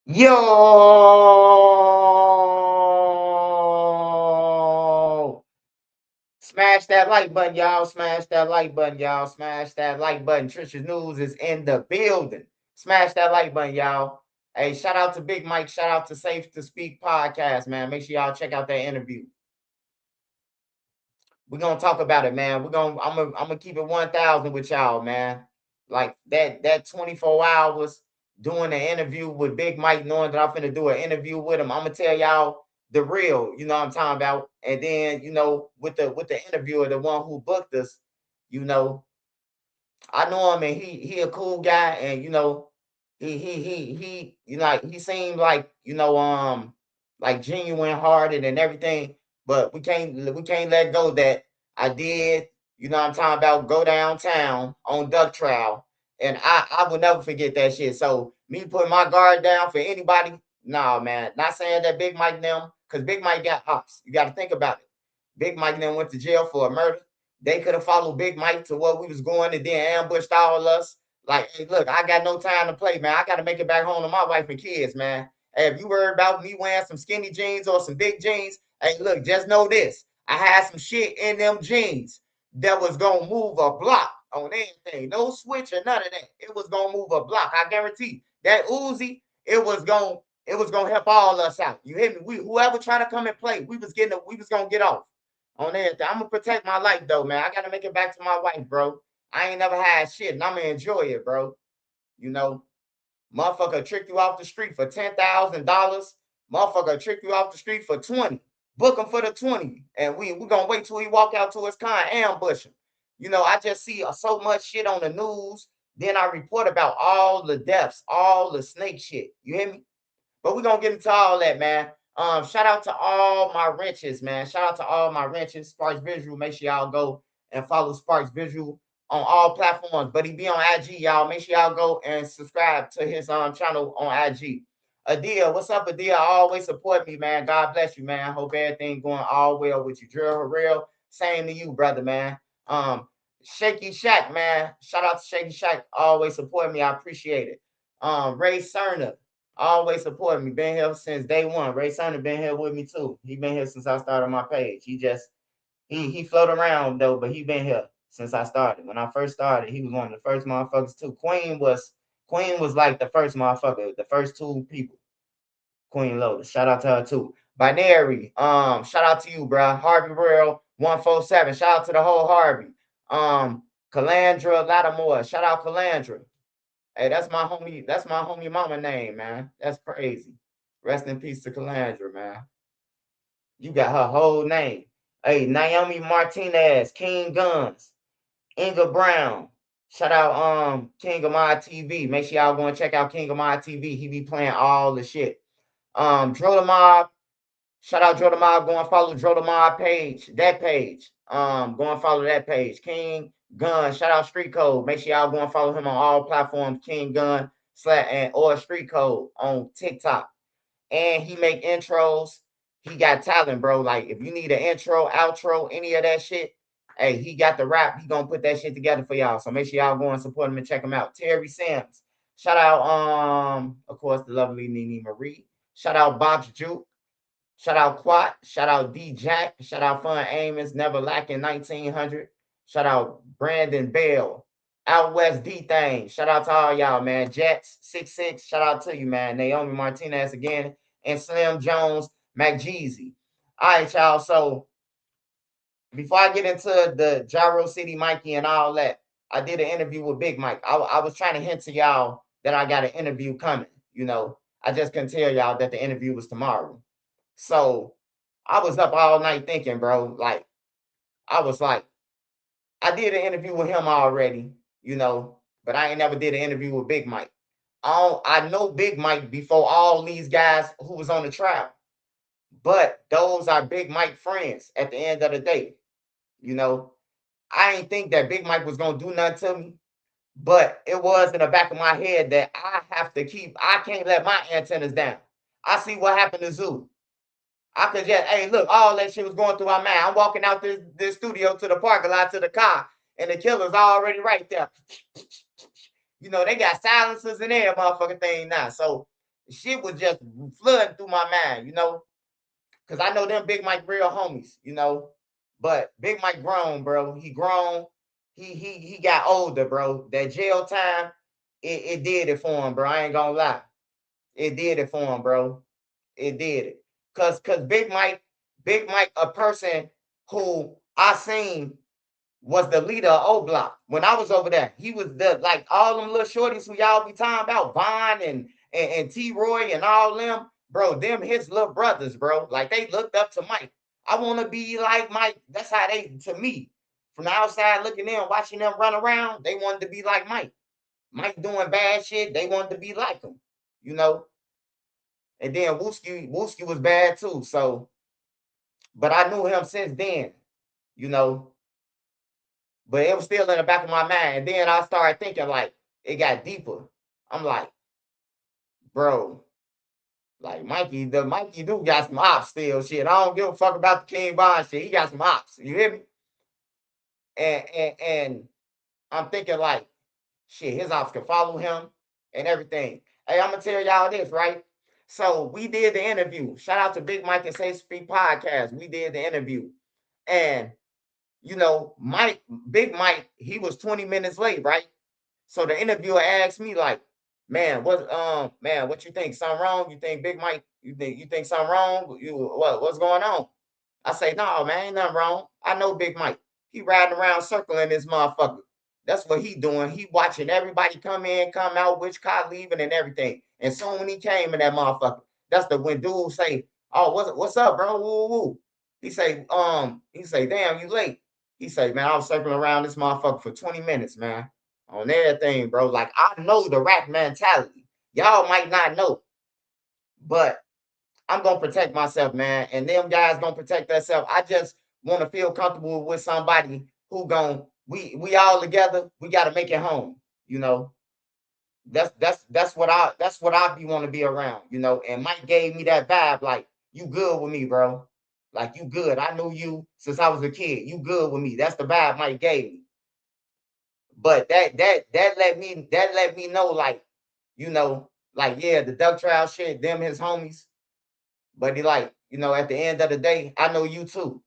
Yo! Smash that like button, y'all. Smash that like button, y'all. Smash that like button. Trisha's News is in the building. Smash that like button, y'all. Hey, shout out to Big Mike. Shout out to Safe to Speak podcast, man. Make sure y'all check out that interview. We're gonna talk about it, man. I'm gonna keep it 1,000 with y'all, man. Like that 24 hours doing an interview with Big Mike, knowing that I'm finna do an interview with him. I'm gonna tell y'all the real, you know what I'm talking about. And then, with the interviewer, the one who booked us, you know, I know him and he a cool guy, and he seemed like, like genuine hearted and everything. But we can't let go that I did, I'm talking about, go downtown on duck trial, and I will never forget that shit. So me putting my guard down for anybody, nah, man. Not saying that Big Mike them, because Big Mike got ops. You got to think about it. Big Mike then went to jail for a murder. They could have followed Big Mike to where we was going and then ambushed all us. Like, hey, look, I got no time to play, man. I got to make it back home to my wife and kids, man. Hey, if you worried about me wearing some skinny jeans or some big jeans, hey, look, just know this. I had some shit in them jeans that was going to move a block on anything. No switch or none of that. It was going to move a block. I guarantee that Uzi, it was gonna help all us out. You hear me? Whoever trying to come and play, we was gonna get off on everything. I'm gonna protect my life though, man. I gotta make it back to my wife, bro. I ain't never had shit, and I'm gonna enjoy it, bro. You know, motherfucker trick you off the street for $10,000. Motherfucker trick you off the street for 20. Book him for the 20, and we gonna wait till he walk out to his car and ambush him. I just see so much shit on the news. Then I report about all the deaths, all the snake shit. You hear me? But we're gonna get into all that, man. Shout out to all my wrenches, man. Shout out to all my wrenches. Sparks Visual. Make sure y'all go and follow Sparks Visual on all platforms. But he be on IG, y'all. Make sure y'all go and subscribe to his channel on IG. Adia, what's up, Adia? Always support me, man. God bless you, man. Hope everything going all well with you. Drill real. Same to you, brother, man. Shaky Shack, man. Shout out to Shaky Shack. Always support me. I appreciate it. Ray Cerner always supporting me. Been here since day one. Ray Sonny been here with me too. He been here since I started my page. He float around though, but he been here since I started. When I first started, he was one of the first motherfuckers too. Queen was like the first motherfucker, the first two people. Queen Lotus. Shout out to her too. Binary. Shout out to you, bro. Harvey Real 147. Shout out to the whole Harvey. Calandra Lattimore. Shout out Calandra. Hey, that's my homie. That's my homie mama name, man. That's crazy. Rest in peace to Calandra, man. You got her whole name. Hey, Naomi Martinez, King Guns, Inga Brown. Shout out King of My TV. Make sure y'all go and check out King of My TV. He be playing all the shit. Dro the Mob. Shout out Dro the Mob. Go and follow Dro the Mob page. That page. Go and follow that page. King Gun. Shout out Street Code. Make sure y'all go and follow him on all platforms. King Gun or Street Code on TikTok. And he make intros. He got talent, bro. Like if you need an intro, outro, any of that shit, hey, he got the rap. He gonna put that shit together for y'all. So make sure y'all go and support him and check him out. Terry Sims. Shout out, of course, the lovely Nene Marie. Shout out Bob's Juke. Shout out Quat. Shout out D Jack. Shout out Fun Amos. Never lacking 1900. Shout out Brandon Bell. Out West D Thing. Shout out to all y'all, man. Jets 66. Shout out to you, man. Naomi Martinez again. And Slim Jones McJeezy. All right, y'all. So before I get into the Jaro City Mikey and all that, I did an interview with Big Mike. I was trying to hint to y'all that I got an interview coming. I just couldn't tell y'all that the interview was tomorrow. So I was up all night thinking, bro. Like, I was like, I did an interview with him already, but I ain't never did an interview with Big Mike. I know Big Mike before all these guys who was on the trial, but those are Big Mike friends at the end of the day. You know, I ain't think that Big Mike was gonna do nothing to me, but it was in the back of my head that I can't let my antennas down. I see what happened to Zoo. I could just, hey, look, all that shit was going through my mind. I'm walking out this studio to the parking lot to the car, and the killer's already right there. They got silencers in there, motherfucking thing now. So shit was just flooding through my mind, because I know them Big Mike real homies. But Big Mike grown, bro. He grown. He got older, bro. That jail time, it did it for him, bro. I ain't gonna lie. It did it for him, bro. It did it. Cause Big Mike, a person who I seen was the leader of oblock when I was over there. He was the like all them little shorties who y'all be talking about, Vaughn and T Roy and all them, bro. Them his little brothers, bro. Like they looked up to Mike. I want to be like Mike. That's how they to me. From the outside looking in, watching them run around, they wanted to be like Mike. Mike doing bad shit, they wanted to be like him, you know. And then Wooski was bad too. So, but I knew him since then, you know. But it was still in the back of my mind. And then I started thinking like it got deeper. I'm like, bro, like Mikey do got some ops still. Shit. I don't give a fuck about the King Von shit. He got some ops. You hear me? And I'm thinking like, shit, his ops can follow him and everything. Hey, I'm gonna tell y'all this, right? So we did the interview. Shout out to Big Mike and Say Speak Podcast. We did the interview. And Big Mike, he was 20 minutes late, right? So the interviewer asked me like, man, what you think? Something wrong? You think Big Mike? You think something wrong? What's going on? I say, no, man, ain't nothing wrong. I know Big Mike. He riding around circling this motherfucker. That's what he doing. He watching everybody come in, come out, which car leaving and everything. And so when he came in that motherfucker, that's the when dudes say, oh, what's up, bro? Woo, woo. He say, damn, you late. He say, man, I was circling around this motherfucker for 20 minutes, man. On everything, bro. Like I know the rap mentality. Y'all might not know, but I'm gonna protect myself, man, and them guys gonna protect themselves. I just want to feel comfortable with somebody who gon' we all together. We got to make it home. You know, that's what I be want to be around. And Mike gave me that vibe, like you good with me, bro. Like you good. I knew you since I was a kid. You good with me. That's the vibe Mike gave me. But that let me know, like, like yeah, the duck trial shit, them his homies. But he like, at the end of the day, I know you too.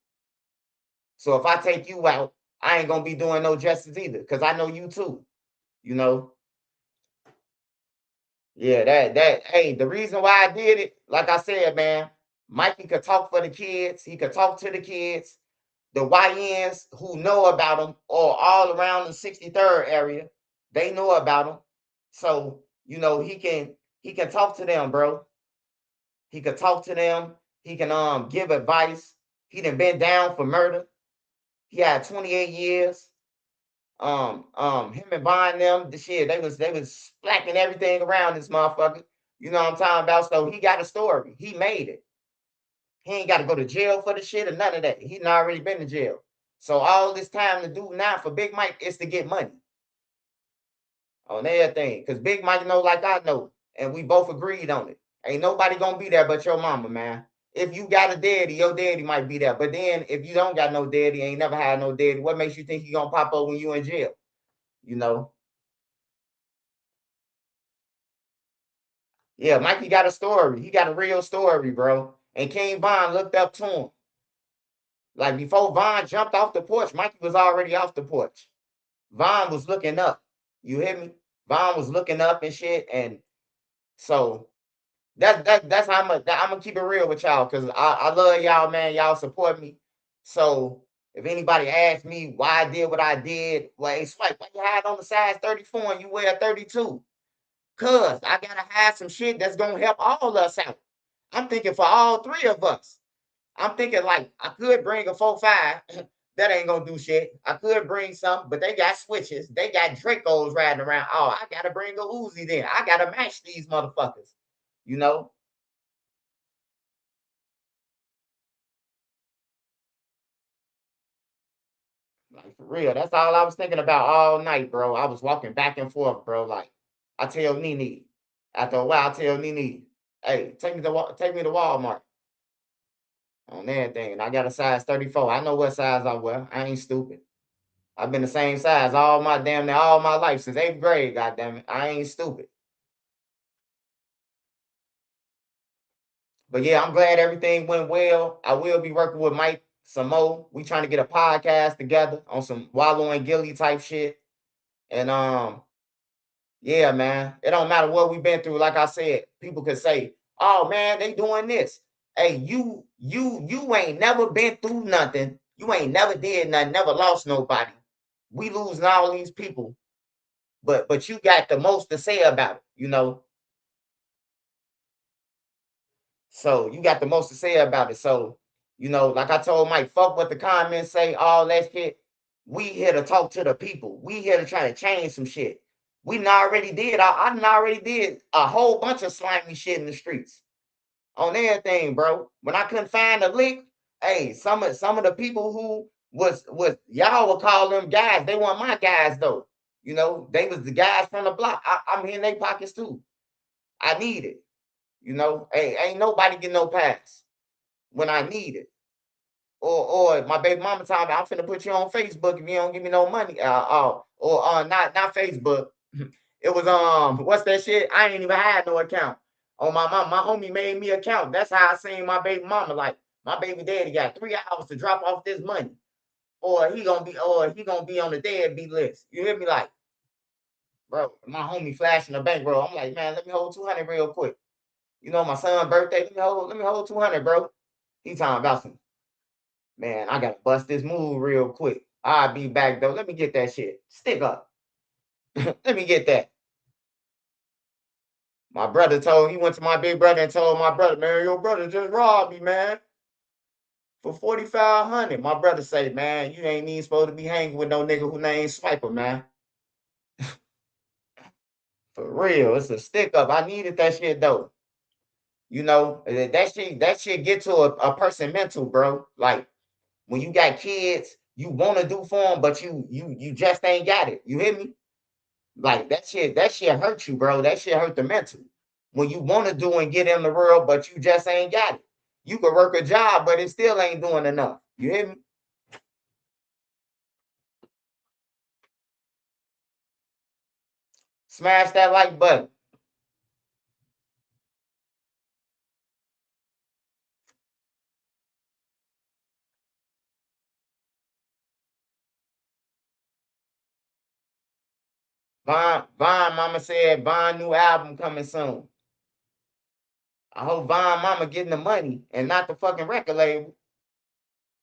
So if I take you out, I ain't gonna be doing no justice either, because I know you too. You know, yeah, that hey, the reason why I did it, like I said, man, Mikey could talk for the kids, he could talk to the kids, the YNs who know about him, or all around the 63rd area, they know about him. So, he can talk to them, bro. He could talk to them, he can give advice. He done been down for murder. He had 28 years. Him and Vine them, the shit, they was splacking everything around this motherfucker. You know what I'm talking about? So he got a story. He made it. He ain't got to go to jail for the shit or none of that. He done already been to jail. So all this time to do now for Big Mike is to get money on everything. Cause Big Mike know like I know, and we both agreed on it. Ain't nobody gonna be there but your mama, man. If you got a daddy, your daddy might be there. But then if you don't got no daddy, ain't never had no daddy, what makes you think he gonna pop up when you in jail? You know? Yeah, Mikey got a story. He got a real story, bro. And King Von looked up to him. Like before Von jumped off the porch, Mikey was already off the porch. Von was looking up. You hear me? Von was looking up and shit. And so that's how I'm gonna keep it real with y'all, because I love y'all, man. Y'all support me. So if anybody asks me why I did what I did, well, hey, Swipe, why you hide on the size 34 and you wear 32? Cause I gotta have some shit that's gonna help all us out. I'm thinking for all three of us. I'm thinking like I could bring a 4.5. That ain't gonna do shit. I could bring some, but they got switches. They got Dracos riding around. Oh, I gotta bring a Uzi then. I gotta match these motherfuckers. You know? Like for real. That's all I was thinking about all night, bro. I was walking back and forth, bro. Like I tell Nene. After a while, I tell Nene, hey, take me to Walmart on everything. And I got a size 34. I know what size I wear. I ain't stupid. I've been the same size all my damn near all my life since 8th grade. Goddamn it, I ain't stupid. But yeah, I'm glad everything went well. I will be working with Mike some more. We trying to get a podcast together on some Wallow and Gilly type shit. And yeah, man, it don't matter what we've been through. Like I said, people could say, "Oh man, they doing this." Hey, you ain't never been through nothing. You ain't never did nothing. Never lost nobody. We losing all these people, but you got the most to say about it. So you got the most to say about it. So, like I told Mike, fuck what the comments say, all that shit. We here to talk to the people. We here to try to change some shit. We done already did. I done already did a whole bunch of slimy shit in the streets on everything, bro. When I couldn't find a lick, hey, some of the people who was y'all would call them guys. They weren't my guys though. They was the guys from the block. I'm in their pockets too. I need it. Hey, ain't nobody get no pass when I need it. Or my baby mama told me I'm finna put you on Facebook if you don't give me no money. Or not Facebook. It was what's that shit? I ain't even had no account. On my mom, my homie made me account. That's how I seen my baby mama. Like my baby daddy got 3 hours to drop off this money. Or he gonna be on the deadbeat list. You hear me? Like, bro, my homie flashing the bank, bro. I'm like, man, let me hold 200 real quick. My son's birthday. Let me hold 200, bro. He talking about some, man, I gotta bust this move real quick. I'll be back though. Let me get that shit. Stick up. Let me get that. My brother he went to my big brother and told my brother, man, your brother just robbed me, man, for 4,500. My brother say, man, you ain't even supposed to be hanging with no nigga who named Swiper, man. For real, it's a stick up. I needed that shit though. That shit get to a person mental, bro. Like when you got kids, you want to do for them, but you just ain't got it. You hear me? Like that shit hurt you, bro. That shit hurt the mental. When you want to do and get in the world, but you just ain't got it. You could work a job, but it still ain't doing enough. You hear me? Smash that like button. Vaughn mama said Vaughn new album coming soon. I hope Vaughn mama getting the money and not the fucking record label.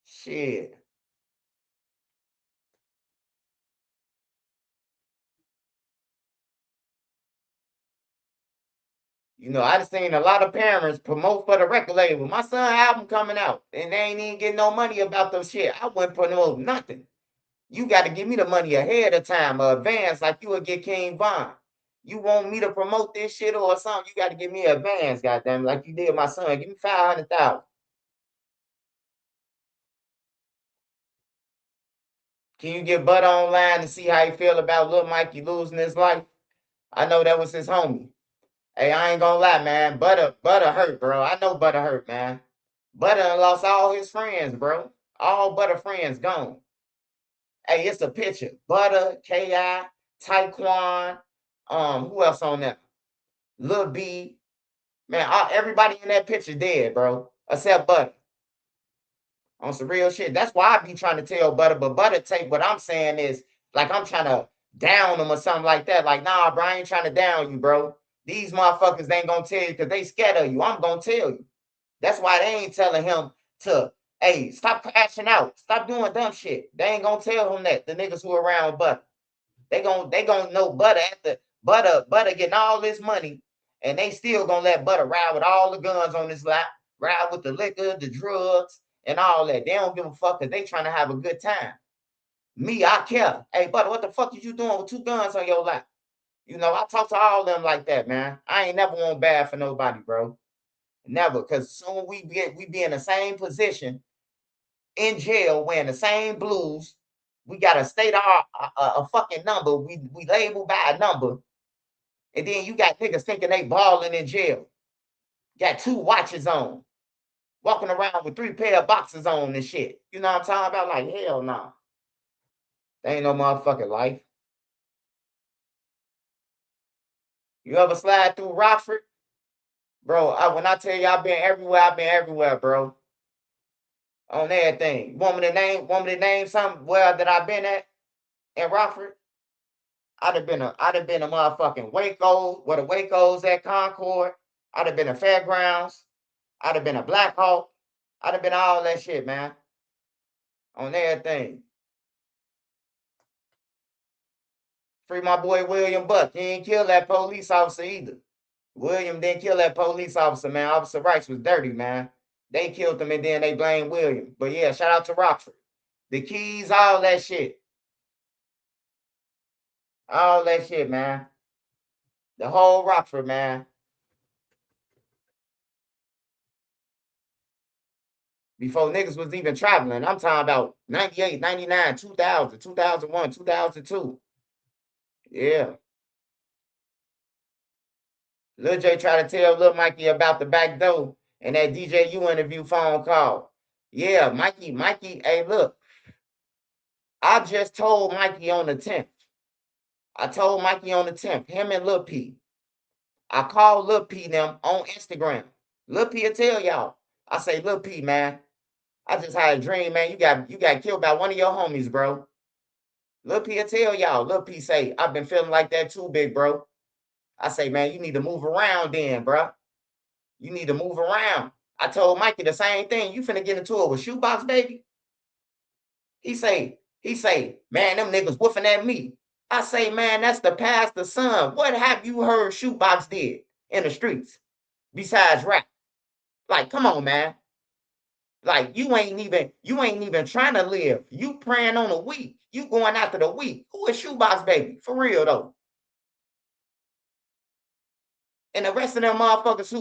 Shit. I just seen a lot of parents promote for the record label. My son album coming out, and they ain't even getting no money about those shit. I wouldn't promote nothing. You got to give me the money ahead of time, or advance, like you would get King Von. You want me to promote this shit or something? You got to give me advance, goddamn, like you did my son. Give me 500,000. Can you get Butter online to see how he feel about little Mikey losing his life? I know that was his homie. Hey, I ain't gonna lie, man. Butter hurt, bro. I know Butter hurt, man. Butter lost all his friends, bro. All Butter friends gone. Hey, it's a picture. Butter, Ki, Taekwon. Who else on there? Lil B. Man, everybody in that picture dead, bro. Except Butter. On some real shit. That's why I be trying to tell Butter, but Butter take what I'm saying is like I'm trying to down him or something like that. Like, nah, bro, I ain't trying to down you, bro. These motherfuckers ain't gonna tell you because they scared of you. I'm gonna tell you. That's why they ain't telling him to, hey, stop crashing out. Stop doing dumb shit. They ain't gonna tell him that. The niggas who around Butter. They gonna know Butter after Butter getting all this money, and they still gonna let Butter ride with all the guns on his lap, ride with the liquor, the drugs, and all that. They don't give a fuck because they trying to have a good time. Me, I care. Hey, Butter, what the fuck is you doing with two guns on your lap? I talk to all of them like that, man. I ain't never want bad for nobody, bro. Never, because soon we be in the same position in jail wearing the same blues. We got a state a fucking number. We label by a number, and then you got niggas thinking they balling in jail. Got two watches on, walking around with 3 pair of boxes on and shit. You know what I'm talking about? Like hell no, nah. They ain't no motherfucking life. You ever slide through Rockford? Bro, when I tell you I've been everywhere, bro. On everything. Want me to name something where that I've been at in Rockford? I'd have been a motherfucking Waco, where the Waco's at Concord. I'd have been a fairgrounds. I'd have been a Black Hawk. I'd have been all that shit, man. On everything. Free my boy William Buck. He ain't kill that police officer either. William didn't kill that police officer, man. Officer Rice was dirty, man. They killed him and then they blamed William. But yeah, shout out to Rockford. The keys, all that shit. All that shit, man. The whole Rockford, man. Before niggas was even traveling. I'm talking about 98, 99, 2000, 2001, 2002. Yeah. Lil J tried to tell Lil Mikey about the back door and that DJU interview phone call. Yeah, Mikey, hey, look, I just told Mikey on the 10th. I told Mikey on the 10th, him and Lil P. I called Lil P them on Instagram. Lil P will tell y'all. I say, Lil P, man, I just had a dream, man. You got killed by one of your homies, bro. Lil P will tell y'all. Lil P say, I've been feeling like that too, big bro. I say, man, you need to move around then, bro. You need to move around. I told Mikey the same thing. You finna get into it with Shoebox, baby. He say, man, them niggas woofing at me. I say, man, that's the pastor's son. What have you heard Shoebox did in the streets besides rap? Like, come on, man. Like you ain't even trying to live. You praying on the weak. You going after the weak. Who is Shoebox baby? For real though. And the rest of them motherfuckers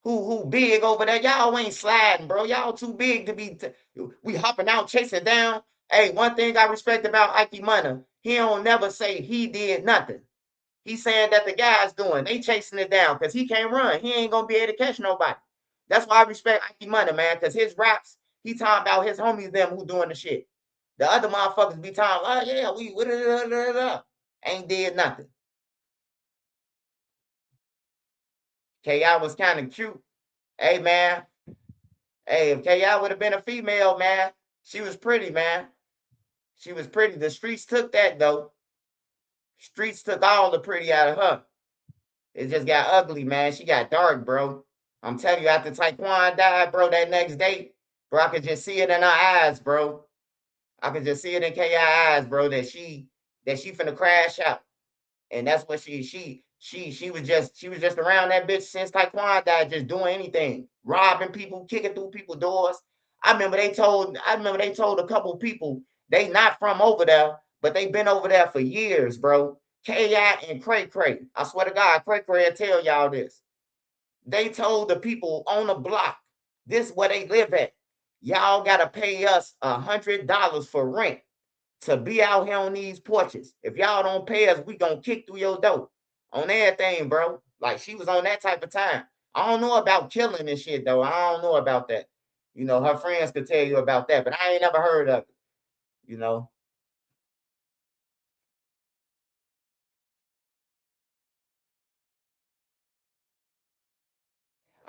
who big over there, y'all ain't sliding, bro. Y'all too big to be. We hopping out, chasing down. Hey, one thing I respect about Ike Money, he don't never say he did nothing. He's saying that the guys doing, they chasing it down because he can't run. He ain't gonna be able to catch nobody. That's why I respect Ike Money, man, because his raps, he talking about his homies, them who doing the shit. The other motherfuckers be talking, oh yeah, we ain't did nothing. KI was kind of cute. Hey man, hey, if KI would have been a female, man, she was pretty, man. She was pretty. The streets took that though. Streets took all the pretty out of her. It just got ugly, man. She got dark, bro. I'm telling you, after Taekwon died, bro, that next day, bro, I could just see it in her eyes, bro. I could just see it in KI eyes, bro, that she finna crash out. And that's what she was just around that bitch since Taekwon died, just doing anything, robbing people, kicking through people's doors. I remember they told a couple people they not from over there, but they been over there for years, bro. KI and Cray Cray. I swear to God, Cray Cray will tell y'all this. They told the people on the block, this where they live at. Y'all gotta pay us $100 for rent to be out here on these porches. If y'all don't pay us, we gonna kick through your door. On everything, bro. Like she was on that type of time. I don't know about killing and shit though. I don't know about that. You know, her friends could tell you about that, but I ain't never heard of it. You know.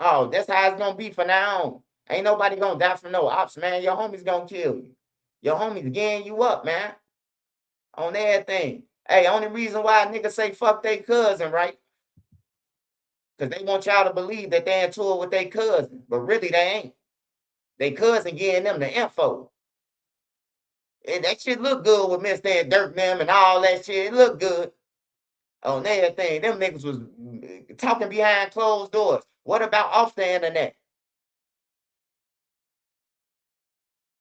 Oh, that's how it's gonna be for now on. Ain't nobody gonna die from no ops, man. Your homies gonna kill you. Your homies getting you up, man. On everything. Hey, only reason why niggas say fuck they cousin, right? Because they want y'all to believe that they in tour with their cousin, but really they ain't. They cousin getting them the info. And that shit look good with Mr. and Dirt them and all that shit. It look good on everything. Them niggas was talking behind closed doors. What about off the internet?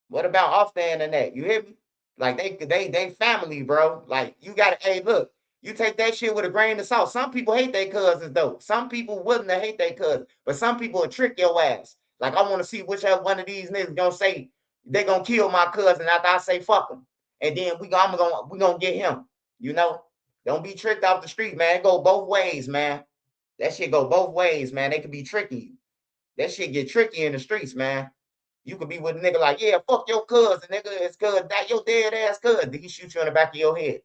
What about off the internet? You hear me? Like they family, bro. Like you gotta, hey, look, you take that shit with a grain of salt. Some people hate their cousins though. Some people willing to hate their cousins, but some people will trick your ass. Like I want to see whichever one of these niggas gonna say they gonna kill my cousin after I say fuck him, and then we gonna get him. You know, don't be tricked off the street, man. It go both ways, man. That shit go both ways, man. They could be tricky. That shit get tricky in the streets, man. You could be with a nigga like, yeah, fuck your cousin, nigga. It's cousin, that your dead ass cousin. Then he shoot you in the back of your head.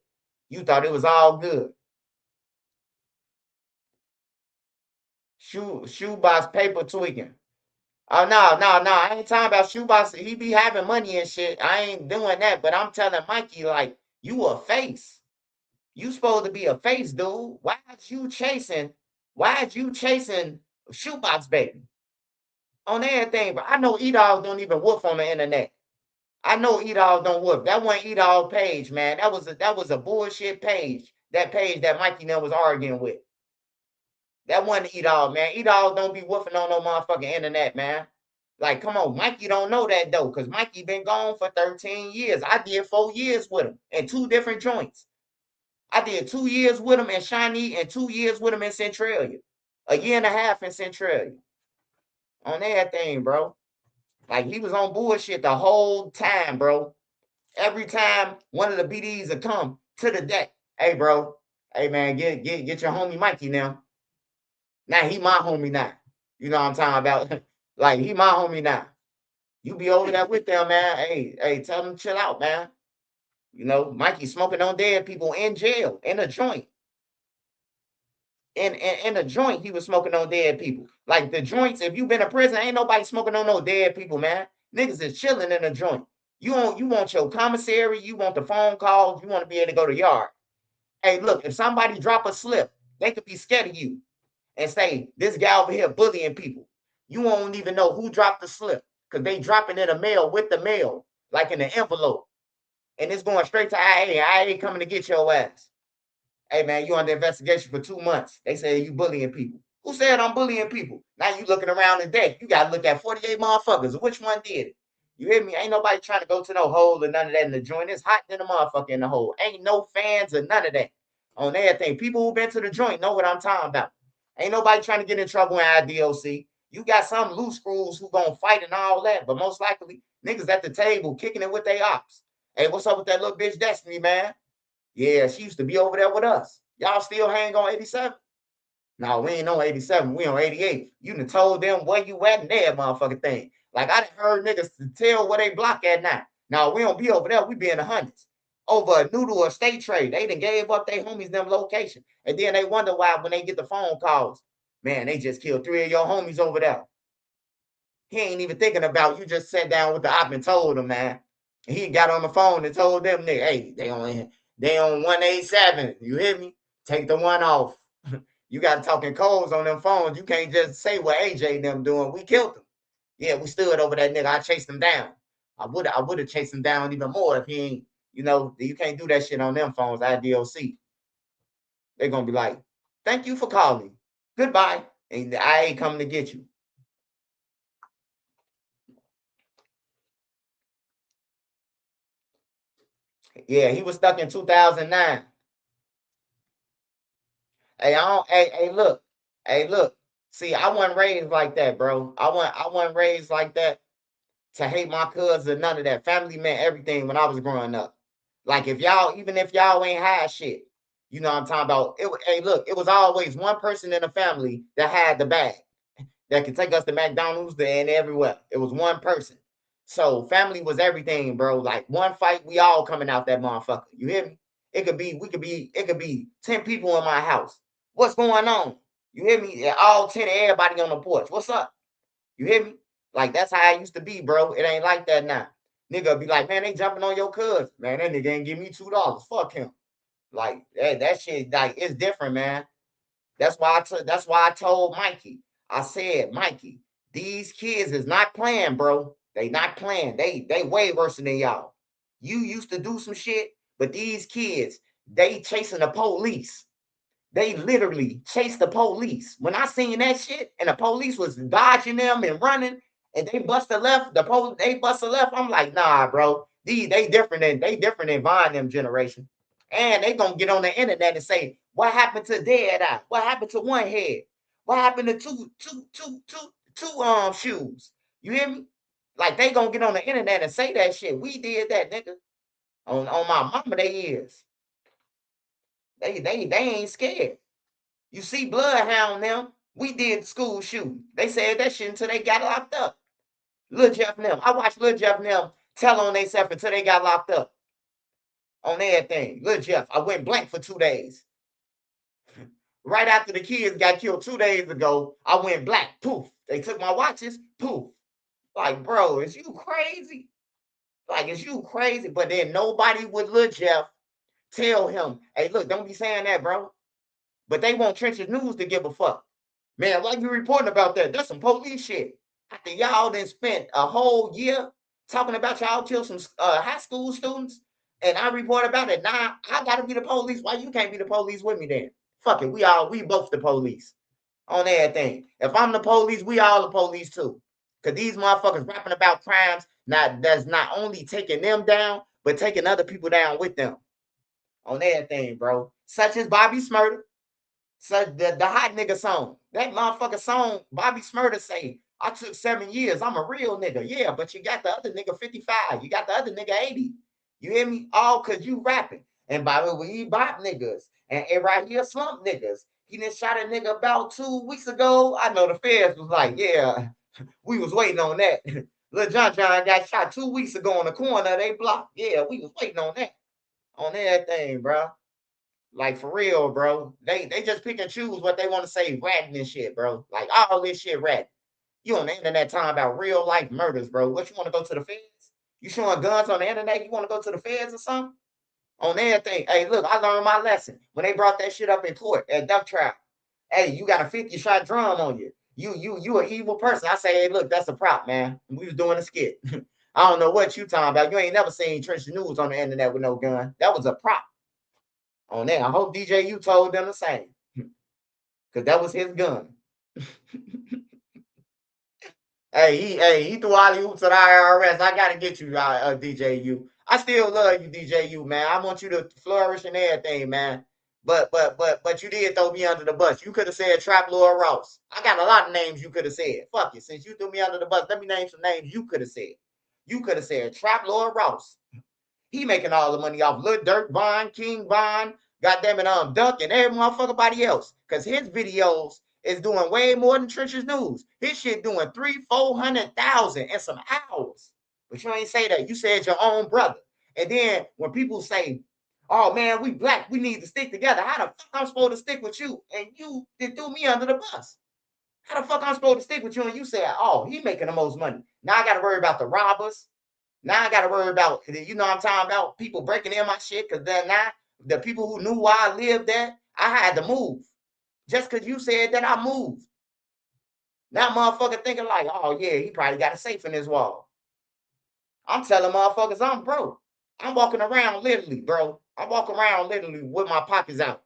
You thought it was all good. shoebox paper tweaking. Oh no, I ain't talking about shoebox. He be having money and shit. I ain't doing that, but I'm telling Mikey, like, you a face. You supposed to be a face, dude. Why is you chasing shoebox baby on everything? But I know E-Dog don't even woof on the internet. I know E-Dog don't woof. That wasn't E-Dog page, man. That was a bullshit page. That page that Mikey now was arguing with. That wasn't E-Dog, man. E-Dog don't be woofing on no motherfucking internet, man. Like, come on, Mikey don't know that though, because Mikey been gone for 13 years. I did 4 years with him in two different joints. I did 2 years with him in Shawnee and 2 years with him in Centralia. A year and a half in Centralia. On everything, bro. Like, he was on bullshit the whole time, bro. Every time one of the BDs would come to the deck, hey, bro, hey, man, get your homie Mikey now. Now he my homie now. You know what I'm talking about? Like, he my homie now. You be over there with them, man. Hey, tell them to chill out, man. You know, Mikey smoking on dead people in jail, in a joint. In a joint, he was smoking on dead people. Like the joints, if you been in prison, ain't nobody smoking on no dead people, man. Niggas is chilling in a joint. You want your commissary, you want the phone calls, you want to be able to go to yard. Hey, look, if somebody drop a slip, they could be scared of you and say, this guy over here bullying people. You won't even know who dropped the slip because they dropping in the mail with the mail, like in an envelope. And it's going straight to IA. IA coming to get your ass. Hey man, you under investigation for 2 months. They say you bullying people. Who said I'm bullying people? Now you looking around the deck. You gotta look at 48 motherfuckers. Which one did it? You hear me? Ain't nobody trying to go to no hole or none of that in the joint. It's hot than a motherfucker in the hole. Ain't no fans or none of that on everything. People who been to the joint know what I'm talking about. Ain't nobody trying to get in trouble in IDOC. You got some loose screws who gonna fight and all that, but most likely niggas at the table kicking it with their ops. Hey, what's up with that little bitch Destiny, man? Yeah, she used to be over there with us. Y'all still hang on 87? No, we ain't on 87. We on 88. You done told them where you at and that motherfucking thing. Like, I done heard niggas tell where they block at now. No, we don't be over there. We be in the hundreds. Over a noodle or state trade. They done gave up their homies them location. And then they wonder why when they get the phone calls, man, they just killed 3 of your homies over there. He ain't even thinking about you just sat down with the op and told him, man. And he got on the phone and told them, nigga, hey, they on 187. You hear me? Take the one off. You got talking codes on them phones. You can't just say what AJ and them doing. We killed them. Yeah, we stood over that nigga. I chased him down. I would have chased him down even more if he ain't, you can't do that shit on them phones, IDOC. They're gonna be like, thank you for calling. Goodbye. And I ain't coming to get you. Yeah, he was stuck in 2009. Hey, I don't, look. Hey, look. See, I wasn't raised like that, bro. I wasn't raised like that to hate my cousin, none of that. Family meant everything when I was growing up. Like even if y'all ain't had shit, you know what I'm talking about. Hey, look, it was always one person in the family that had the bag that could take us to McDonald's and everywhere. It was one person. So family was everything, bro. Like one fight, we all coming out that motherfucker. You hear me? It could be 10 people in my house. What's going on? You hear me? All 10 of everybody on the porch. What's up? You hear me? Like that's how it used to be, bro. It ain't like that now. Nigga be like, man, they jumping on your cousin. Man, that nigga ain't give me $2. Fuck him. Like that shit, like it's different, man. That's why I told Mikey. I said, Mikey, these kids is not playing, bro. They not playing. They way worse than y'all. You used to do some shit, but these kids, they chasing the police. They literally chased the police. When I seen that shit and the police was dodging them and running and they bust the left, they bust the left. I'm like, nah, bro. They different than Vine them generation. And they gonna get on the internet and say, what happened to dead eye? What happened to one head? What happened to two shoes? You hear me? Like they gonna get on the internet and say that shit. We did that, nigga. On my mama, they is. They ain't scared. You see Bloodhound them, we did the school shooting. They said that shit until they got locked up. Lil Jeff and them. I watched Lil Jeff and them tell on themselves until they got locked up on everything. Lil Jeff, I went blank for 2 days. Right after the kids got killed 2 days ago, I went black. Poof. They took my watches. Poof. Like, bro, is you crazy? Like, is you crazy? But then nobody would let Jeff tell him, hey, look, don't be saying that, bro. But they want Trenches News to give a fuck. Man, why you reporting about that? That's some police shit. After y'all then spent a whole year talking about y'all kill some high school students, and I report about it. Now I gotta be the police. Why you can't be the police with me then? Fuck it. We both the police on everything. If I'm the police, we all the police too. Cause these motherfuckers rapping about crimes that's not only taking them down, but taking other people down with them on everything, bro. Such as Bobby Smurder. So the hot nigga song, that motherfucker song, Bobby Smurder say, I took 7 years. I'm a real nigga. Yeah, but you got the other nigga 55. You got the other nigga 80. You hear me? All cause you rapping. And by the way, we bop niggas. And right here, slump niggas. He done shot a nigga about 2 weeks ago. I know the feds was like, yeah, we was waiting on that. Lil John got shot 2 weeks ago on the corner. They blocked. Yeah, we was waiting on that. On everything, bro. Like for real, bro. They just pick and choose what they want to say, ratting and shit, bro. Like all this shit rat. You on the internet talking about real life murders, bro. What you want to go to the feds? You showing guns on the internet? You want to go to the feds or something? On everything. Hey, look, I learned my lesson when they brought that shit up in court at duck trial. Hey, you got a 50-shot drum on you. You an evil person. I say, hey, look, that's a prop, man. We was doing a skit. I don't know what you talking about. You ain't never seen Trench News on the internet with no gun. That was a prop on that. I hope DJ you told them the same. Because that was his gun. He threw all the hoops to the IRS. I gotta get you, DJU. I still love you, DJU, man. I want you to flourish and everything, man. But you did throw me under the bus. You could have said Trap Lord Ross. I got a lot of names you could have said. Fuck it. Since you threw me under the bus, let me name some names you could have said. You could have said Trap Lord Ross. He making all the money off Lil Durk, Von, King Von, goddamn it, Duck, and every motherfucker body else. Cause his videos is doing way more than Trenches News. His shit doing 300,000-400,000 in some hours. But you ain't say that. You said your own brother. And then when people say, "Oh man, we black, we need to stick together," how the fuck I'm supposed to stick with you? And you threw me under the bus. How the fuck I'm supposed to stick with you? And you said, "Oh, he making the most money." Now I got to worry about the robbers. Now I got to worry about, you know what I'm talking about, people breaking in my shit, because then now the people who knew why I lived there, I had to move. Just because you said that, I moved. Now motherfucker thinking like, oh yeah, he probably got a safe in his wall. I'm telling motherfuckers I'm broke. I'm walking around literally, bro. I walk around literally with my pockets out.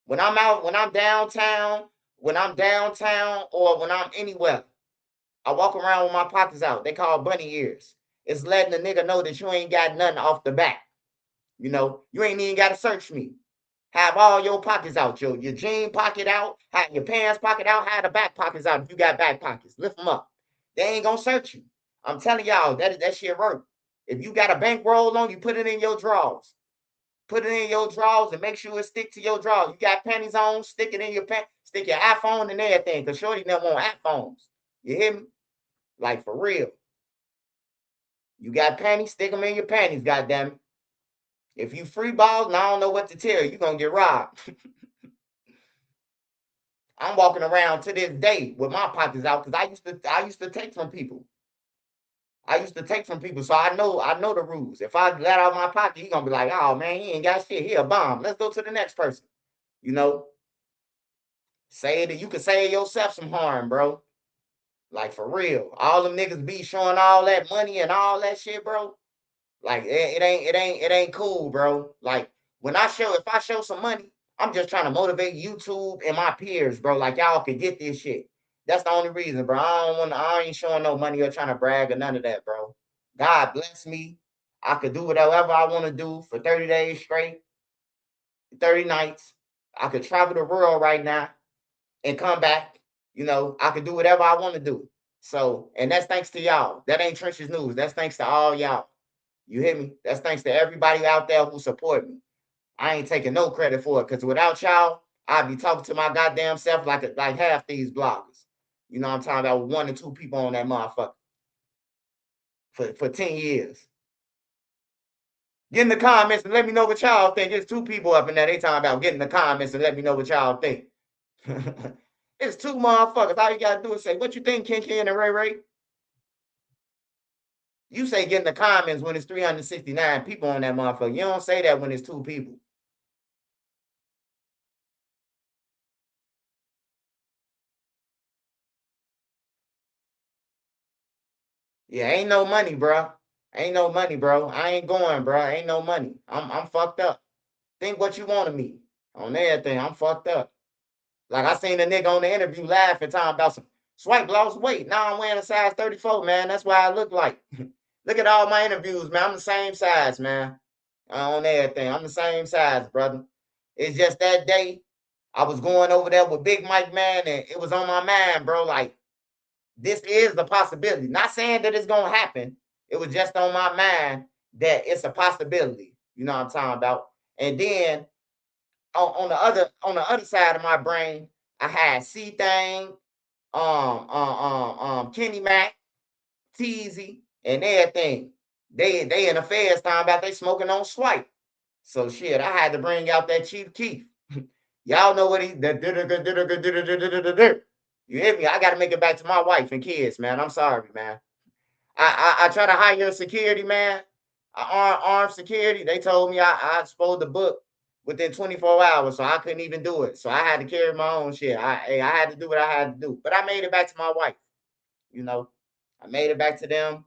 When I'm out, when I'm downtown or when I'm anywhere, I walk around with my pockets out. They call bunny ears. It's letting the nigga know that you ain't got nothing off the back. You know, you ain't even got to search me. Have all your pockets out, your jean pocket out, have your pants pocket out, have the back pockets out if you got back pockets. Lift them up. They ain't gonna search you. I'm telling y'all, that shit work. If you got a bankroll on, you put it in your drawers. Put it in your drawers and make sure it stick to your drawers. You got panties on, stick it in your pants, stick your iPhone and everything, because shorty never want iPhones. You hear me? Like for real. You got panties, stick them in your panties, goddamn it. If you free balls, and I don't know what to tell you, you're gonna get robbed. I'm walking around to this day with my pockets out because I used to take from people. I used to take from people, so I know the rules. If I let out my pocket, he gonna be like, oh man, he ain't got shit. He a bomb. Let's go to the next person. You know, say that you can save yourself some harm, bro. Like for real. All them niggas be showing all that money and all that shit, bro. Like it ain't cool, bro. Like if I show some money, I'm just trying to motivate YouTube and my peers, bro. Like y'all can get this shit. That's the only reason, bro. I ain't showing no money or trying to brag or none of that, bro. God bless me. I could do whatever I want to do for 30 days straight, 30 nights. I could travel the world right now and come back. You know, I could do whatever I want to do. So, and that's thanks to y'all. That ain't Trenches News. That's thanks to all y'all. You hear me? That's thanks to everybody out there who support me. I ain't taking no credit for it because without y'all, I'd be talking to my goddamn self like half these bloggers. You know what I'm talking about? With 1 or 2 people on that motherfucker for 10 years. Get in the comments and let me know what y'all think. There's two people up in there. They talking about getting in the comments and let me know what y'all think. It's two motherfuckers. All you gotta do is say, what you think, Ken Ken and Ray Ray? You say get in the comments when it's 369 people on that motherfucker. You don't say that when it's two people. Yeah, ain't no money, bro. Ain't no money, bro. I ain't going, bro. Ain't no money. I'm fucked up. Think what you want of me. On everything, I'm fucked up. Like I seen a nigga on the interview laughing, talking about some swipe lost weight. Now I'm wearing a size 34, man. That's why I look like. Look at all my interviews, man. I'm the same size, man. On everything. I'm the same size, brother. It's just that day I was going over there with Big Mike, man, and it was on my mind, bro. Like, this is the possibility. Not saying that it's gonna happen. It was just on my mind that it's a possibility. You know what I'm talking about? And then on the other side of my brain, I had C Thing, Kenny Mac, Teasy, and everything. They in the feds talking about they smoking on swipe. So shit, I had to bring out that Chief Keef. Y'all know what he you hear me? I gotta make it back to my wife and kids, man. I'm sorry, man. I try to hire a security, man. Armed security. They told me I supposed to book within 24 hours, so I couldn't even do it. So I had to carry my own shit. I had to do what I had to do. But I made it back to my wife. You know, I made it back to them.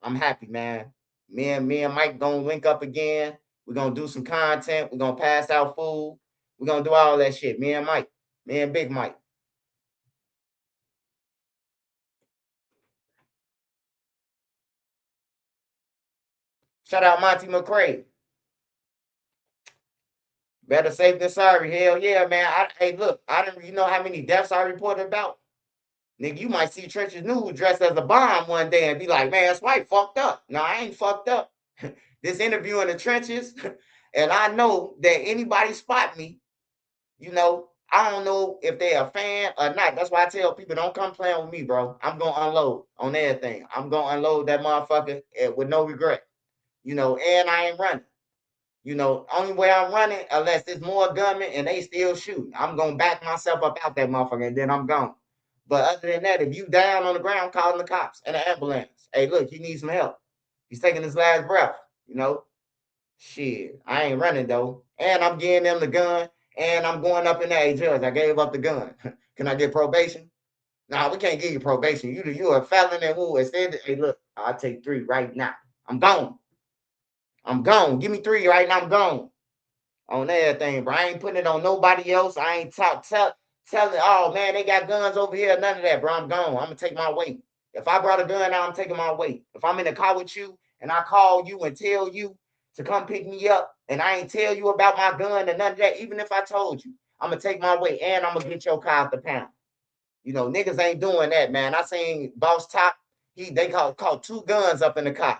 I'm happy, man. Me and Mike gonna link up again. We're gonna do some content. We're gonna pass out food. We're gonna do all that shit. Me and Mike. Me and Big Mike. Shout out Monty McCray. Better safe than sorry. Hell yeah, man. Hey, look, I didn't. You know how many deaths I reported about? Nigga, you might see Trenches News dressed as a bomb one day and be like, man, that's white fucked up. No, I ain't fucked up. This interview in the trenches, and I know that anybody spot me, you know, I don't know if they're a fan or not. That's why I tell people don't come playing with me, bro. I'm gonna unload on everything. I'm gonna unload that motherfucker with no regret, you know, and I ain't running. You know, only way I'm running, unless there's more gunmen and they still shooting, I'm gonna back myself up out that motherfucker and then I'm gone. But other than that, if you down on the ground, I'm calling the cops and the ambulance. Hey, look, he needs some help. He's taking his last breath. You know, shit, I ain't running though, and I'm getting them the gun, and I'm going up in there. Hey, judge, I gave up the gun. Can I get probation? Nah, we can't give you probation. You a felon and who instead? Hey, look, I'll take 3 right now. I'm gone. I'm gone. Give me 3 right now. I'm gone. On everything, bro. I ain't putting it on nobody else. I ain't telling, oh man, they got guns over here. None of that, bro. I'm gone. I'm gonna take my weight. If I brought a gun out, I'm taking my weight. If I'm in the car with you and I call you and tell you to come pick me up and I ain't tell you about my gun and none of that, even if I told you, I'm gonna take my weight and I'm gonna get your car out the pound. You know, niggas ain't doing that, man. I seen Boss Top, they caught 2 guns up in the car.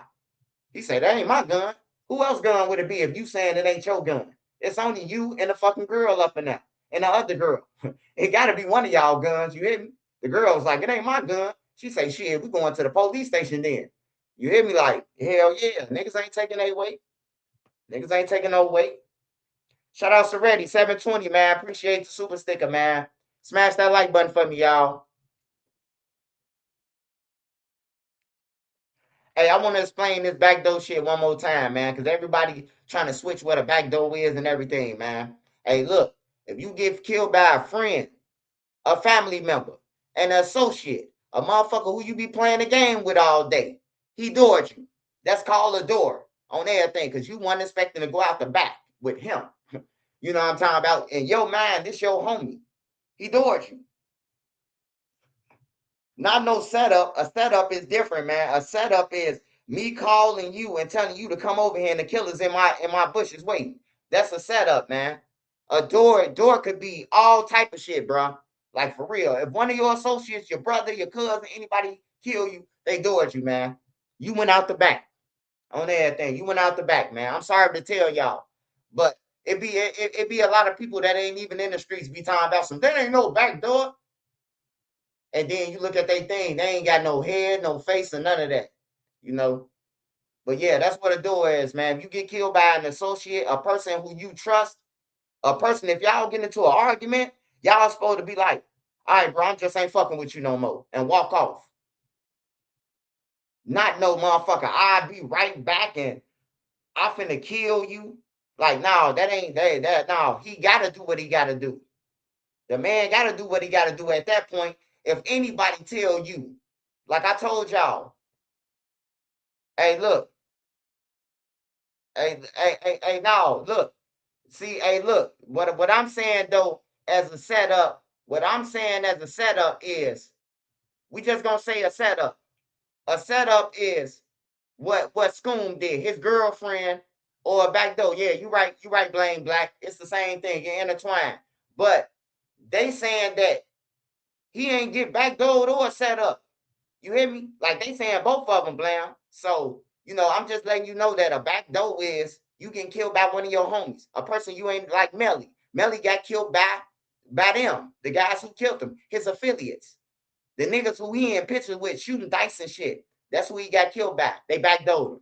He said, that ain't my gun. Who else gun would it be if you saying it ain't your gun? It's only you and the fucking girl up in there. And the other girl. It gotta be one of y'all guns, you hear me? The girl was like, it ain't my gun. She say, shit, we going to the police station then. You hear me? Like, hell yeah. Niggas ain't taking their weight. Niggas ain't taking no weight. Shout out Seretti, 720, man. Appreciate the super sticker, man. Smash that like button for me, y'all. Hey, I want to explain this backdoor shit one more time, man, because everybody trying to switch what a backdoor is and everything, man. Hey, look, if you get killed by a friend, a family member, an associate, a motherfucker who you be playing the game with all day, he doored you. That's called a door on everything, because you weren't expecting to go out the back with him. You know what I'm talking about? In your mind, this your homie. He doored you. Not no setup. A setup is different, man. A setup is me calling you and telling you to come over here and the killer's in my bushes waiting. That's a setup, man. A door could be all type of shit, bro. Like for real. If one of your associates, your brother, your cousin, anybody kill you, they doored you, man. You went out the back on everything. You went out the back, man. I'm sorry to tell y'all, but it be a lot of people that ain't even in the streets be talking about some. There ain't no back door. And then you look at their thing, they ain't got no head, no face, or none of that, you know. But yeah, that's what a do is, man. If you get killed by an associate, a person who you trust, a person, if y'all get into an argument, y'all supposed to be like, all right, bro, I'm just ain't fucking with you no more, and walk off. Not no motherfucker, I'll be right back and I finna kill you. Like, no, that ain't that. No, he gotta do what he gotta do. The man gotta do what he gotta do at that point. If anybody tell you, like I told y'all, hey, look, hey, no, look, see, hey, look, what I'm saying though, as a setup, what I'm saying as a setup is, we just gonna say a setup. A setup is what Scoom did, his girlfriend or a backdoor. Yeah, you right, Blame Black. It's the same thing. You're intertwined. But they saying that he ain't get backdoored or set up. You hear me? Like they saying both of them, Blam. So, I'm just letting you know that a backdoor is you getting killed by one of your homies. A person you ain't like Melly. Melly got killed by them, the guys who killed him, his affiliates. The niggas who he in pictures with shooting dice and shit. That's who he got killed by. They backdoored him.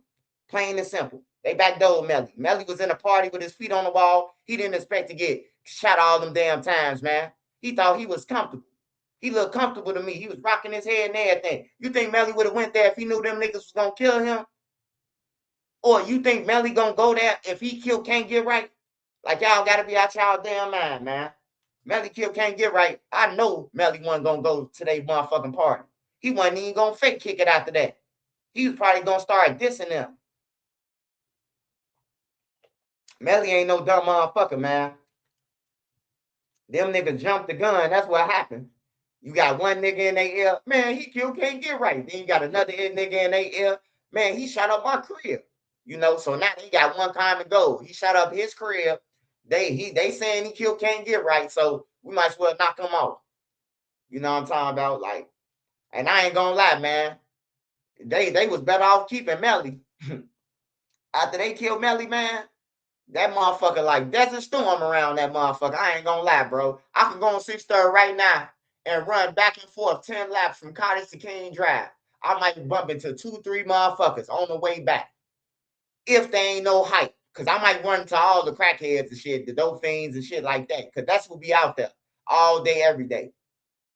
Plain and simple. They backdoored Melly. Melly was in a party with his feet on the wall. He didn't expect to get shot all them damn times, man. He thought he was comfortable. He looked comfortable to me. He was rocking his head and everything. You think Melly would have went there if he knew them niggas was gonna kill him? Or you think Melly gonna go there if he kill can't get right? Like y'all gotta be out y'all damn mind, man. Melly Kill can't get right. I know Melly wasn't gonna go to their motherfucking party. He wasn't even gonna fake kick it after that. He was probably gonna start dissing them. Melly ain't no dumb motherfucker, man. Them niggas jumped the gun. That's what happened. You got one nigga in their ear, man, he killed can't get right. Then you got another nigga in their ear, man, he shot up my crib. So now they got one common goal. He shot up his crib. They saying he killed can't get right, so we might as well knock him off. You know what I'm talking about? Like, and I ain't gonna lie, man. They was better off keeping Melly. After they killed Melly, man, that motherfucker like Desert Storm around that motherfucker. I ain't gonna lie, bro. I can go on 6-3 right now and run back and forth 10 laps from Cottage to King Drive. I might bump into 2, 3 motherfuckers on the way back. If they ain't no hype. Cause I might run into all the crackheads and shit, the dope fiends and shit like that. Cause that's what be out there all day, every day.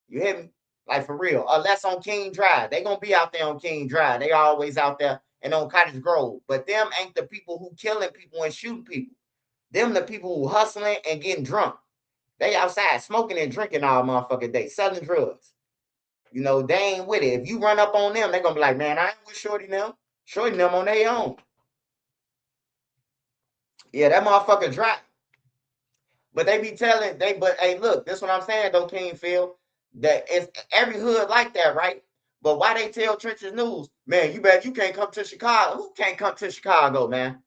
You hear me? Like for real. Unless on King Drive. They gonna be out there on King Drive. They always out there and on Cottage Grove. But them ain't the people who killing people and shooting people. Them the people who hustling and getting drunk. They outside smoking and drinking all motherfucking day, selling drugs. They ain't with it. If you run up on them, they gonna be like, man, I ain't with Shorty them. Shorty them on their own. Yeah, that motherfucker dry. But they be telling but hey, look, this what I'm saying though, King Phil. That it's every hood like that, right? But why they tell Trenches News, man, you can't come to Chicago. Who can't come to Chicago, man?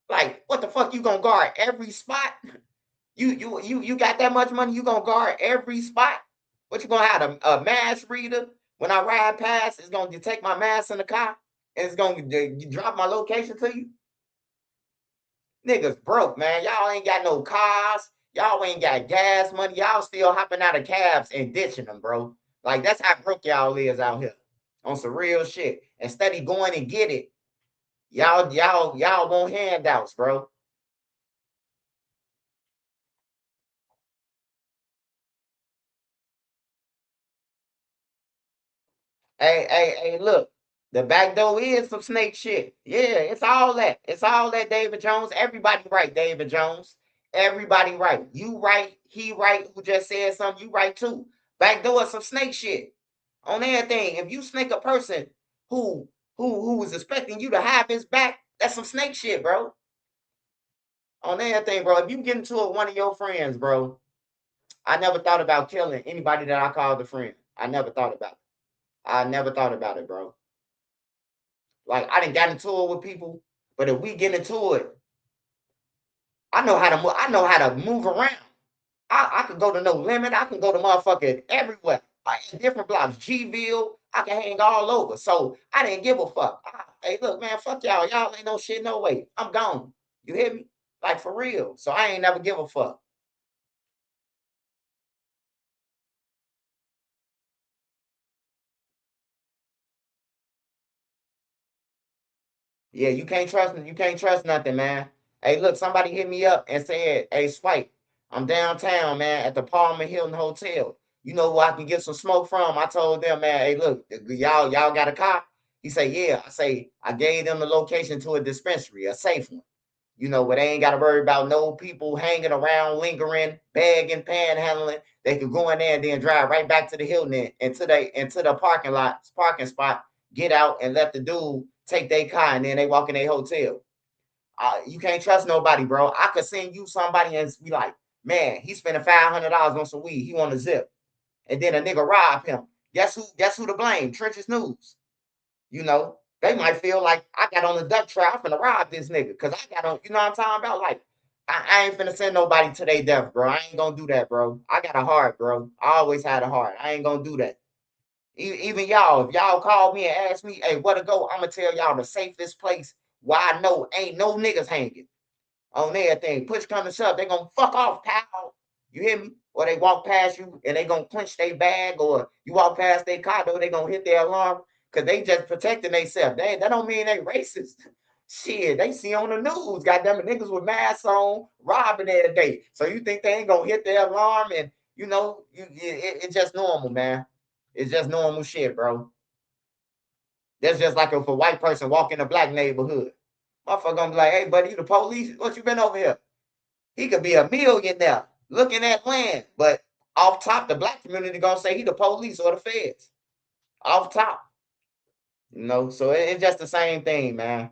Like, what the fuck you gonna guard every spot? You got that much money, you gonna guard every spot? What you gonna have a mass reader when I ride past? It's gonna detect my mass in the car and it's gonna drop my location to you. Niggas broke, man. Y'all ain't got no cars. Y'all ain't got gas money. Y'all still hopping out of cabs and ditching them, bro. Like that's how broke y'all is out here on some real shit. Instead of going and get it, y'all want handouts, bro. Hey, look. The back door is some snake shit. Yeah, it's all that. It's all that, David Jones. Everybody right, David Jones. Everybody right. You right, he right, who just said something, you right too. Back door is some snake shit. On everything. If you snake a person who who was expecting you to have his back, that's some snake shit, bro. On everything, bro. If you get into it with one of your friends, bro, I never thought about killing anybody that I called a friend. I never thought about it. I never thought about it, bro. Like I didn't got into it with people, but if we get into it, I know how to move. I know how to move around. I can go to No Limit. I can go to motherfucking everywhere. Like in different blocks, Gville. I can hang all over. So I didn't give a fuck. Hey, look, man, fuck y'all. Y'all ain't no shit, no way. I'm gone. You hear me? Like for real. So I ain't never give a fuck. Yeah, you can't trust nothing, man. Hey, look, somebody hit me up and said, "Hey, Spike, I'm downtown, man, at the Palmer Hilton Hotel. You know where I can get some smoke from?" I told them, man, "Hey, look, y'all got a car?" He said, "Yeah." I say, I gave them the location to a dispensary, a safe one. Where they ain't got to worry about no people hanging around, lingering, begging, panhandling. They could go in there and then drive right back to the Hilton into the parking spot, get out and let the dude take their car, and then they walk in their hotel. You can't trust nobody, bro. I could send you somebody and be like, man, he spending $500 on some weed. He want a zip, and then a nigga rob him. Guess who to blame? Trenches News. They might feel like I got on the duck trap. I'm finna rob this nigga because I got on, you know what I'm talking about? Like, I ain't finna send nobody to their death, bro. I ain't gonna do that, bro. I got a heart, bro. I always had a heart. I ain't gonna do that. Even y'all, if y'all call me and ask me, hey, where to go, I'm gonna tell y'all the safest place where I know ain't no niggas hanging on everything. Push come to shove, they gonna fuck off, pal. You hear me? Or they walk past you and they gonna clench their bag, or you walk past their car door, they gonna hit their alarm because they just protecting themselves. That don't mean they racist. Shit, they see on the news, goddamn it, niggas with masks on robbing every day. So you think they ain't gonna hit their alarm? And it's just normal, man. It's just normal shit, bro. That's just like if a white person walk in a black neighborhood. Motherfucker gonna be like, hey, buddy, you the police? What you been over here? He could be a millionaire looking at land, but off top, the black community gonna say he the police or the feds. Off top, So it's just the same thing, man.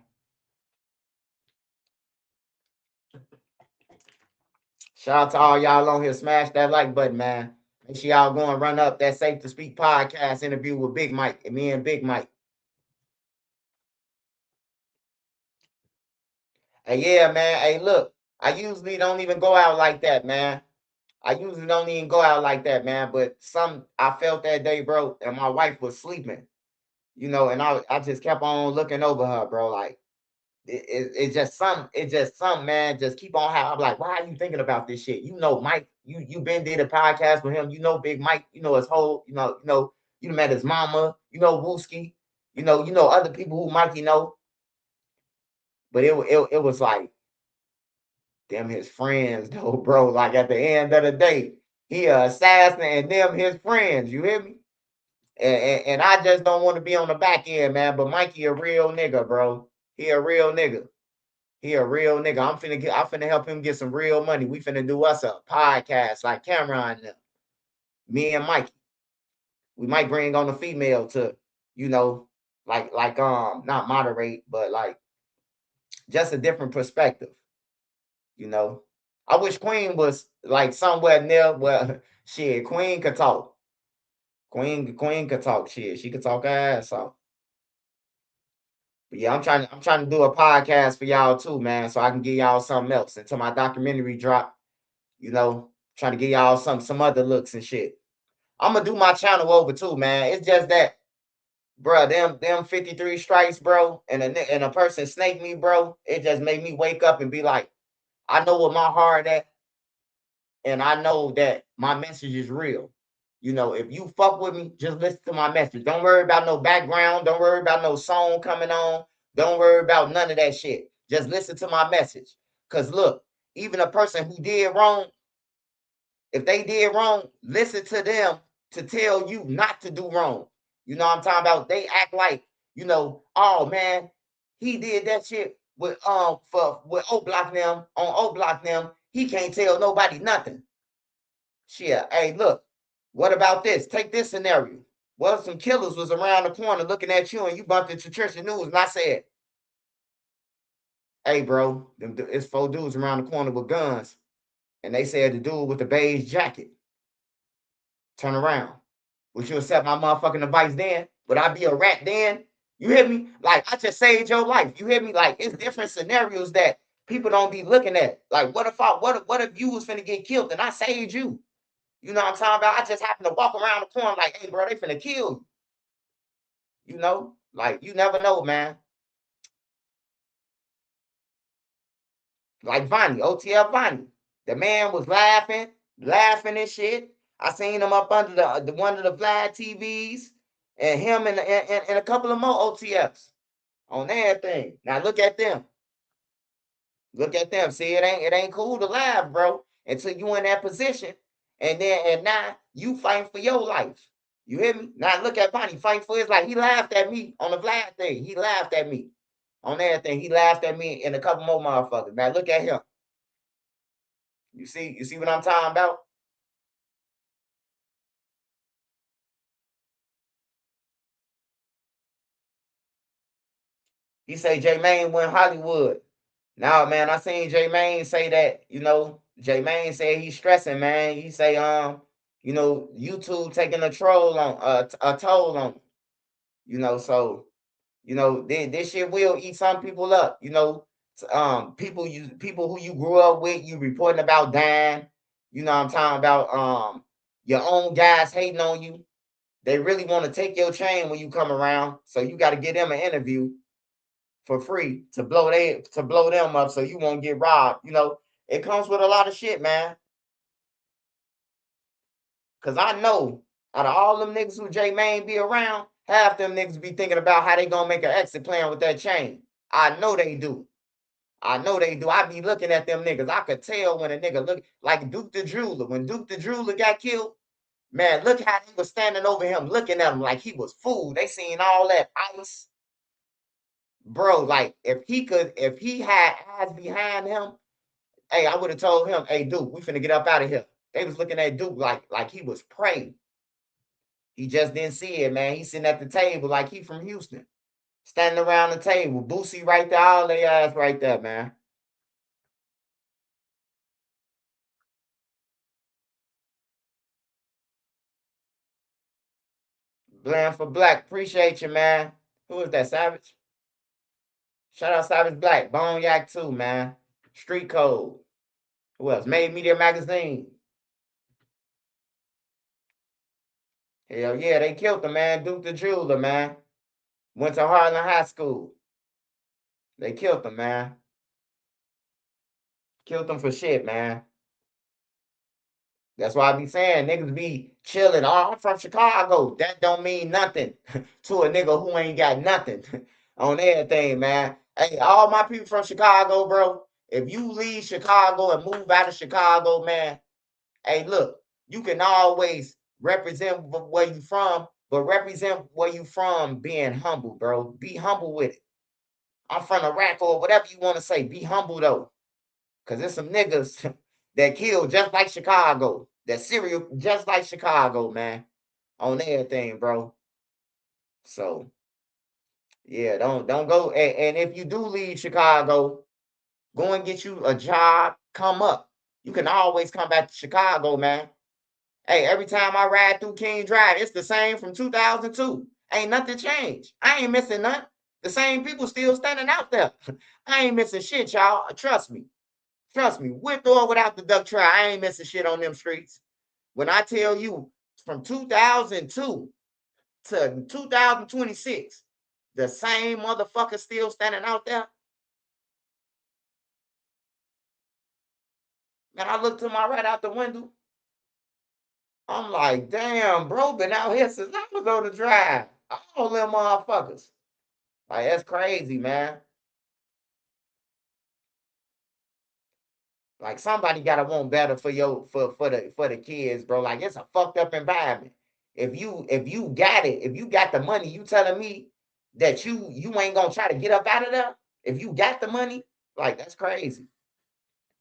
Shout out to all y'all on here. Smash that like button, man. Make sure y'all go and run up that Safe to Speak podcast interview with Big Mike and me and Big Mike. And yeah, man. Hey, look, I usually don't even go out like that, man. I usually don't even go out like that, man. But I felt that day, bro, and my wife was sleeping, and I just kept on looking over her, bro. Like it's just something, man. Just keep on how I'm like, why are you thinking about this shit? Mike, you been did a podcast with him, Big Mike, his whole, you met his mama, Wooski, other people who Mikey know. But it was like them his friends though, bro. Like at the end of the day, he a assassin and them his friends. You hear me? And I just don't want to be on the back end, man. But Mikey a real nigga, bro. He a real nigga. He a real nigga. I'm finna help him get some real money. We finna do us a podcast like Cameron and them. Me and Mikey. We might bring on a female to, you know, not moderate, but like just a different perspective, you know. I wish Queen was like somewhere near where shit, Queen could talk. Queen could talk shit. She could talk her ass off. But yeah, I'm trying to do a podcast for y'all too, man, so I can give y'all something else until my documentary drop. Trying to give y'all some other looks and shit. I'm gonna do my channel over too, man. It's just that, bro, them 53 strikes, bro, and a person snake me, bro. It just made me wake up and be like, I know what my heart at, and I know that my message is real. If you fuck with me, just listen to my message. Don't worry about no background. Don't worry about no song coming on. Don't worry about none of that shit. Just listen to my message. Cause look, even a person who did wrong, if they did wrong, listen to them to tell you not to do wrong. You know what I'm talking about? They act like, oh man, he did that shit with oblock them on oblock them. He can't tell nobody nothing. Shit, hey, look, what about this? Take this scenario. Well, some killers was around the corner looking at you and you bumped into Trisha News and I said, hey, bro, it's 4 dudes around the corner with guns. And they said the dude with the beige jacket, turn around. Would you accept my motherfucking advice then? Would I be a rat then? You hear me? Like, I just saved your life. You hear me? Like, it's different scenarios that people don't be looking at. Like, what if you was finna get killed and I saved you? You know what I'm talking about? I just happened to walk around the corner like, hey, bro, they finna kill you. Like, you never know, man. Like Vonnie, OTL Vonnie. The man was laughing and shit. I seen him up under the one of the Vlad TVs, and him and a couple of more OTFs. on everything. Now look at them. Look at them. See, it ain't cool to laugh, bro, until you in that position. And now you fighting for your life. You hear me? Now look at Bonnie fighting for his life. He laughed at me on the Vlad thing. He laughed at me on everything. He laughed at me and a couple more motherfuckers. Now look at him. You see what I'm talking about? He say J Main went Hollywood. Now, man, I seen J Main say that, J Main said he's stressing, man. He say, YouTube taking a toll on him. So this shit will eat some people up. People who you grew up with, you reporting about dying. You know what I'm talking about. Your own guys hating on you. They really want to take your chain when you come around. So you got to get them an interview for free to blow them up so you won't get robbed. It comes with a lot of shit, man. Cause I know out of all them niggas who J Main be around, half them niggas be thinking about how they gonna make an exit plan with that chain. I know they do. I know they do. I be looking at them niggas. I could tell when a nigga look like Duke the Jeweler. When Duke the Jeweler got killed, man, look how he was standing over him, looking at him like he was food. They seen all that ice, bro. Like if he had eyes behind him, hey, I would have told him, hey, Duke, we finna get up out of here. They was looking at Duke like he was prey. He just didn't see it, man. He sitting at the table like he from Houston, standing around the table. Boosie right there, all they ass right there, man. Bland for Black, appreciate you, man. Who is that, Savage? Shout out Savage Black, Bone Yak too, man. Street Code. Who else? Made Media Magazine. Hell yeah, they killed the man. Duke the Jeweler, man. Went to Harlan High School. They killed him, man. Killed him for shit, man. That's why I be saying niggas be chilling. Oh, I'm from Chicago. That don't mean nothing to a nigga who ain't got nothing on everything, man. Hey, all my people from Chicago, bro. If you leave Chicago and move out of Chicago, man, hey, look, you can always represent where you from, but represent where you from being humble, bro. Be humble with it. I'm from Iraq or whatever you want to say. Be humble though. Cause there's some niggas that kill just like Chicago. That serial just like Chicago, man. On everything, bro. So yeah, don't go. And if you do leave Chicago, go and get you a job. Come up. You can always come back to Chicago, man. Hey, every time I ride through King Drive, it's the same from 2002. Ain't nothing changed. I ain't missing nothing. The same people still standing out there. I ain't missing shit, y'all. Trust me. Trust me, with or without the duck try, I ain't missing shit on them streets. When I tell you from 2002 to 2026, the same motherfucker still standing out there. And I look to my right out the window. I'm like, damn, bro, been out here since I was on the drive. All them motherfuckers. Like, that's crazy, man. Like somebody gotta want better for the kids, bro. Like it's a fucked up environment. If you got it, if you got the money, you telling me that you ain't gonna try to get up out of there? If you got the money, like that's crazy.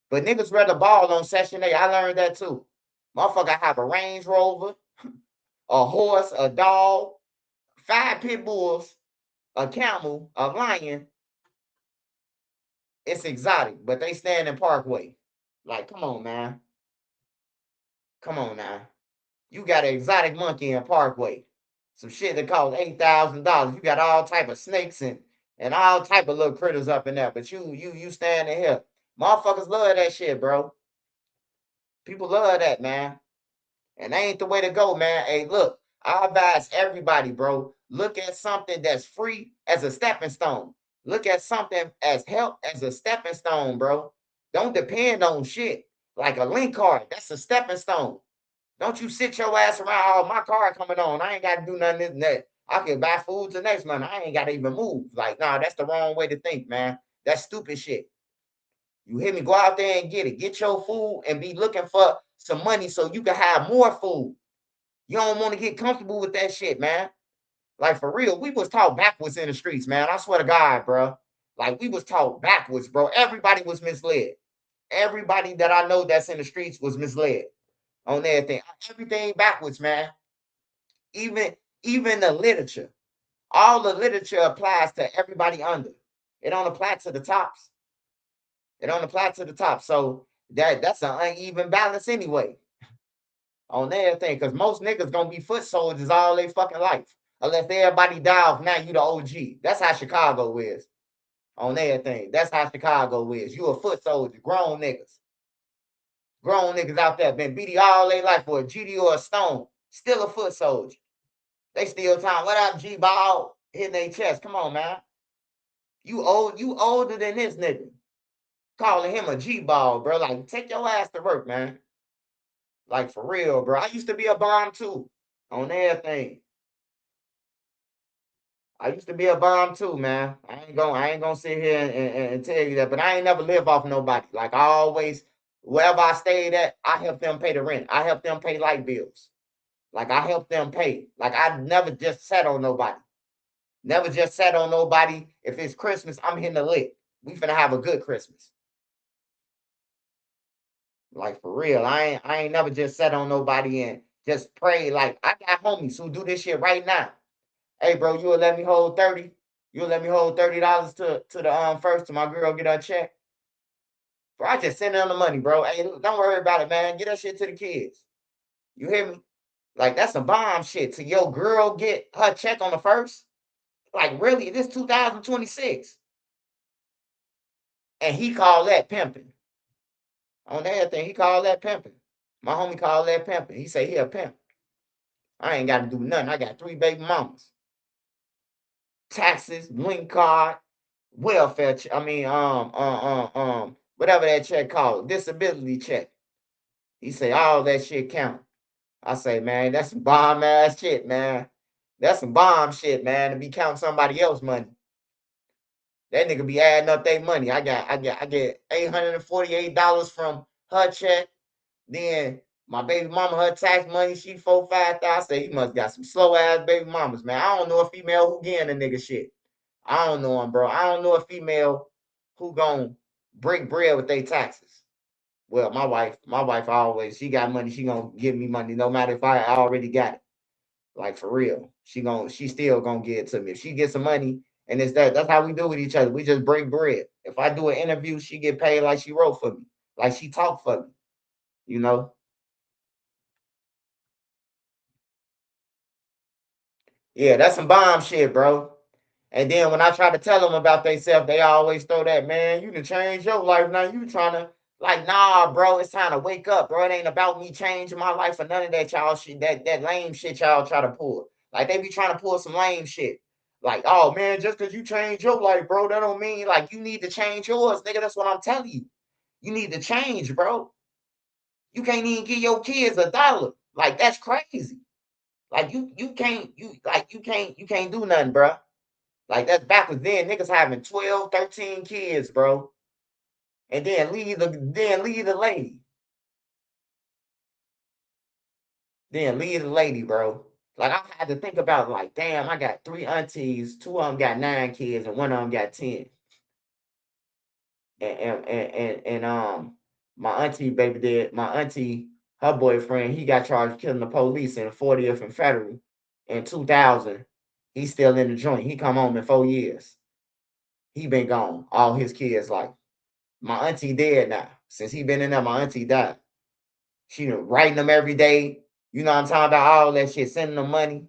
But niggas rather ball on Session A. I learned that too. Motherfucker have a Range Rover, a horse, a dog, 5 pit bulls, a camel, a lion. It's exotic, but they stand in Parkway. Like, come on, man. Come on now. You got an exotic monkey in Parkway. Some shit that costs $8,000. You got all type of snakes and all type of little critters up in there. But you standing here. Motherfuckers love that shit, bro. People love that, man. And that ain't the way to go, man. Hey, look, I advise everybody, bro. Look at something that's free as a stepping stone. Look at something as help as a stepping stone, bro. Don't depend on shit like a link card. That's a stepping stone. Don't you sit your ass around, oh, my car coming on. I ain't got to do nothing this and that. I can buy food the next month. I ain't gotta even move. Like, nah, that's the wrong way to think, man. That's stupid shit. You hear me? Go out there and get it. Get your food and be looking for some money so you can have more food. You don't want to get comfortable with that shit, man. Like for real, we was taught backwards in the streets, man. I swear to God, bro. Like we was taught backwards, bro. Everybody was misled. Everybody that I know that's in the streets was misled on everything. Everything backwards, man. Even even the literature. All the literature applies to everybody under. It don't apply to the tops. It don't apply to the top. So that's an uneven balance anyway on everything. Because most niggas gonna be foot soldiers all their fucking life. Unless everybody die off, now you the OG. That's how Chicago is on everything. That's how Chicago is. You a foot soldier, grown niggas. Grown niggas out there been beating all their life for a GD or a stone. Still a foot soldier. They still talking, what up, G-Ball? Hitting their chest. Come on, man. You older than this nigga. Calling him a G-Ball, bro. Like, take your ass to work, man. Like, for real, bro. I used to be a bomb, too. On everything. I used to be a bomb too, man. I ain't gonna sit here and tell you that, but I ain't never live off nobody. Like I always, wherever I stayed at, I helped them pay the rent. I helped them pay light bills. Like I helped them pay. Like I never just sat on nobody. Never just sat on nobody. If it's Christmas, I'm hitting the lick. We finna have a good Christmas. Like for real. I ain't never just sat on nobody and just pray. Like I got homies who do this shit right now. Hey, bro, you will let me hold 30? You'll let me hold $30 to the first to my girl get her check? Bro, I just send them the money, bro. Hey, don't worry about it, man. Get that shit to the kids. You hear me? Like that's some bomb shit. To your girl get her check on the first? Like really? This 2026. And he called that pimping. On everything, he called that pimping. My homie called that pimping. He said he a pimp. I ain't got to do nothing. I got 3 baby mamas. Taxes, link card, welfare. Whatever that check called, disability check. He say all that shit count. I say, man, that's some bomb ass shit, man. That's some bomb shit, man. To be counting somebody else's money. That nigga be adding up their money. I get $848 from her check. Then my baby mama, her tax money, she 4-5,000. I say he must got some slow ass baby mamas, man. I don't know a female who getting a nigga shit. I don't know him, bro. I don't know a female who gon' break bread with their taxes. Well, my wife always, she got money, she gonna give me money no matter if I already got it. Like for real. She still gonna give it to me. If she gets some money and it's that's how we do with each other. We just break bread. If I do an interview, she get paid like she wrote for me. Like she talked for me, you know? Yeah, that's some bomb shit, bro. And then when I try to tell them about themselves, they always throw that, man, you can change your life. Now you trying to like, nah, bro, it's time to wake up, bro. It ain't about me changing my life or none of that y'all shit, that lame shit y'all try to pull. Like they be trying to pull some lame shit. Like, oh man, just because you change your life, bro, that don't mean like you need to change yours, nigga. That's what I'm telling you. You need to change, bro. You can't even give your kids $1. Like that's crazy. Like you can't do nothing, bro. Like that's backwards. Then niggas having 12, 13 kids, bro. And then leave the lady. Then leave the lady, bro. Like I had to think about like, damn, I got 3 aunties, 2 of them got 9 kids, and one of them got 10. And my auntie baby did my auntie, her boyfriend, he got charged with killing the police in 40th and Federal in 2000. He's still in the joint. He come home in 4 years. He been gone all his kids' life. My auntie dead now. Since he been in there, my auntie died. She writing them every day. You know what I'm talking about? All that shit, sending them money.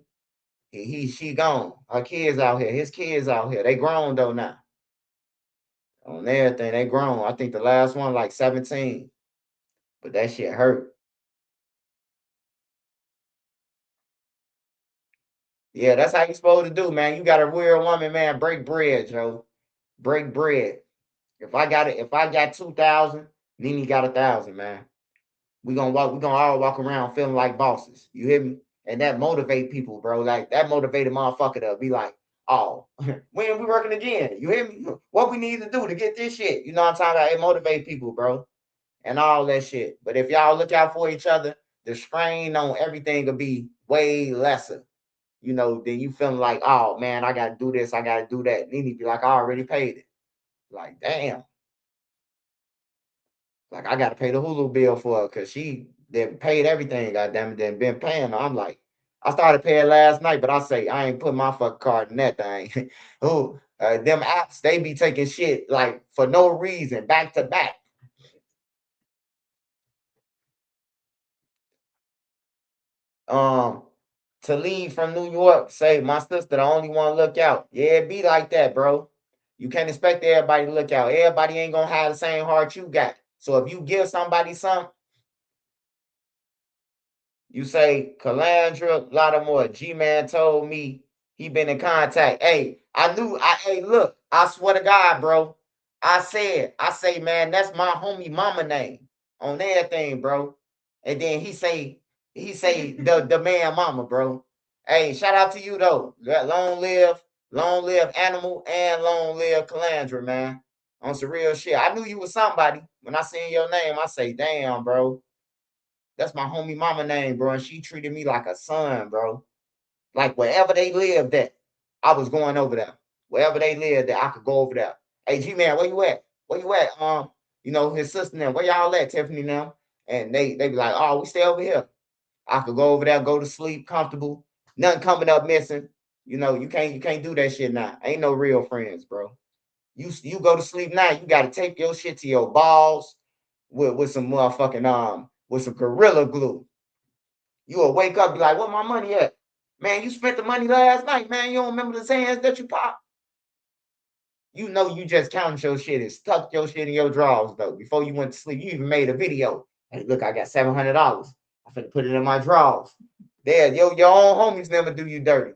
She gone. Her kids out here. His kids out here. They grown though now. On everything, they grown. I think the last one like 17. But that shit hurt. Yeah, that's how you supposed to do, man. You got a real woman, man. Break bread, Joe. Break bread. If I got 2,000, Nene got 1,000, man. We gonna all walk around feeling like bosses. You hear me? And that motivate people, bro. Like that motivated motherfucker to be like, oh, when we working again? You hear me? What we need to do to get this shit? You know what I'm talking about? It motivate people, bro, and all that shit. But if y'all look out for each other, the strain on everything will be way lesser. Then you feeling like, oh man, I gotta do this, I gotta do that. And then you be like, I already paid it. Like, damn. Like I gotta pay the Hulu bill for her because she then paid everything, goddamn it, then been paying her. I'm like, I started paying last night, but I say I ain't put my fucking card in that thing. Who them apps, they be taking shit like for no reason, back to back. Um, to leave from New York, say my sister the only one look out. Yeah, it be like that, bro. You can't expect everybody to look out. Everybody ain't gonna have the same heart you got. So if you give somebody something, you say Calandra Lattimore, G-Man told me he been in contact. Hey, hey, look, I swear to God, bro. I say, man, that's my homie mama name on everything, bro. And then he say the man mama, bro. Hey, shout out to you though. Long live Animal and long live Calandra, man. On some real shit. I knew you was somebody. When I seen your name, I say, damn, bro. That's my homie mama name, bro. And she treated me like a son, bro. Like wherever they lived at, I was going over there. Wherever they lived at, I could go over there. Hey, G man, where you at? Where you at? His sister now. Where y'all at, Tiffany now? And they be like, oh, we stay over here. I could go over there, go to sleep, comfortable, nothing coming up missing. You can't do that shit now. Ain't no real friends, bro. You go to sleep now, you gotta tape your shit to your balls with some motherfucking with some gorilla glue. You'll wake up, be like, "Where my money at?" Man, you spent the money last night, man. You don't remember the sands that you popped. You just counted your shit and stuck your shit in your drawers though. Before you went to sleep, you even made a video. Hey, look, I got $700. I'm finna put it in my drawers. There, your own homies never do you dirty.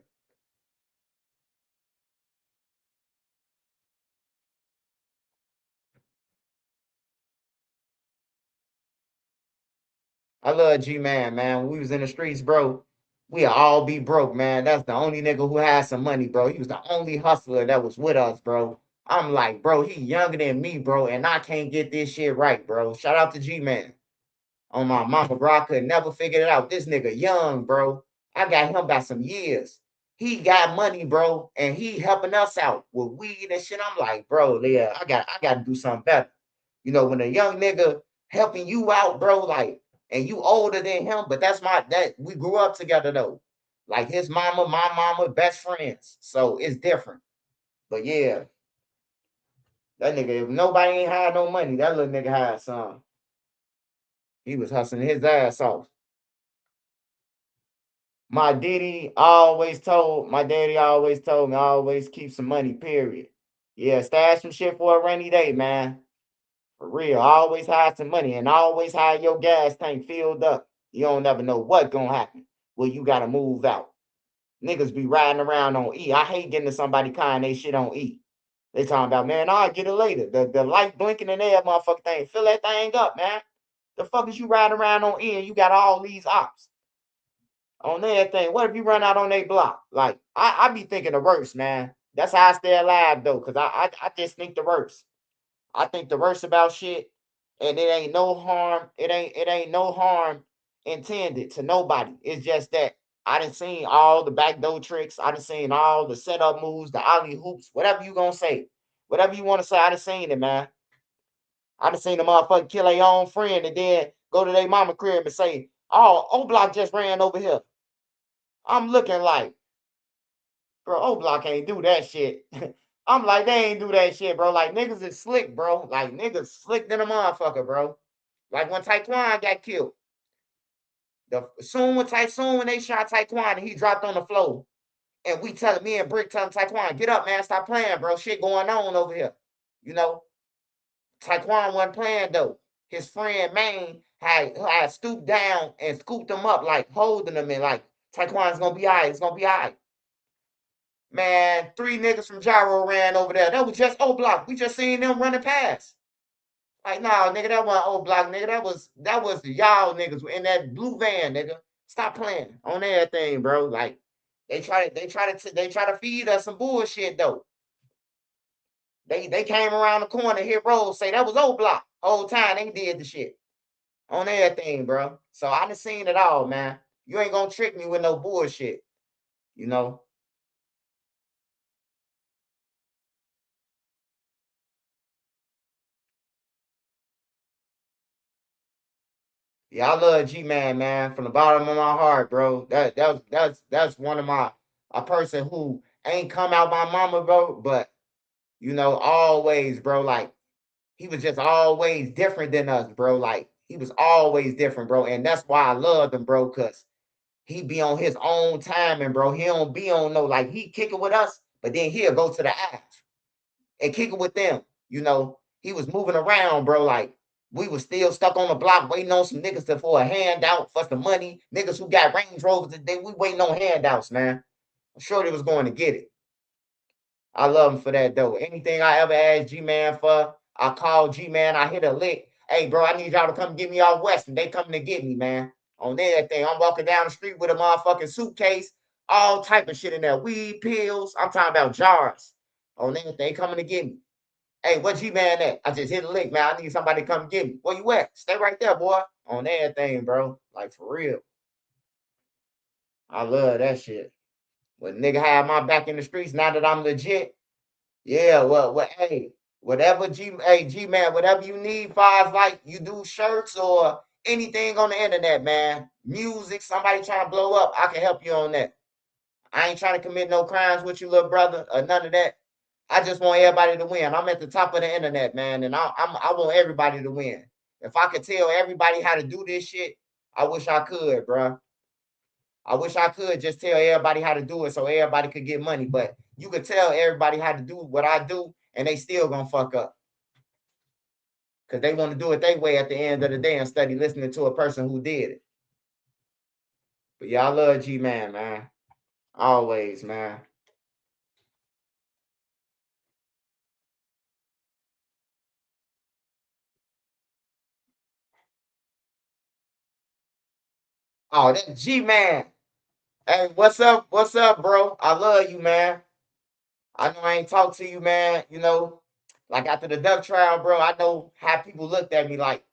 I love G Man, man. When we was in the streets, bro, we all be broke, man. That's the only nigga who had some money, bro. He was the only hustler that was with us, bro. I'm like, bro, he younger than me, bro, and I can't get this shit right, bro. Shout out to G Man. On my mama, bro, I could never figure it out. This nigga young, bro. I got him by some years. He got money, bro, and he helping us out with weed and shit. I'm like, bro, yeah, I got to do something better. When a young nigga helping you out, bro, like, and you older than him, but that we grew up together though. Like his mama, my mama, best friends. So it's different. But yeah, that nigga, if nobody ain't had no money, that little nigga had some. He was hustling his ass off. My daddy always told me always keep some money, period. Yeah, stash some shit for a rainy day, man. For real. Always have some money and always have your gas tank filled up. You don't never know what gonna happen. Well, you gotta move out. Niggas be riding around on E. I hate getting to somebody kind they shit on E. They talking about, man, I'll get it later. The light blinking in there, motherfucker thing. Fill that thing up, man. The fuck is you riding around on E and you got all these ops on everything? What if you run out on a block? Like, I be thinking the worst, man. That's how I stay alive though, cause I just think the worst. I think the worst about shit, and it ain't no harm. It ain't no harm intended to nobody. It's just that I done seen all the backdoor tricks. I done seen all the setup moves, the alley hoops, whatever you gonna say, whatever you want to say. I done seen it, man. I done seen the motherfucker kill their own friend and then go to their mama crib and say, "Oh, oblock just ran over here." I'm looking like, bro, oblock ain't do that shit. I'm like, they ain't do that shit, bro. Like niggas is slick, bro. Like niggas slick than a motherfucker, bro. Like when Taekwon got killed, soon when they shot Taekwon and he dropped on the floor, and we telling me and Brick telling Taekwon, get up, man, stop playing, bro. Shit going on over here. You know, Taekwon wasn't playing though. His friend Maine had stooped down and scooped him up, like holding him and like Taekwon's gonna be all right. It's gonna be all right. Man, three niggas from Jaro ran over there. That was just O Block. We just seen them running past. Like, nah, nigga, that wasn't O Block, nigga. That was y'all niggas in that blue van, nigga. Stop playing on everything, bro. Like they try to feed us some bullshit though. They came around the corner, hit roll, say that was oblock. Whole time they did the shit on everything, bro. So I done seen it all, man. You ain't gonna trick me with no bullshit, you know. Yeah, I love G Man, man, from the bottom of my heart, bro. That's one of my a person who ain't come out my mama, bro, but always, bro, like he was just always different than us, bro. Like he was always different, bro. And that's why I love him, bro, because he be on his own timing, bro. He don't be on no like he kick it with us, but then he'll go to the ass and kick it with them. He was moving around, bro. Like we was still stuck on the block waiting on some niggas for a handout for some money. Niggas who got Range Rovers today, we waiting on handouts, man. I'm sure they was going to get it. I love him for that though. Anything I ever asked G Man for, I call G Man, I hit a lick. Hey, bro, I need y'all to come get me off West, and they coming to get me, man. On everything. I'm walking down the street with a motherfucking suitcase, all type of shit in there. Weed, pills. I'm talking about jars. On everything. They coming to get me. Hey, what G Man at? I just hit a lick, man. I need somebody to come get me. Where you at? Stay right there, boy. On everything, bro. Like for real. I love that shit. When nigga have my back in the streets now that I'm legit. Yeah, hey, whatever G man, whatever you need, five like you do shirts or anything on the internet, man. Music, somebody trying to blow up, I can help you on that. I ain't trying to commit no crimes with you, little brother, or none of that. I just want everybody to win. I'm at the top of the internet, man, and I want everybody to win. If I could tell everybody how to do this shit, I wish I could, bro. I wish I could just tell everybody how to do it so everybody could get money, but you could tell everybody how to do what I do, and they still gonna fuck up because they want to do it their way at the end of the day instead of listening to a person who did it. But yeah, I love G Man, man. Always, man. Oh, that G Man. Hey, what's up? What's up, bro? I love you, man. I know I ain't talked to you, man. Like after the duck trial, bro, I know how people looked at me like,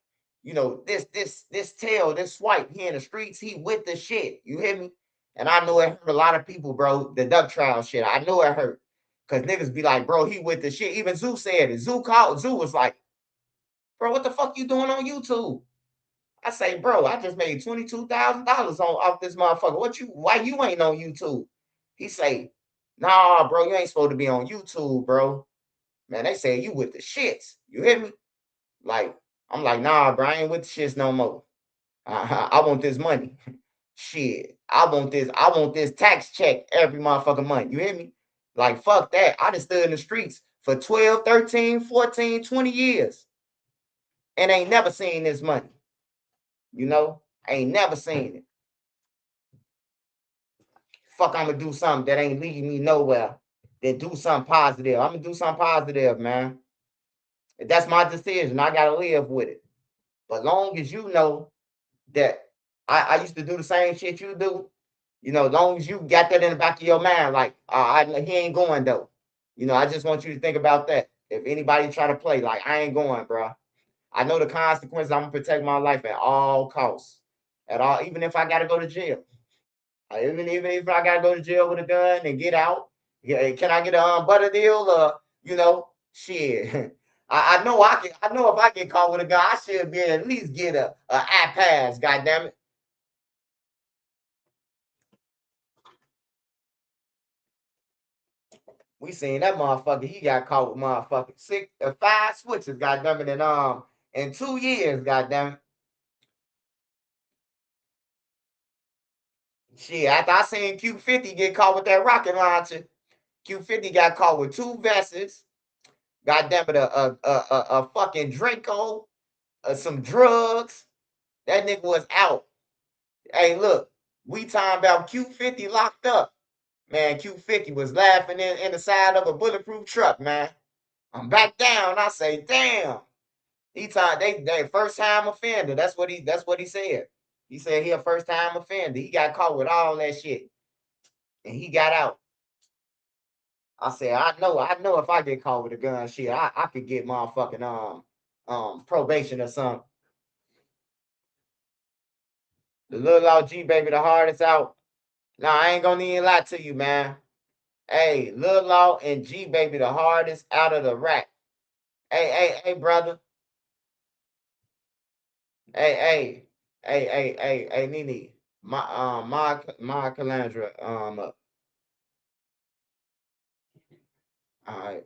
this tail, this swipe, he in the streets, he with the shit. You hear me? And I know it hurt a lot of people, bro. The duck trial shit. I know it hurt. Cause niggas be like, bro, he with the shit. Even Zoo said it. Zoo was like, bro, what the fuck you doing on YouTube? I say, bro, I just made $22,000 on off this motherfucker. Why you ain't on YouTube? He say, nah, bro, you ain't supposed to be on YouTube, bro. Man, they say you with the shits. You hear me? Like, I'm like, nah, bro, I ain't with the shits no more. I want this money. Shit. I want this tax check every motherfucking month. You hear me? Like, fuck that. I just stood in the streets for 12, 13, 14, 20 years and ain't never seen this money. You know? Ain't never seen it. Fuck, I'm gonna do something that ain't leading me nowhere. Then do something positive. I'm gonna do something positive, man. That's my decision. I gotta live with it. But long as you know that I used to do the same shit you do, long as you got that in the back of your mind, like he ain't going though. I just want you to think about that. If anybody try to play, like I ain't going, bro. I know the consequences. I'm gonna protect my life at all costs, at all, even if I gotta go to jail. Even if I gotta go to jail with a gun and get out, yeah, can I get a butter deal? Shit. I know I can. I know if I get caught with a gun, I should be at least get a eye pass. God damn it. We seen that motherfucker. He got caught with motherfucking five switches. God damn it, and in 2 years. God damn it. Shit. After I seen Q50 get caught with that rocket launcher, Q50 got caught with two vests. God damn it, a fucking Draco, some drugs. That nigga was out. Hey, look, we talking about Q50 locked up. Man, Q50 was laughing in the side of a bulletproof truck, man. I'm back down. I say, damn. They first time offender. That's what he said. He said he a first time offender. He got caught with all that shit, and he got out. I said, I know if I get caught with a gun, shit, I could get motherfucking probation or something. The little law G baby, the hardest out. Nah, I ain't gonna even lie to you, man. Hey, Lil Law and G Baby, the hardest out of the rack. Hey, brother. Hey, Nene. My Calandra. All right.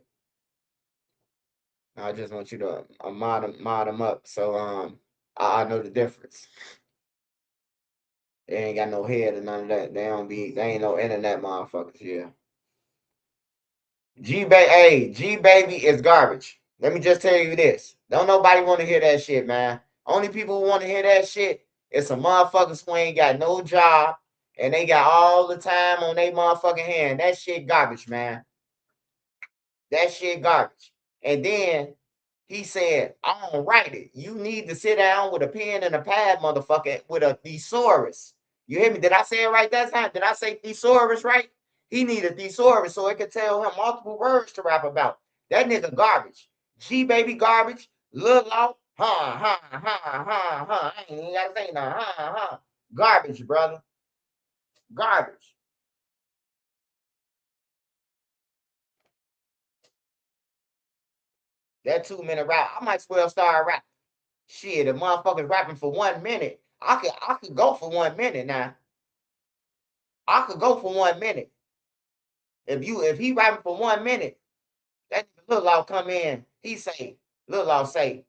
I just want you to mod them up, so I know the difference. They ain't got no head or none of that. They ain't no internet motherfuckers. Yeah. G baby is garbage. Let me just tell you this. Don't nobody want to hear that shit, man. Only people who want to hear that shit is some motherfuckers who ain't got no job and they got all the time on their motherfucking hand. That shit garbage, man. That shit garbage. And then he said, I don't write it. You need to sit down with a pen and a pad, motherfucker, with a thesaurus. You hear me? Did I say it right that time? Did I say thesaurus right? He needed a thesaurus so it could tell him multiple words to rap about. That nigga garbage. G baby garbage. Lil Law. I ain't even gotta say nothing. Garbage, brother. Garbage. That 2 minute rap. I might as well start rapping. Shit, if motherfuckers rapping for 1 minute, I could go for 1 minute now. I could go for 1 minute. If he rapping for 1 minute, that Lil Law come in, Lil Law say,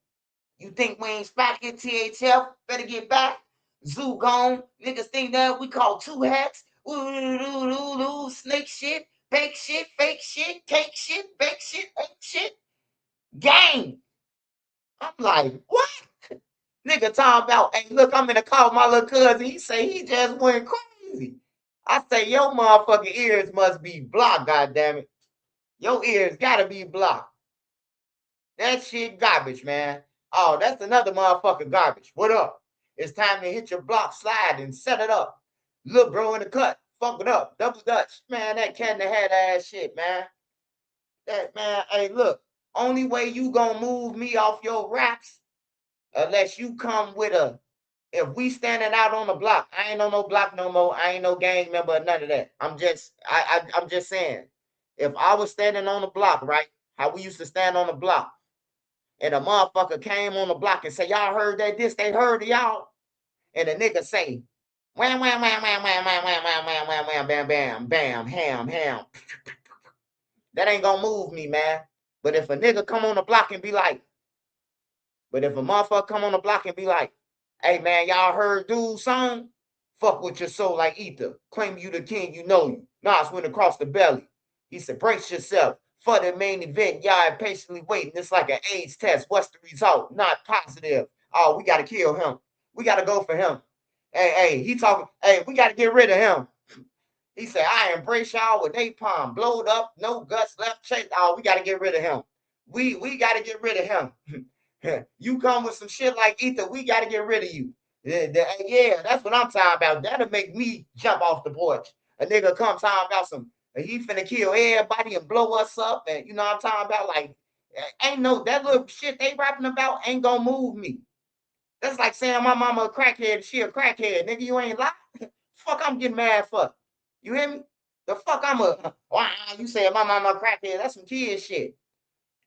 you think we ain't spotted THF? Better get back. Zoo gone. Niggas think that we call two hats. Ooh, snake shit, fake shit, cake shit, bake shit, fake shit. Gang. I'm like, what? Nigga talking about, hey, look, I'm in the car with my little cousin. He say he just went crazy. I say, your motherfucking ears must be blocked, goddammit. Your ears gotta be blocked. That shit garbage, man. Oh, that's another motherfucker garbage. What up? It's time to hit your block slide and set it up. Look, bro, in the cut. Fuck it up. Double Dutch. Man, that candy hat ass shit, man. That, man, hey, look. Only way you gonna move me off your raps unless you come with a, if we standing out on the block, I ain't on no block no more. I ain't no gang member or none of that. I'm just saying. If I was standing on the block, right? How we used to stand on the block, and a motherfucker came on the block and say, y'all heard that this, they heard of y'all. And the nigga say, wham, wham, wham, wham, wham, wham, wham, wham, wham, wham, wham, bam, bam, bam, ham, ham. That ain't gonna move me, man. But if a nigga come on the block and be like, but if a motherfucker come on the block and be like, hey man, y'all heard dude's song? Fuck with your soul like ether. Claim you the king, you know you. Nas went across the belly. He said, brace yourself. For the main event, y'all patiently waiting. It's like an AIDS test. What's the result? Not positive. Oh, we gotta kill him. We gotta go for him. Hey, he talking. Hey, we gotta get rid of him. He said, I embrace y'all with napalm, blowed up, no guts left, chase. Oh, we gotta get rid of him. We gotta get rid of him. You come with some shit like ether, we got to get rid of you. Yeah, that's what I'm talking about. That'll make me jump off the porch. A nigga come talking about some, he finna kill everybody and blow us up. And you know what I'm talking about? Like, ain't no, that little shit they rapping about ain't gonna move me. That's like saying my mama a crackhead, she a crackhead. Nigga, you ain't lie. Fuck, I'm getting mad for. You hear me? The fuck I'm a, wow, you saying my mama a crackhead. That's some kid shit.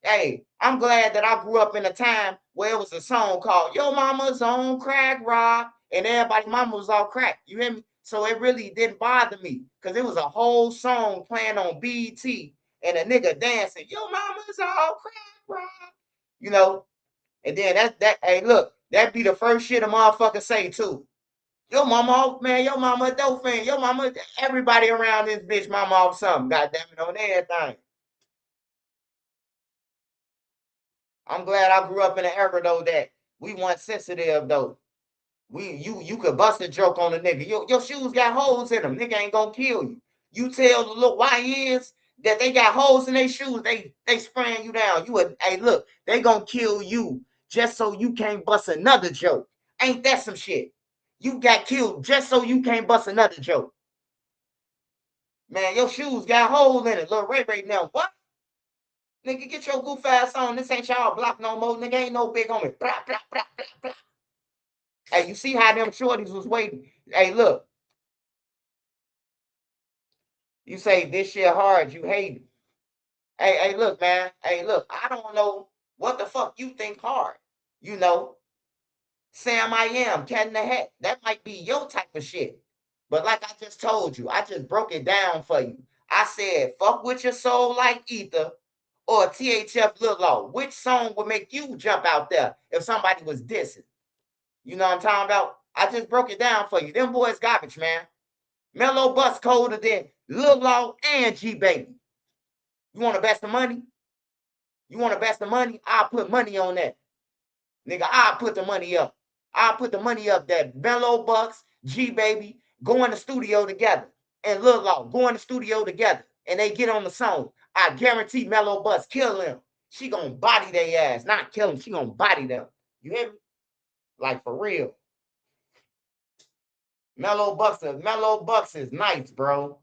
Hey, I'm glad that I grew up in a time where it was a song called Yo Mama's on Crack Rock, and everybody mama was all crack. You hear me? So it really didn't bother me because it was a whole song playing on BT and a nigga dancing, Yo Mama's all crack rock. You know, and then hey, look, that be the first shit a motherfucker say too. Yo mama, man, your mama a dope fan. Your mama, everybody around this bitch mama off something. God damn it on everything. I'm glad I grew up in an era though that we weren't sensitive though. You could bust a joke on a nigga. Your shoes got holes in them. Nigga ain't gonna kill you. You tell the little YNs that they got holes in their shoes, they spraying you down. Hey look, they gonna kill you just so you can't bust another joke. Ain't that some shit? You got killed just so you can't bust another joke. Man, your shoes got holes in it. Lil Ray Ray now. What? Nigga, get your goof ass on. This ain't y'all block no more. Nigga ain't no big homie. Blah, blah, blah, blah, blah. Hey, you see how them shorties was waiting? Hey, look. You say this shit hard, you hate it. Hey, look, man. Hey, look, I don't know what the fuck you think hard. You know, Sam I am, cat in the hat. That might be your type of shit. But like I just told you, I just broke it down for you. I said, fuck with your soul like ether or THF Lil Law. Which song would make you jump out there if somebody was dissing? You know what I'm talking about? I just broke it down for you. Them boys garbage, man. Mellow Bus colder than Lil Law and G Baby. You want to bet some money? You want to bet some money? I'll put money on that. Nigga, I'll put the money up. I'll put the money up that Mellow Bucks, G Baby, go in the studio together. And Lil Law go in the studio together. And they get on the song. I guarantee Mellow Bucks kill them. She gonna body their ass. Not kill them, she gonna body them. You hear me? Like for real. Mellow Bucks is nice, bro.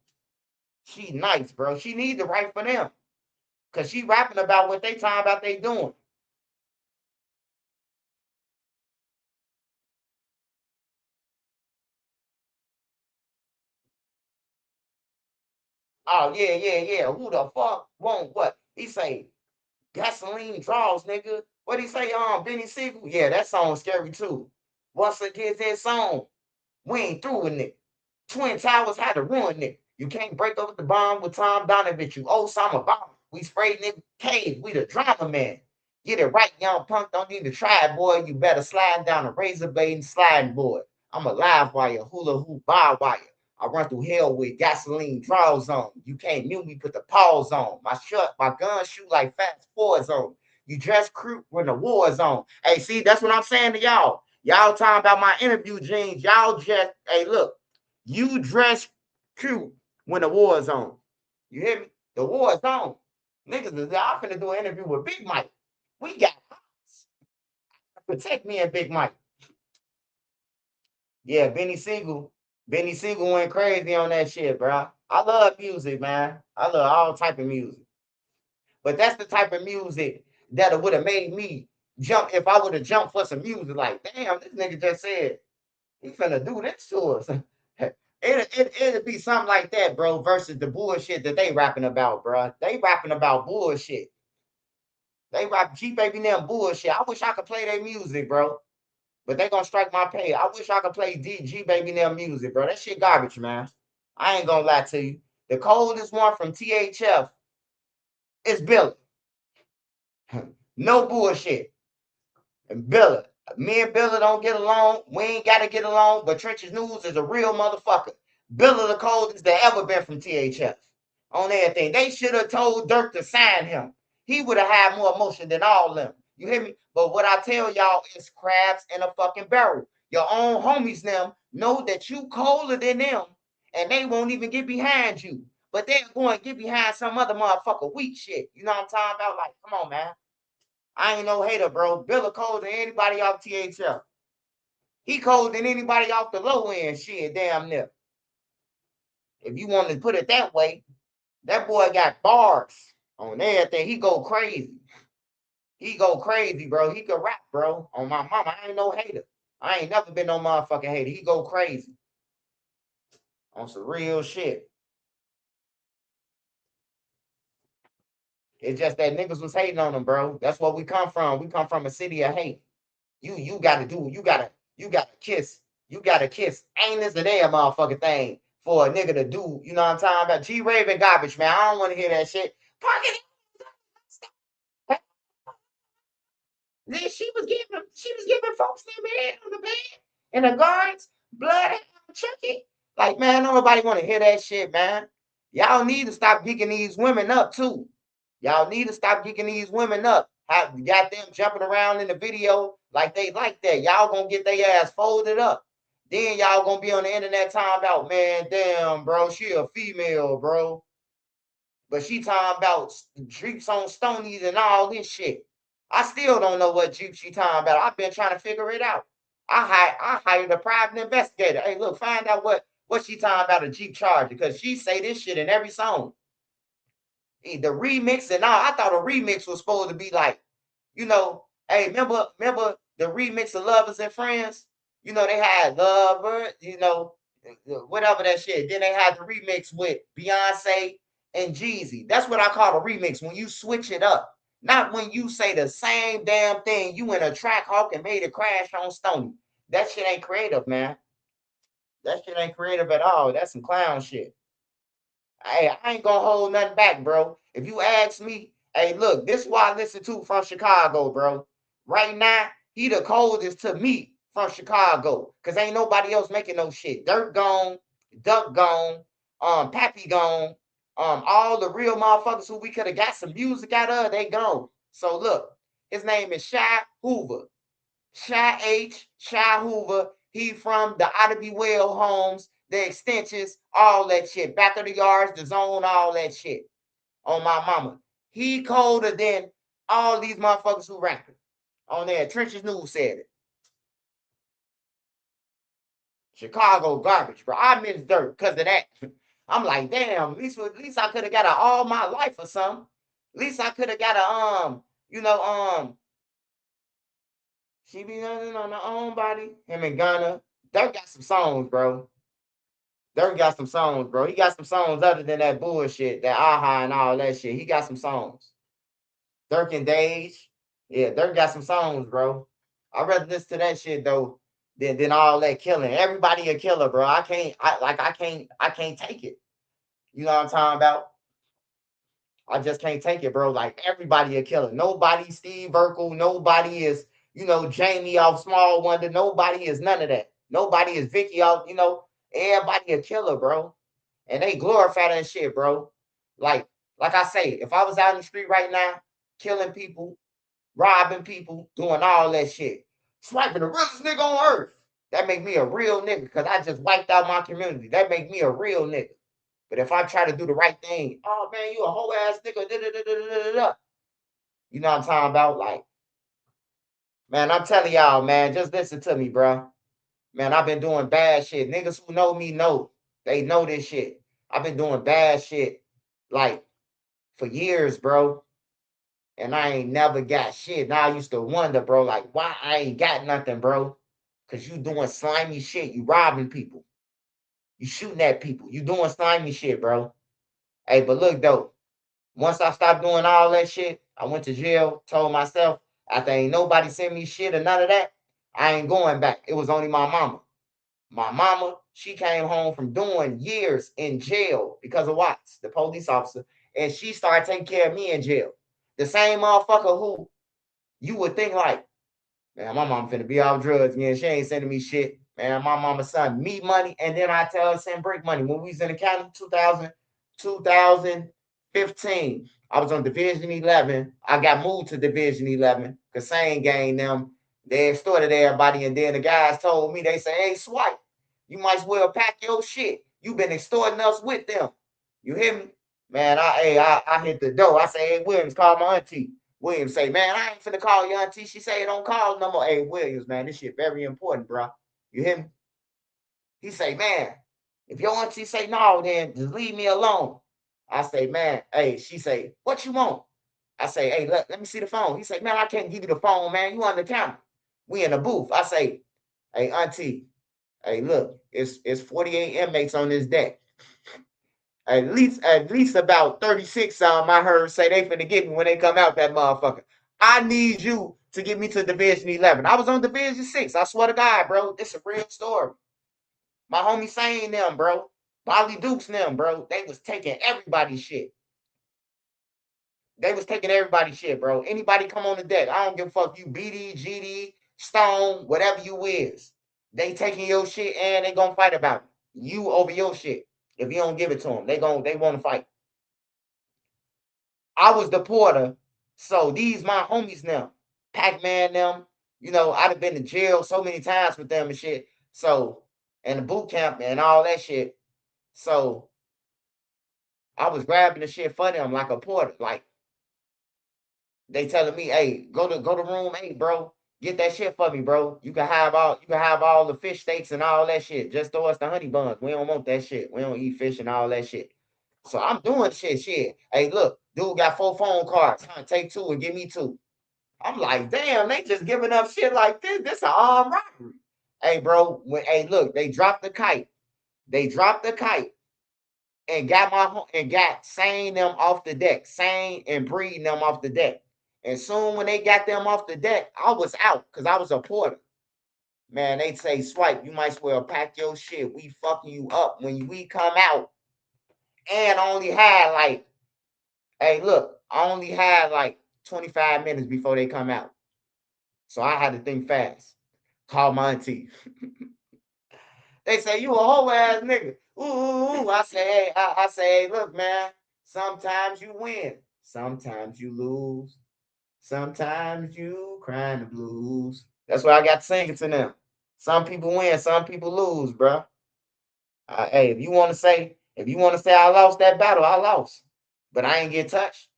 She nice, bro. She need to write for them. Cause she rapping about what they talking about they doing. Oh, yeah. Who the fuck won't what? He say, gasoline draws, nigga. What he say, Benny Siegel? Yeah, that song's scary too. Once again, that song, we ain't through with it. Twin Towers had to ruin it. You can't break up the bomb with Tom Donovan. You Osama bomb. We sprayed nigga cave. We the drama man. Get it right, young punk. Don't need to try it, boy. You better slide down a razor blade and sliding board. I'm a live wire, hula hoop, bar wire. I run through hell with gasoline draws on. You can't mute me, put the pause on. My gun shoot like fast fours on. You dress crew when the war's on. Hey, see, that's what I'm saying to y'all. Y'all talking about my interview jeans. Y'all just, hey, look, you dress cute when the war's on. You hear me? The war's on. Niggas, I'm finna do an interview with Big Mike. We got protect me and Big Mike. Yeah, Benny Siegel. Benny Siegel went crazy on that shit, bro. I love music, man. I love all type of music. But that's the type of music that would have made me jump if I would have jumped for some music. Like, damn, this nigga just said he finna do this to us. It'd be something like that, bro, versus the bullshit that they rapping about, bro. They rapping about bullshit. They rap G Baby them bullshit. I wish I could play their music, bro. But they gonna strike my pay. I wish I could play G Baby them music, bro. That shit garbage, man. I ain't gonna lie to you. The coldest one from THF is Billy. No bullshit. And Billy. Me and Billy don't get along. We ain't gotta get along, but Trenches News is a real motherfucker. Billy the coldest that ever been from THF. On everything. They should have told Dirk to sign him. He would have had more emotion than all of them. You hear me? But what I tell y'all is crabs in a fucking barrel. Your own homies now know that you colder than them, and they won't even get behind you. But they're going to get behind some other motherfucker weak shit. You know what I'm talking about? Like, come on, man. I ain't no hater, bro. Bill colder than anybody off THL. He colder than anybody off the low end shit, damn near. If you want to put it that way, that boy got bars on everything. He go crazy. He go crazy, bro. He can rap, bro. On my mama, I ain't no hater. I ain't never been no motherfucking hater. He go crazy on some real shit. It's just that niggas was hating on him, bro. That's where we come from. We come from a city of hate. You gotta do, you gotta kiss. You gotta kiss. Ain't this a damn motherfucking thing for a nigga to do. You know what I'm talking about? G Raven garbage, man. I don't want to hear that shit. Parking. Then she was giving folks their head on the bed and the guards, blood and Chucky. Like, man, nobody want to hear that shit, man. Y'all need to stop geeking these women up too. Y'all need to stop geeking these women up. Have got them jumping around in the video like they like that. Y'all gonna get their ass folded up. Then y'all gonna be on the internet talking about, man, damn, bro, she a female, bro. But she talking about drinks on Stonies and all this shit. I still don't know what juice she talking about. I've been trying to figure it out. I hired a private investigator. Hey, look, find out what she talking about a Jeep Charger because she say this shit in every song. The remix and all. I thought a remix was supposed to be like, hey, remember the remix of Lovers and Friends? They had Lover, whatever that shit. Then they had the remix with Beyonce and Jeezy. That's what I call a remix when you switch it up. Not when you say the same damn thing. You in a track hawk and made it crash on Stony. That shit ain't creative, man. That shit ain't creative at all. That's some clown shit. Hey, I ain't gonna hold nothing back, bro. If you ask me, hey, look, this is why I listen to from Chicago, bro. Right now, he the coldest to me from Chicago. Cause ain't nobody else making no shit. Dirt gone, Duck gone, Pappy gone, all the real motherfuckers who we could have got some music out of, they gone. So look, his name is Shy Hoover. Shy Hoover. He from the Oughta Be Well homes, the extensions, all that shit. Back of the yards, the zone, all that shit. On my mama. He colder than all these motherfuckers who rapping. On there, Trenches News said it. Chicago garbage, bro. I miss Dirt because of that. I'm like, damn, at least I could have got a all my life or something. At least I could have got a she be nothing on her own body. Him and Gunna. Dirt got some songs, bro. Dirk got some songs, bro. He got some songs other than that bullshit, that aha and all that shit. He got some songs. Dirk and Dage. Yeah, Dirk got some songs, bro. I'd rather listen to that shit though than all that killing. Everybody a killer, bro. I can't take it. You know what I'm talking about? I just can't take it, bro. Like everybody a killer. Nobody Steve Urkel. Nobody is, Jamie off Small Wonder. Nobody is none of that. Nobody is Vicky off, everybody a killer, bro. And they glorify that shit, bro. Like, like I say, if I was out in the street right now, killing people, robbing people, doing all that shit, swiping the realest nigga on earth, that make me a real nigga because I just wiped out my community. That make me a real nigga. But if I try to do the right thing, oh man, you a whole ass nigga, da, da, da, da, da, da, da. You know what I'm talking about? Like, man, I'm telling y'all, man, just listen to me, bro. Man, I've been doing bad shit. Niggas who know me know. They know this shit. I've been doing bad shit like for years, bro. And I ain't never got shit. Now I used to wonder, bro, like why I ain't got nothing, bro. Cause you doing slimy shit. You robbing people. You shooting at people. You doing slimy shit, bro. Hey, but look though, once I stopped doing all that shit, I went to jail, told myself, after ain't nobody send me shit or none of that, I ain't going back. It was only my mama. My mama, she came home from doing years in jail because of Watts, the police officer, and she started taking care of me in jail. The same motherfucker who you would think like, man, my mom finna be off drugs, man. She ain't sending me shit. Man, my mama sent me money, and then I tell her send break money. When we was in the county, 2015, I was on Division 11. I got moved to Division 11 because same gang them. They extorted everybody, and then the guys told me, they say, hey, Swipe, you might as well pack your shit. You been extorting us with them. You hear me? Man, I hit the door. I say, hey, Williams, call my auntie. Williams say, man, I ain't finna call your auntie. She say, don't call no more. Hey, Williams, man, this shit very important, bro. You hear me? He say, man, if your auntie say no, then just leave me alone. I say, man, hey, she say, what you want? I say, hey, let me see the phone. He say, man, I can't give you the phone, man. You on the counter. We in the booth. I say, hey, auntie, hey, look, it's 48 inmates on this deck. At least about 36 I heard say they finna get me when they come out that motherfucker. I need you to get me to Division 11. I was on Division 6. I swear to God, bro. This is a real story. My homie saying them, bro. Bolly Dukes them, bro. They was taking everybody's shit. They was taking everybody's shit, bro. Anybody come on the deck. I don't give a fuck you BD, GD, Stone, whatever you is. They taking your shit and they gonna fight about it. You over your shit. If you don't give it to them, they want to fight. I was the porter, so these my homies now. Pac-Man them, I'd have been to jail so many times with them and shit. So, and the boot camp and all that shit. So I was grabbing the shit for them like a porter. Like they telling me, hey, go to room 8, bro. Get that shit for me, bro. You can have all the fish steaks and all that shit. Just throw us the honey buns. We don't want that shit. We don't eat fish and all that shit. So I'm doing shit. Hey, look, dude got 4 phone cards. Huh, take 2 and give me 2. I'm like, damn, they just giving up shit like this. This an armed robbery. Hey, bro, hey, look, they dropped the kite. They dropped the kite and got Sane them off the deck. Sane and Breed them off the deck. And soon when they got them off the deck, I was out because I was a porter. Man, they say, Swipe, you might as well pack your shit. We fucking you up when we come out. And only had like, hey, look, I only had like 25 minutes before they come out. So I had to think fast. Call my auntie. They say, you a whole ass nigga. Ooh. I say, hey, I say, hey, look, man, sometimes you win. Sometimes you lose. Sometimes you crying the blues. That's what I got to sing it to them. Some people win, some people lose, bro. Hey, if you want to say I lost that battle, I lost. But I ain't get touched.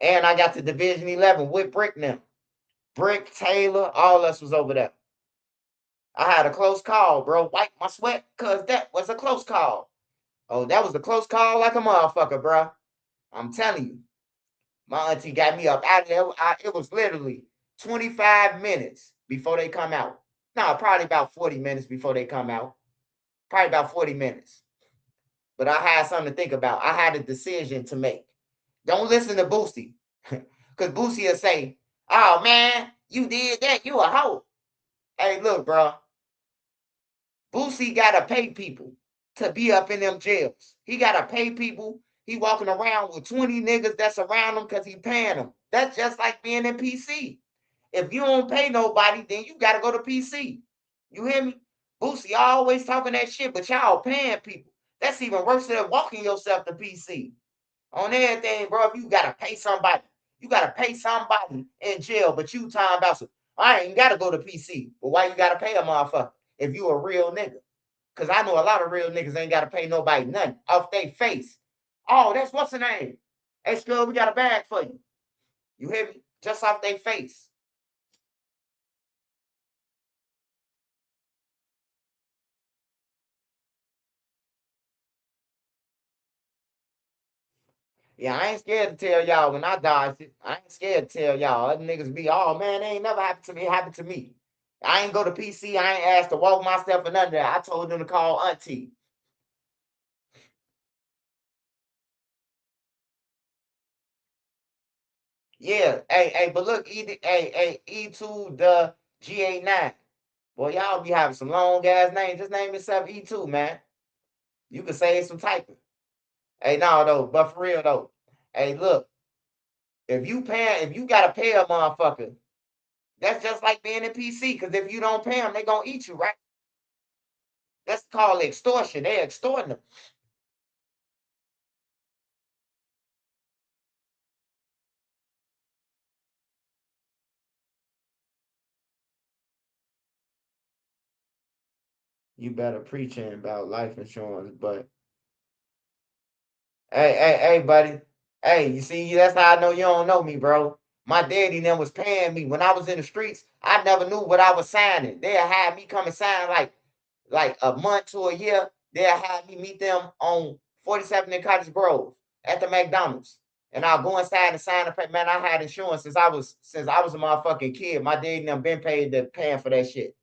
And I got to Division 11 with Brick now. Brick, Taylor, all us was over there. I had a close call, bro. Wipe my sweat, cause that was a close call. Oh, that was a close call like a motherfucker, bro. I'm telling you. My auntie got me up out of there. It was literally 25 minutes before they come out. No, probably about 40 minutes before they come out. Probably about 40 minutes. But I had something to think about. I had a decision to make. Don't listen to Boosie. Because Boosie will say, oh, man, you did that. You a hoe. Hey, look, bro. Boosie got to pay people to be up in them jails. He got to pay people. He walking around with 20 niggas that's around him because he paying them. That's just like being in PC. If you don't pay nobody, then you got to go to PC. You hear me? Boosie always talking that shit, but y'all paying people. That's even worse than walking yourself to PC. On everything, bro, if you got to pay somebody, you got to pay somebody in jail, but you talking about some, I ain't got to go to PC. But why you got to pay a motherfucker if you a real nigga? Because I know a lot of real niggas ain't got to pay nobody nothing off their face. Oh, that's what's the name? Hey, Scrub, we got a bag for you. You hear me? Just off their face. Yeah, I ain't scared to tell y'all when I die. I ain't scared to tell y'all. Other niggas be, oh man, they ain't never happened to me. It happened to me. I ain't go to PC. I ain't asked to walk myself or none of that. I told them to call Auntie. Yeah, hey, but look, E2 the G89. Boy, y'all be having some long ass names. Just name yourself E2, man. You can save some typing. Hey, no, though, but for real though. Hey, look, if you gotta pay a motherfucker, that's just like being in PC. Because if you don't pay them, they gonna eat you, right? That's called extortion. They extorting them. You better preaching about life insurance, but hey, buddy. Hey, you see, that's how I know you don't know me, bro. My daddy then was paying me when I was in the streets. I never knew what I was signing. They'll have me come and sign like a month to a year. They'll have me meet them on 47 in Cottage Grove at the McDonald's. And I'll go inside and sign the paper. Man, I had insurance since I was a motherfucking kid. My daddy them been paying for that shit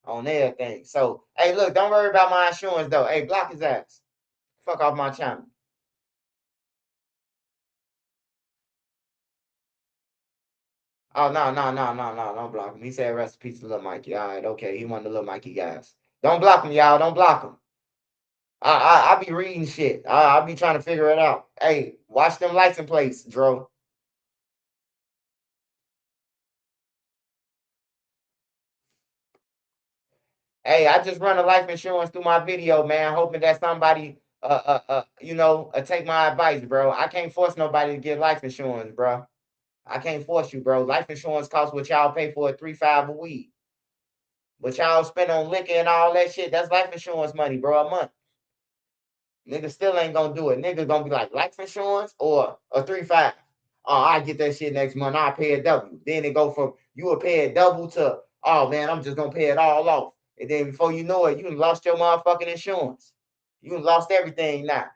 on everything. So hey, look, don't worry about my insurance though. Hey, block his ass. Fuck off my channel. Oh no, don't block him. He said rest in peace to little Mikey. All right, okay. He one of the little Mikey guys. Don't block him, y'all. Don't block him. I be reading shit. I be trying to figure it out. Hey, watch them license plates, Dro. Hey, I just run a life insurance through my video, man, hoping that somebody take my advice, bro. I can't force nobody to get life insurance, bro. I can't force you, bro. Life insurance costs what y'all pay for at 3-5 a week. What y'all spend on liquor and all that shit, that's life insurance money, bro, a month. Niggas still ain't gonna do it. Niggas gonna be like life insurance or a 3-5. Oh, I get that shit next month. I pay a W. Then it go from You will pay it double to, oh man, I'm just gonna pay it all off. And then before you know it, you done lost your motherfucking insurance. You done lost everything now.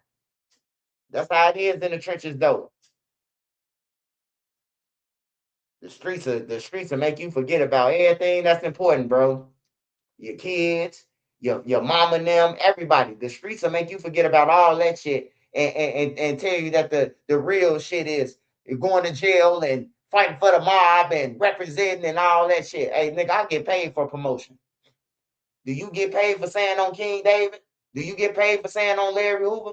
That's how it is in the trenches though. The streets will make you forget about everything that's important, bro. Your kids, your mama and them, everybody. The streets will make you forget about all that shit and tell you that the real shit is you're going to jail and fighting for the mob and representing and all that shit. Hey, nigga, I get paid for promotion. Do you get paid for saying on King David? Do you get paid for saying on Larry Hoover?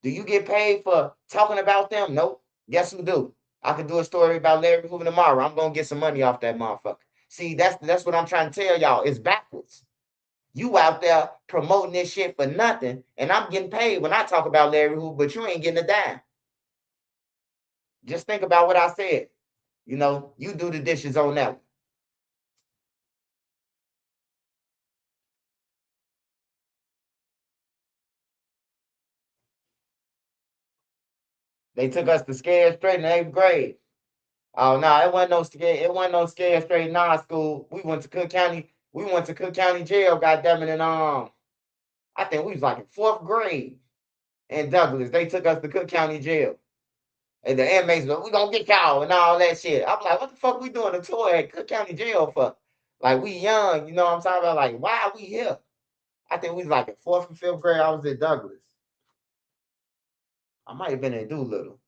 Do you get paid for talking about them? Nope. Guess who do? I could do a story about Larry Hoover tomorrow. I'm gonna get some money off that motherfucker. See, that's what I'm trying to tell y'all. It's backwards. You out there promoting this shit for nothing, and I'm getting paid when I talk about Larry Hoover, but you ain't getting a dime. Just think about what I said. You do the dishes on that one. They took us to Scare Straight in 8th grade. Oh no, it wasn't no scare. It wasn't no Scare Straight in our school. We went to Cook County. We went to Cook County Jail. Goddamn it, and I think we was like in 4th grade in Douglas. They took us to Cook County Jail. And the inmates were, we gonna get y'all and all that shit. I'm like, what the fuck we doing a tour at Cook County Jail for? Like, we young, you know what I'm talking about? Like, why are we here? I think we was like in 4th and 5th grade. I was at Douglas. I might have been in Doolittle.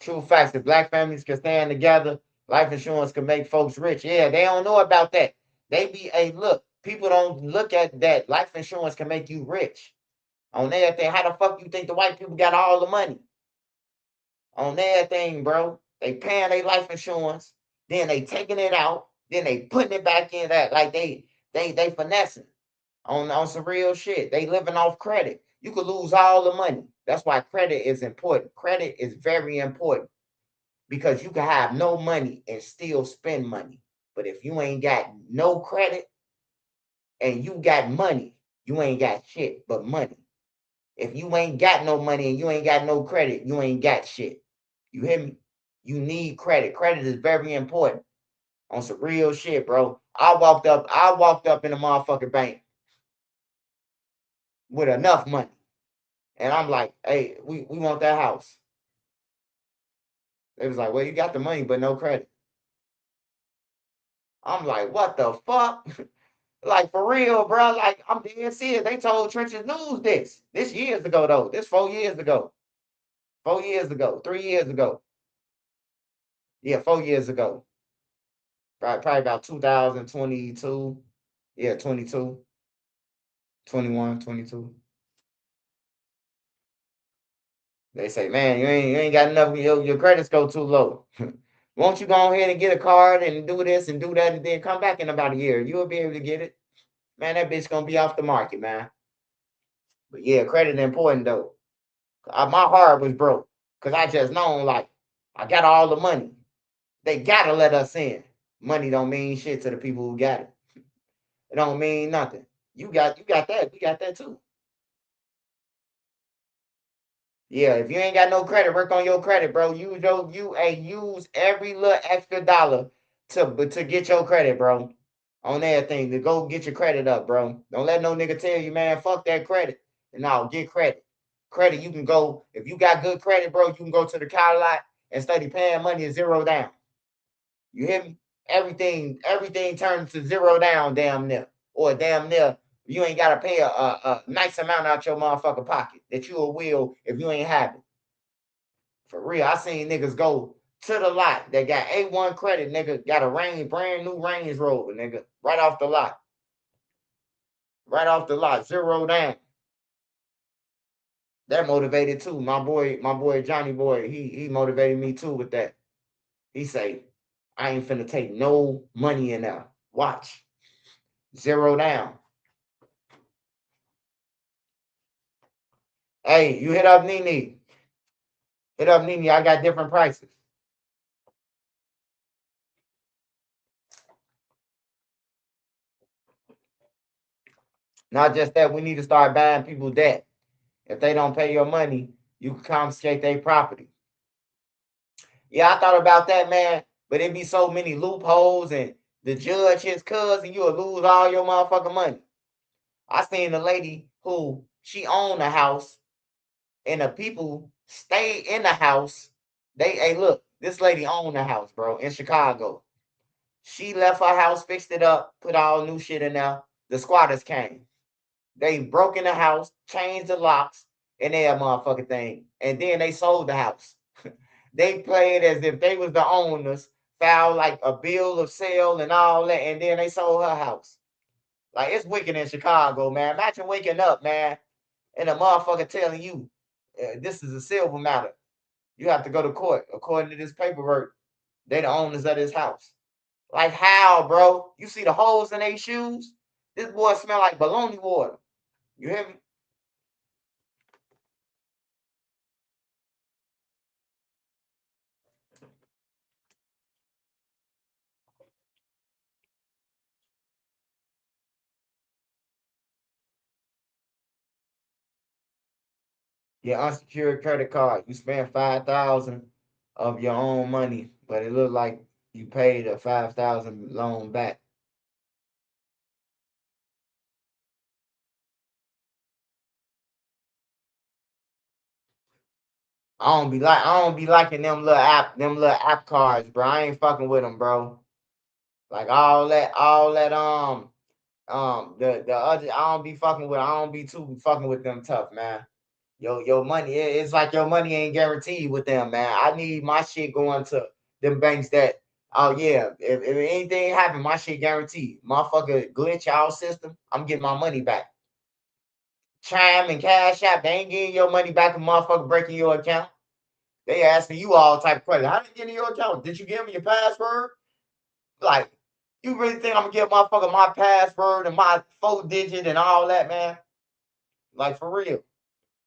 True facts. If black families can stand together, life insurance can make folks rich. Yeah, they don't know about that. They be, hey, look, people don't look at that. Life insurance can make you rich. On everything, how the fuck you think the white people got all the money? On everything, bro. They paying their life insurance, then they taking it out, then they putting it back in that like they finessing on some real shit. They living off credit. You could lose all the money. That's why credit is important. Credit is very important because you can have no money and still spend money. But if you ain't got no credit and you got money, you ain't got shit but money. If you ain't got no money and you ain't got no credit, you ain't got shit. You hear me? You need credit. Credit is very important on some real shit, bro. I walked up in a motherfucking bank with enough money. And I'm like, hey, we want that house. They was like, well, you got the money, but no credit. I'm like, what the fuck? Like for real, bro. Like I'm dead serious. They told Trenches News this. This years ago though. This 4 years ago. 4 years ago. 3 years ago. Yeah, 4 years ago. Probably about 2022. Yeah, 22, 21, 22. They say, man, you ain't got enough. Your credit score too low. Won't you go ahead and get a card and do this and do that and then come back in about a year? You'll be able to get it. Man, that bitch gonna be off the market, man. But yeah, credit important though. My heart was broke because I just known like I got all the money. They gotta let us in. Money don't mean shit to the people who got it. It don't mean nothing. You got that. We got that too. Yeah, if you ain't got no credit, work on your credit, bro. Use every little extra dollar to get your credit, bro. On everything to go get your credit up, bro. Don't let no nigga tell you, man, fuck that credit. And now get credit. Credit, you can go if you got good credit, bro. You can go to the car lot and study paying money and zero down. You hear me? Everything turns to zero down, damn near, or damn near. You ain't gotta pay a nice amount out your motherfucking pocket that you will if you ain't have it. For real, I seen niggas go to the lot that got A1 credit, nigga, got a brand new Range Rover, nigga, right off the lot. Right off the lot, zero down. That motivated too. My boy Johnny Boy, he motivated me too with that. He say, I ain't finna take no money in there. Watch. Zero down. Hey, you hit up Nene. Hit up Nene. I got different prices. Not just that, we need to start buying people debt. If they don't pay your money, You can confiscate their property. Yeah, I thought about that, man. But it be so many loopholes, and the judge, his cousin, you'll lose all your motherfucking money. I seen a lady who she owned a house, and the people stayed in the house. Hey, look, this lady owned the house, bro, in Chicago. She left her house, fixed it up, put all new shit in there. The squatters came. They broke in the house, changed the locks, and they a motherfucking thing. And then they sold the house. They played as if they was the owners, filed like a bill of sale and all that, and then they sold her house. Like, it's wicked in Chicago, man. Imagine waking up, man, and a motherfucker telling you this is a civil matter. You have to go to court according to this paperwork. They the owners of this house. Like, how, bro? You see the holes in their shoes? This boy smell like baloney water. You hear me? Your unsecured credit card. You spend 5,000 of your own money, but it looked like you paid a 5,000 loan back. I don't be liking them little app cards, bro. I ain't fucking with them, bro. Like all that the other I don't be fucking with. I don't be too fucking with them tough, man. Your money, it's like your money ain't guaranteed with them, man. I need my shit going to them banks that, oh yeah, if anything happen, my shit guaranteed. Motherfucker glitch our system, I'm getting my money back. Chime and Cash App, they ain't getting your money back if motherfucker breaking your account. They asking you all type of questions. How did you get in your account? Did you give me your password? Like, you really think I'm gonna give motherfucker my password and my 4 digit and all that, man? Like, for real.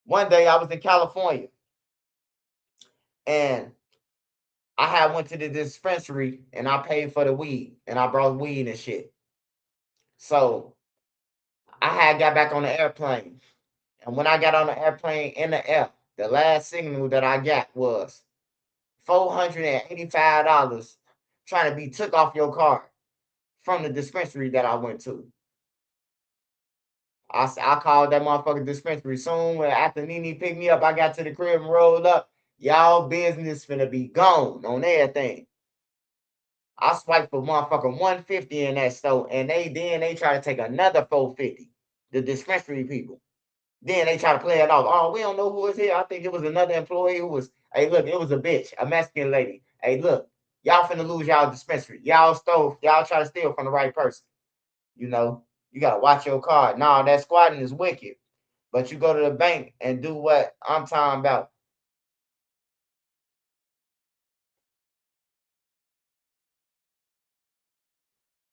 One day I was in California and I had went to the dispensary and I paid for the weed and I brought weed and shit. So I had got back on the airplane. And when I got on the airplane in the air, the last signal that I got was $485 trying to be took off your card from the dispensary that I went to. I called that motherfucking dispensary soon. After Nene picked me up, I got to the crib and rolled up. Y'all business finna be gone on everything. I swiped for motherfucking 150 in that store, and they try to take another 450. The dispensary people. Then they try to play it off. Oh, we don't know who was here. I think it was another employee who was. Hey, look, it was a bitch, a Mexican lady. Hey, look, y'all finna lose y'all dispensary. Y'all try to steal from the right person. You know, you gotta watch your card. Nah, that squatting is wicked. But you go to the bank and do what I'm talking about.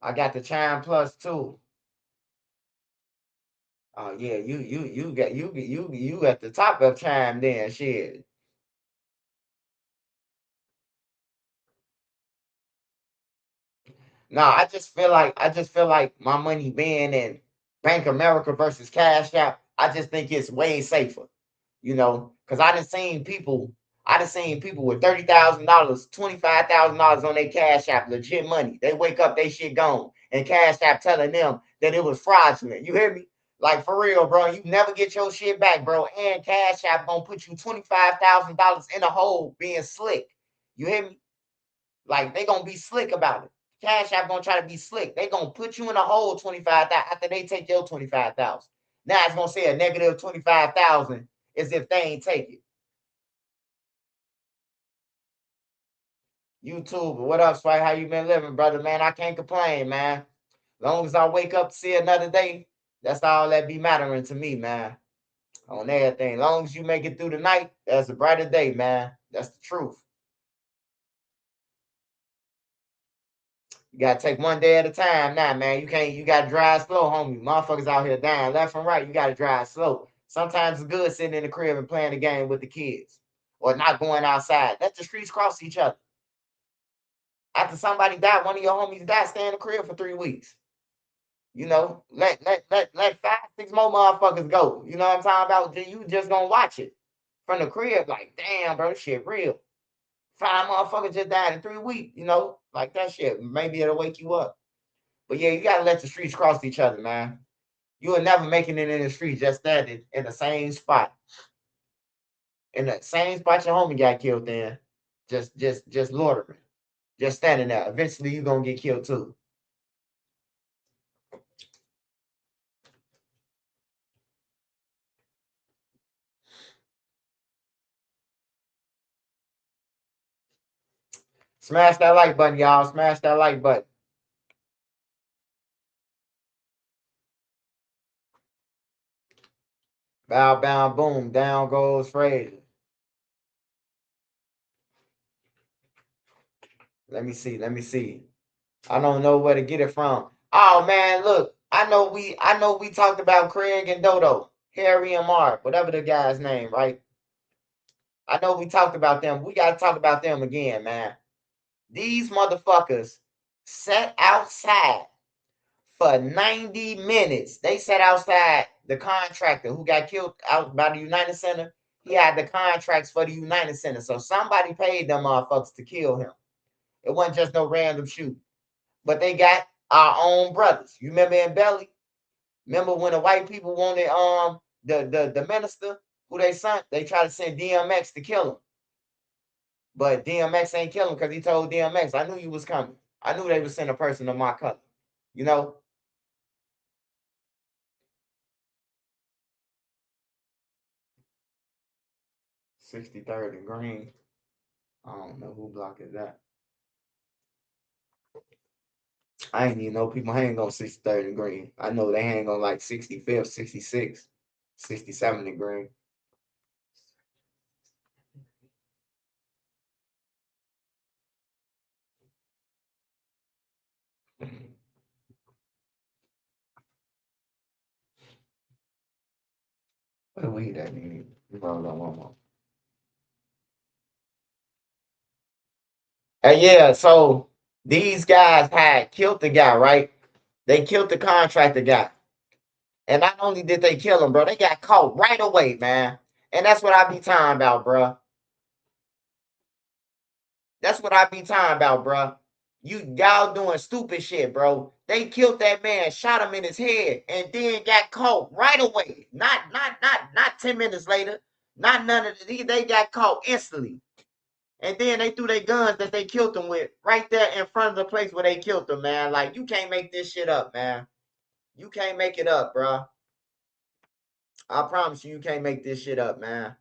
I got the Chime Plus too. Oh yeah, you at the top of Chime then, shit. No, I just feel like my money being in Bank America versus Cash App. I just think it's way safer, because I done seen people with $30,000, $25,000 on their Cash App, legit money. They wake up, they shit gone, and Cash App telling them that it was fraudulent. You hear me? Like, for real, bro. You never get your shit back, bro. And Cash App gonna put you $25,000 in a hole being slick. You hear me? Like, they gonna be slick about it. Cash App gonna try to be slick. They gonna put you in a hole 25,000 after they take your 25,000. Now it's gonna say a negative 25,000 as if they ain't take it. YouTube, what up, Sway? How you been living, brother? Man, I can't complain, man. Long as I wake up to see another day, that's all that be mattering to me, man. On everything. Long as you make it through the night, that's a brighter day, man. That's the truth. You gotta take one day at a time now, man. You gotta drive slow, homie. Motherfuckers out here dying left and right. You gotta drive slow. Sometimes it's good sitting in the crib and playing the game with the kids. Or not going outside. Let the streets cross each other. After somebody died, one of your homies died, stay in the crib for 3 weeks. Let 5, 6 more motherfuckers go. You know what I'm talking about? You just gonna watch it. from the crib. Like, damn, bro, this shit real. 5 motherfuckers just died in 3 weeks. Like that shit. Maybe it'll wake you up. But yeah, you gotta let the streets cross each other, man. You will never making it in the streets just standing in the same spot. In the same spot your homie got killed in. Just loitering. Just standing there. Eventually you gonna get killed too. Smash that like button, y'all. Smash that like button. Bow, bow, boom. Down goes Frazier. Let me see. Let me see. I don't know where to get it from. Oh man, look. I know we talked about Craig and Dodo. Harry and Mark, whatever the guy's name, right? I know we talked about them. We gotta talk about them again, man. These motherfuckers sat outside for 90 minutes. They sat outside the contractor who got killed out by the United Center. He had the contracts for the United Center. So somebody paid them motherfuckers to kill him. It wasn't just no random shoot. But they got our own brothers. You remember in Belly? Remember when the white people wanted the minister who they sent? They tried to send DMX to kill him. But DMX ain't kill him because he told DMX, I knew you was coming. I knew they would send a person of my color. You know? 63rd and Green. I don't know who block is that. I ain't even know people hang on 63rd and Green. I know they hang on like 65th, 66th, 67th and Green. What weed that nigga? Roll on one more. And yeah, so these guys had killed the guy, right? They killed the contractor guy. And not only did they kill him, bro, they got caught right away, man. And that's what I be talking about, bro. That's what I be talking about, bro. Y'all doing stupid shit, bro. They killed that man, shot him in his head, and then got caught right away. Not 10 minutes later. Not none of the, they got caught instantly. And then they threw their guns that they killed them with right there in front of the place where they killed them, man. Like you can't make this shit up, man. You can't make it up, bro. I promise you, you can't make this shit up, man.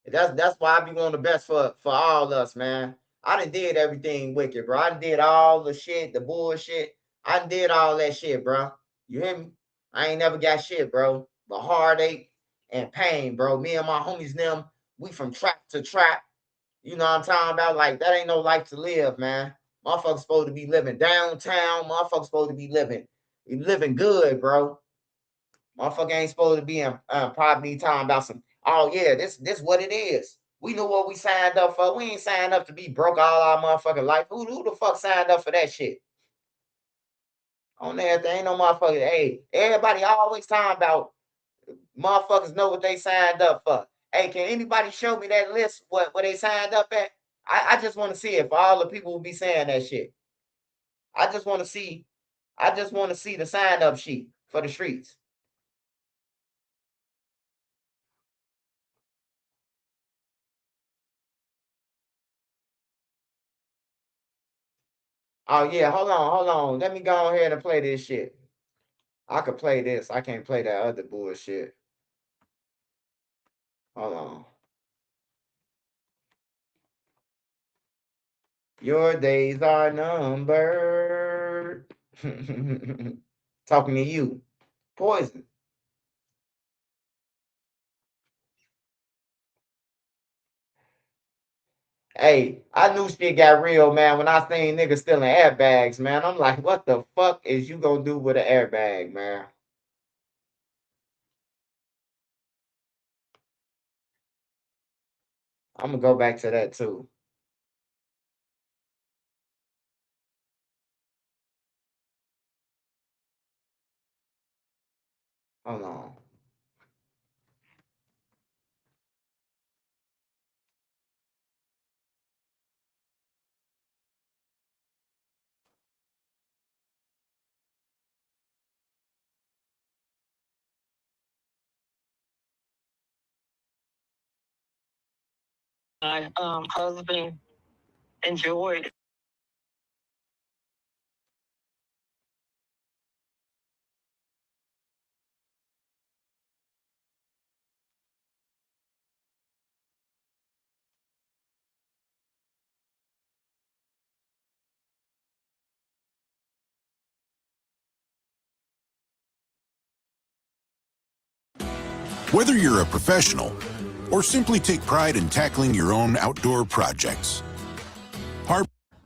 That's why I be wanting the best for all of us, man. I done did everything wicked, bro. I done did all the shit, the bullshit. I done did all that shit, bro. You hear me? I ain't never got shit, bro. But heartache and pain, bro. Me and my homies, them, we from trap to trap. You know what I'm talking about? Like that ain't no life to live, man. Motherfuckers supposed to be living downtown. Motherfuckers supposed to be living good, bro. Motherfucker ain't supposed to be in poverty talking about some, oh yeah, this what it is. We know what we signed up for. We ain't signed up to be broke all our motherfucking life. Who the fuck signed up for that shit? On there, there ain't no motherfucker. Hey, everybody always talking about motherfuckers know what they signed up for. Hey, can anybody show me that list what they signed up at? I just want to see if all the people will be saying that shit. I just want to see. I just want to see the sign up sheet for the streets. Oh yeah, hold on. Let me go ahead and play this shit. I could play this. I can't play that other bullshit. Hold on. Your days are numbered. Talking to you. Poison. Hey, I knew shit got real, man, when I seen niggas stealing airbags, man. I'm like, what the fuck is you gonna do with an airbag, man? I'm gonna go back to that too. Hold on. my husband enjoyed. Whether you're a professional or simply take pride in tackling your own outdoor projects.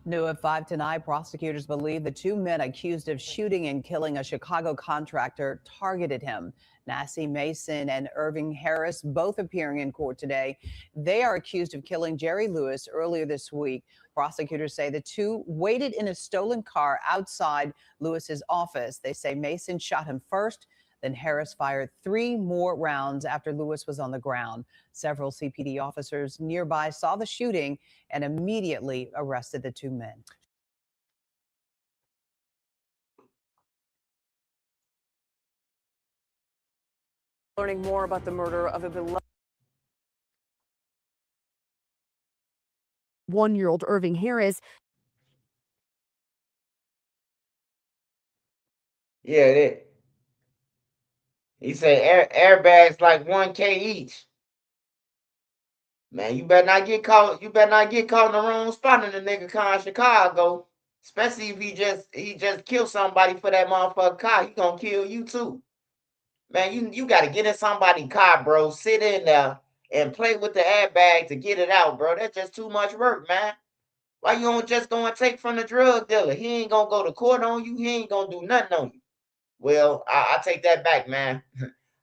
New at 5 tonight, prosecutors believe the two men accused of shooting and killing a Chicago contractor targeted him. Nassie Mason and Irving Harris both appearing in court today. They are accused of killing Jerry Lewis earlier this week. Prosecutors say the two waited in a stolen car outside Lewis's office. They say Mason shot him first. Then Harris fired 3 more rounds after Lewis was on the ground. Several CPD officers nearby saw the shooting and immediately arrested the two men. Learning more about the murder of a beloved 1-year-old Irving Harris. Yeah, he said airbags like 1K each. Man, you better not get caught. You better not get caught in the wrong spot in the nigga car in Chicago. Especially if he just killed somebody for that motherfucker car. He gonna kill you too. Man, you gotta get in somebody's car, bro. Sit in there and play with the airbag to get it out, bro. That's just too much work, man. Why you don't just go and take from the drug dealer? He ain't gonna go to court on you. He ain't gonna do nothing on you. Well, I take that back, man.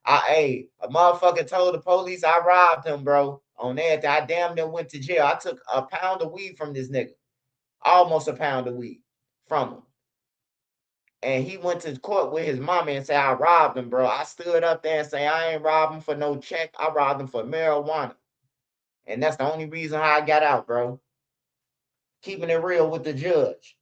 A motherfucker told the police I robbed him, bro. On that, I damn near went to jail. I took a pound of weed from this nigga, almost a pound of weed from him. And he went to court with his mama and said I robbed him, bro. I stood up there and say I ain't robbed him for no check. I robbed him for marijuana, and that's the only reason how I got out, bro. Keeping it real with the judge.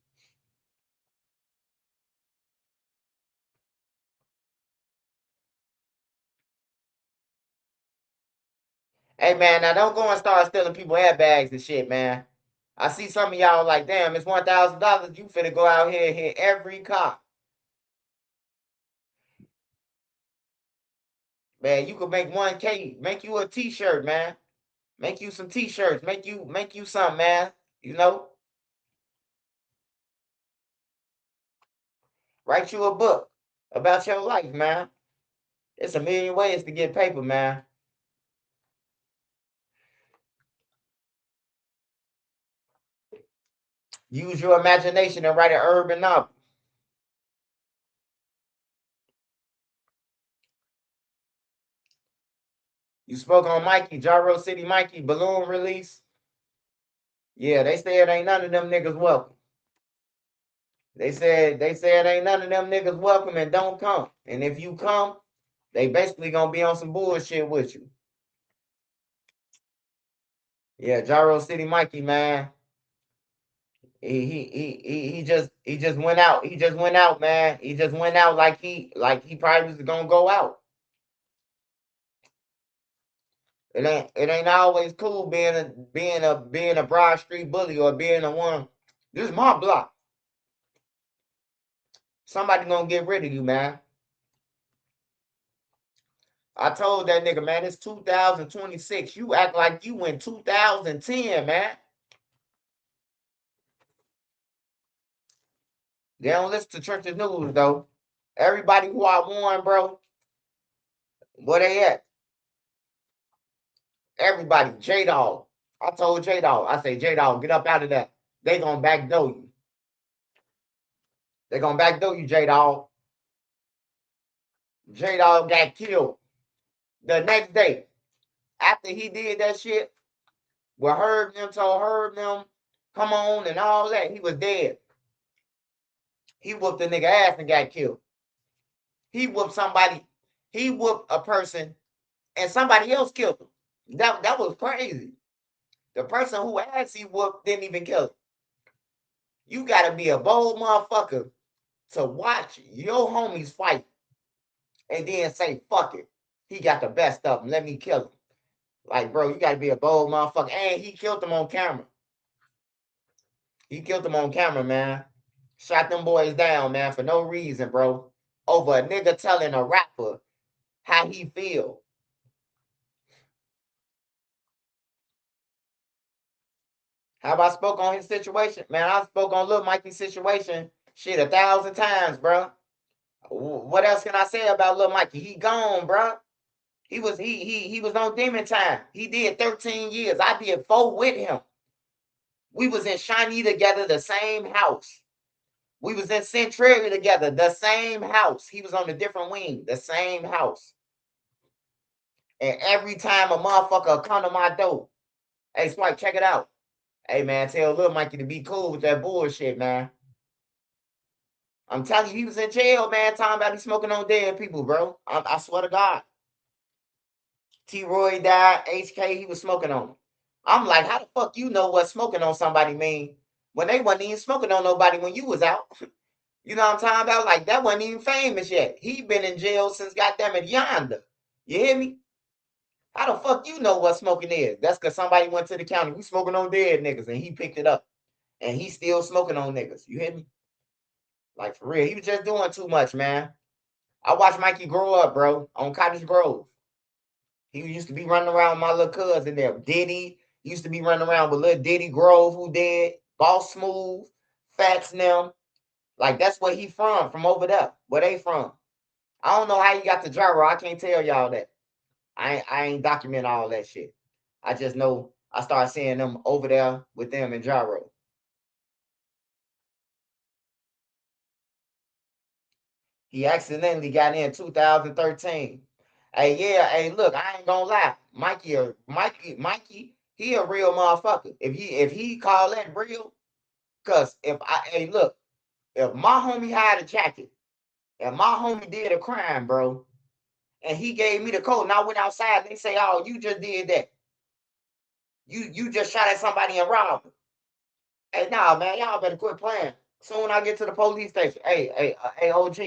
Hey man, now don't go and start stealing people airbags and shit, man. I see some of y'all like, damn, it's $1,000. You finna go out here and hit every cop. Man, you could make 1K, make you a t-shirt, man. Make you some t-shirts, make you something, man. You know? Write you a book about your life, man. It's a million ways to get paper, man. Use your imagination and write an urban novel. You spoke on Mikey, Jaro City Mikey, balloon release. Yeah, they said ain't none of them niggas welcome. They said ain't none of them niggas welcome and don't come. And if you come, they basically gonna be on some bullshit with you. Yeah, Jaro City Mikey, man. He just went out. He just went out, man. He just went out like he probably was gonna go out. It ain't always cool being a Broad Street bully or being a one. This is my block. Somebody gonna get rid of you, man. I told that nigga, man, it's 2026. You act like you in 2010, man. They don't listen to Church's News, though. Everybody who I warned, bro, where they at? Everybody, J-Dog. I told J-Dog, I say, J-Dog, get up out of that. They gonna backdoor you. They gonna backdoor you, J-Dog. J-Dog got killed the next day. After he did that shit, where Herb them told Herb them, come on and all that, he was dead. He whooped the nigga ass and got killed. He whooped somebody, he whooped a person and somebody else killed him. That was crazy. The person who ass he whooped didn't even kill him. You gotta be a bold motherfucker to watch your homies fight and then say, fuck it. He got the best of them. Let me kill him. Like, bro, you gotta be a bold motherfucker. And he killed them on camera. He killed them on camera, man. Shot them boys down, man, for no reason, bro. Over a nigga telling a rapper how he feel. Have I spoke on his situation? Man, I spoke on Lil Mikey's situation shit 1,000 times, bro. What else can I say about Lil Mikey? He gone, bro. He was on demon time. He did 13 years. I did 4 with him. We was in Shawnee together, the same house. We was in Centralia together, the same house. He was on a different wing, the same house. And every time a motherfucker come to my door, hey, Swipe, check it out. Hey, man, tell Lil Mikey to be cool with that bullshit, man. I'm telling you, he was in jail, man, talking about he smoking on dead people, bro. I swear to God. T-Roy died, HK, he was smoking on him. I'm like, how the fuck you know what smoking on somebody mean when they wasn't even smoking on nobody when you was out? You know what I'm talking about? Like, that wasn't even famous yet. He been in jail since goddamn it yonder. You hear me? How the fuck you know what smoking is? That's because somebody went to the county. We smoking on dead niggas, and he picked it up. And he still smoking on niggas. You hear me? Like, for real. He was just doing too much, man. I watched Mikey grow up, bro, on Cottage Grove. He used to be running around with my little cousin there. Diddy used to be running around with little Diddy Grove, who dead. Boss Smooth, Fats and them. Like, that's where he from over there. Where they from. I don't know how he got to Jaro. I can't tell y'all that. I ain't document all that shit. I just know I started seeing them over there with them in Jaro. He accidentally got in 2013. Hey, yeah, hey, look, I ain't gonna lie. Mikey, he a real motherfucker. If he call that real, cause hey, look, if my homie had a jacket, and my homie did a crime, bro, and he gave me the code, and I went outside, and they say, oh, you just did that. You just shot at somebody and robbed them. Hey, nah, man, y'all better quit playing. Soon I get to the police station. Hey, OG.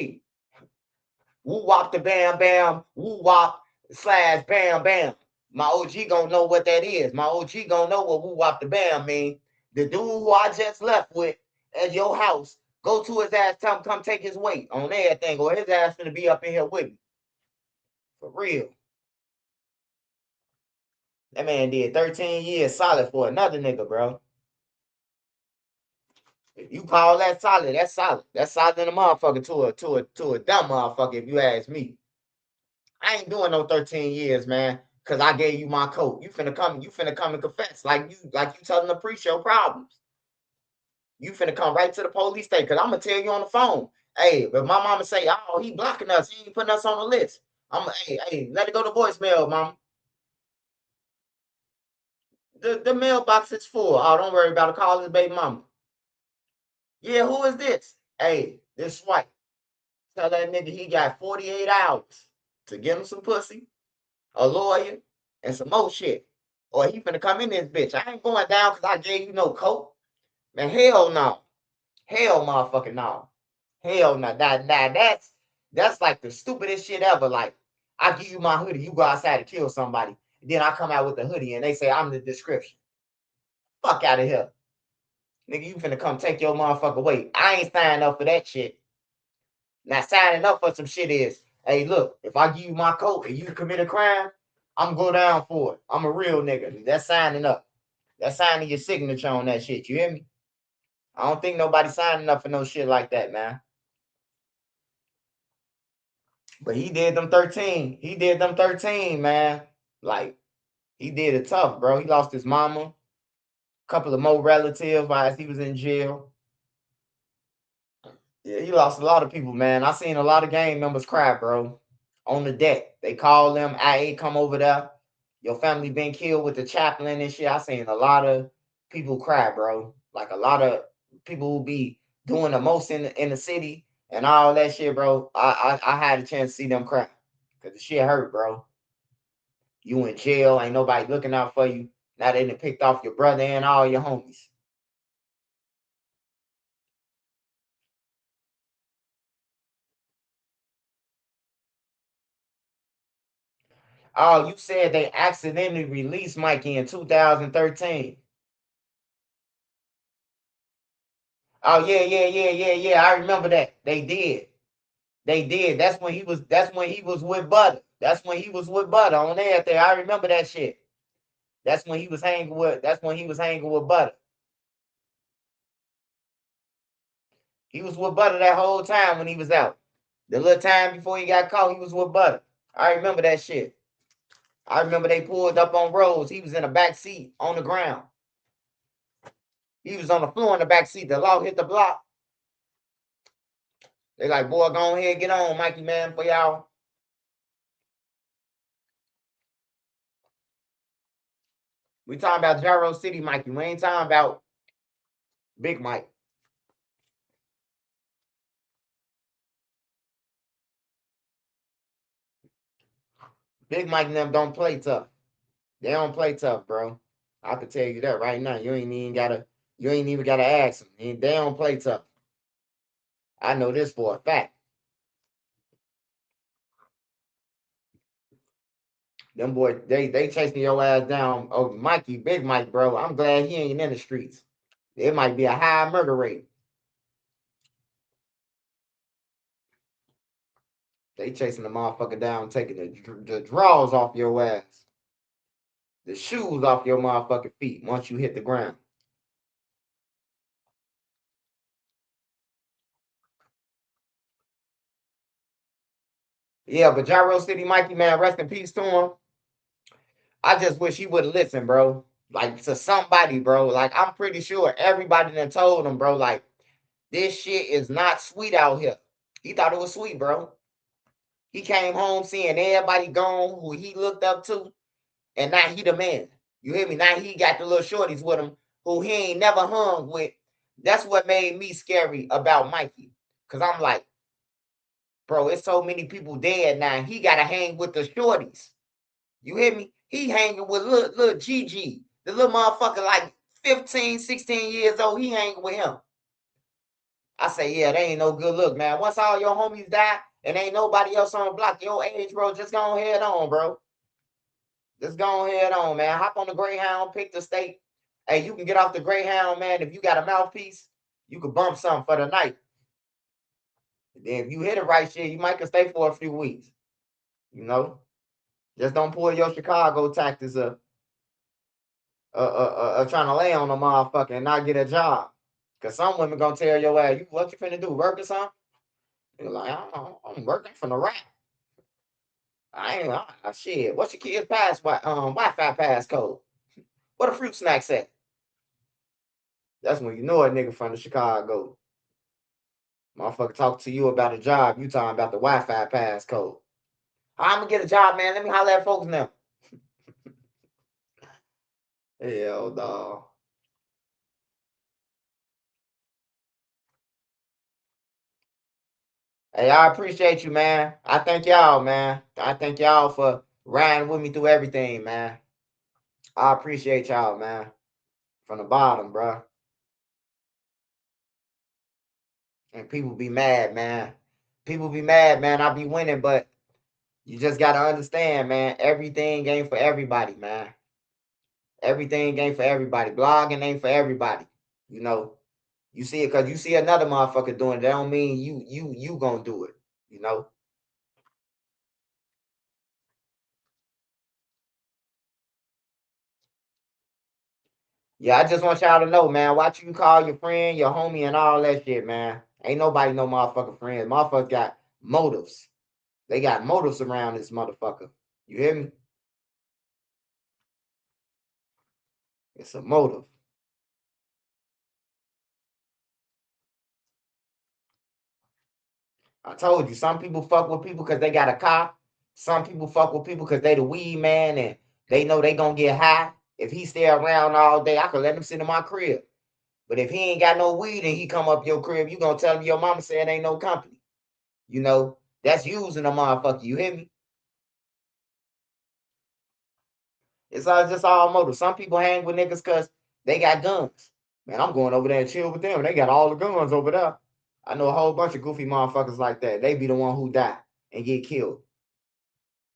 Woo wop the bam bam, woo wop slash bam bam. My OG gonna know what that is. My OG gonna know what woo wop the bam mean. The dude who I just left with at your house, go to his ass, tell him come take his weight on everything, or his ass gonna be up in here with me. For real. That man did 13 years solid for another nigga, bro. If you call that solid, that's solid. That's solid than a motherfucker to a dumb motherfucker, if you ask me. I ain't doing no 13 years, man, because I gave you my coat. You finna come and confess like you telling the pre-show problems. You finna come right to the police station, because I'm gonna tell you on the phone. Hey, if my mama say, oh, he blocking us, he ain't putting us on the list. Hey, let it go to voicemail, mom. The mailbox is full. Oh, don't worry about it. Call his baby mama. Yeah, who is this? Hey, this Swipe. Tell that nigga he got 48 hours to get him some pussy, a lawyer, and some more shit. Or he finna come in this bitch. I ain't going down because I gave you no coat. Man, hell no. Hell motherfucking no. Hell no. That's like the stupidest shit ever. Like, I give you my hoodie, you go outside to kill somebody. Then I come out with the hoodie and they say I'm the description. Fuck out of here. Nigga, you finna come take your motherfucker weight. I ain't signing up for that shit. Now signing up for some shit is, hey, look, if I give you my coat and you commit a crime, I'm go down for it. I'm a real nigga. That's signing up. That's signing your signature on that shit. You hear me? I don't think nobody signing up for no shit like that, man. But he did them 13. He did them 13, man. Like, he did it tough, bro. He lost his mama, a couple of more relatives while he was in jail. Yeah, he lost a lot of people, man. I seen a lot of gang members cry, bro. On the deck. They call them, IA, come over there. Your family been killed with the chaplain and shit. I seen a lot of people cry, bro. Like a lot of people who be doing the most in the city and all that shit, bro. I had a chance to see them cry. Cause the shit hurt, bro. You in jail, ain't nobody looking out for you. Now they done picked off your brother and all your homies. Oh, you said they accidentally released Mikey in 2013. Oh yeah. I remember that. They did. They did. That's when he was with Butter. That's when he was with Butter on there. I remember that shit. That's when he was hanging with Butter. He was with Butter that whole time when he was out. The little time before he got caught, he was with Butter. I remember that shit. I remember they pulled up on Rose. He was in the back seat on the ground. He was on the floor in the back seat. The law hit the block. They like, boy, go ahead, get on, Mikey, man, for y'all. We talking about Jaro City, Mikey. We ain't talking about Big Mike. Big Mike and them don't play tough. They don't play tough, bro. I can tell you that right now. You ain't even gotta ask them. They don't play tough. I know this for a fact. Them boys, they chasing your ass down. Oh, Mikey, Big Mike, bro. I'm glad he ain't in the streets. It might be a high murder rate. They chasing the motherfucker down, taking the drawers off your ass, the shoes off your motherfucking feet once you hit the ground. Yeah, but Jaro City Mikey, man, rest in peace to him. I just wish he would have listened, bro. Like to somebody, bro. Like I'm pretty sure everybody that told him, bro, like this shit is not sweet out here. He thought it was sweet, bro. He came home seeing everybody gone who he looked up to, and now he the man. You hear me? Now he got the little shorties with him who he ain't never hung with. That's what made me scary about Mikey. Cause I'm like, bro, it's so many people dead now. He gotta hang with the shorties. You hear me? He hanging with little Gigi, the little motherfucker like 15, 16 years old. He hanging with him. I say, yeah, they ain't no good look, man. Once all your homies die and ain't nobody else on the block your age, bro, just go ahead on, bro. Just go ahead on, man. Hop on the Greyhound, pick the state. Hey, you can get off the Greyhound, man. If you got a mouthpiece, you can bump something for the night. Then if you hit the right shit, you might can stay for a few weeks. You know? Just don't pull your Chicago tactics trying to lay on a motherfucker and not get a job. Cause some women gonna tell your ass, what you finna do, work or something? You're like, I don't know, I'm working from the rap. I ain't shit. What's your kid's Wi-Fi passcode? What a fruit snacks at? That's when you know a nigga from the Chicago. Motherfucker talk to you about a job, you talking about the Wi-Fi passcode. I'm gonna get a job, man. Let me holler at folks now. Hell no. Hey, I appreciate you, man. I thank y'all, man. I thank y'all for riding with me through everything, man. I appreciate y'all, man. From the bottom, bro. And people be mad, man. People be mad, man. I be winning, but you just gotta understand, man. Everything ain't for everybody, man. Everything ain't for everybody. Blogging ain't for everybody. You know, you see it because you see another motherfucker doing it. That don't mean you gonna do it. You know. Yeah, I just want y'all to know, man. Watch you call your friend, your homie, and all that shit, man. Ain't nobody no motherfucking friends. Motherfuckers got motives. They got motives around this motherfucker. You hear me? It's a motive. I told you, some people fuck with people because they got a car. Some people fuck with people because they the weed man and they know they gonna get high. If he stay around all day, I could let him sit in my crib. But if he ain't got no weed and he come up your crib, you gonna tell him your mama said ain't no company. You know, that's using a motherfucker. You hear me? It's all just all motive. Some people hang with niggas because they got guns. Man, I'm going over there and chill with them. They got all the guns over there. I know a whole bunch of goofy motherfuckers like that. They be the one who die and get killed.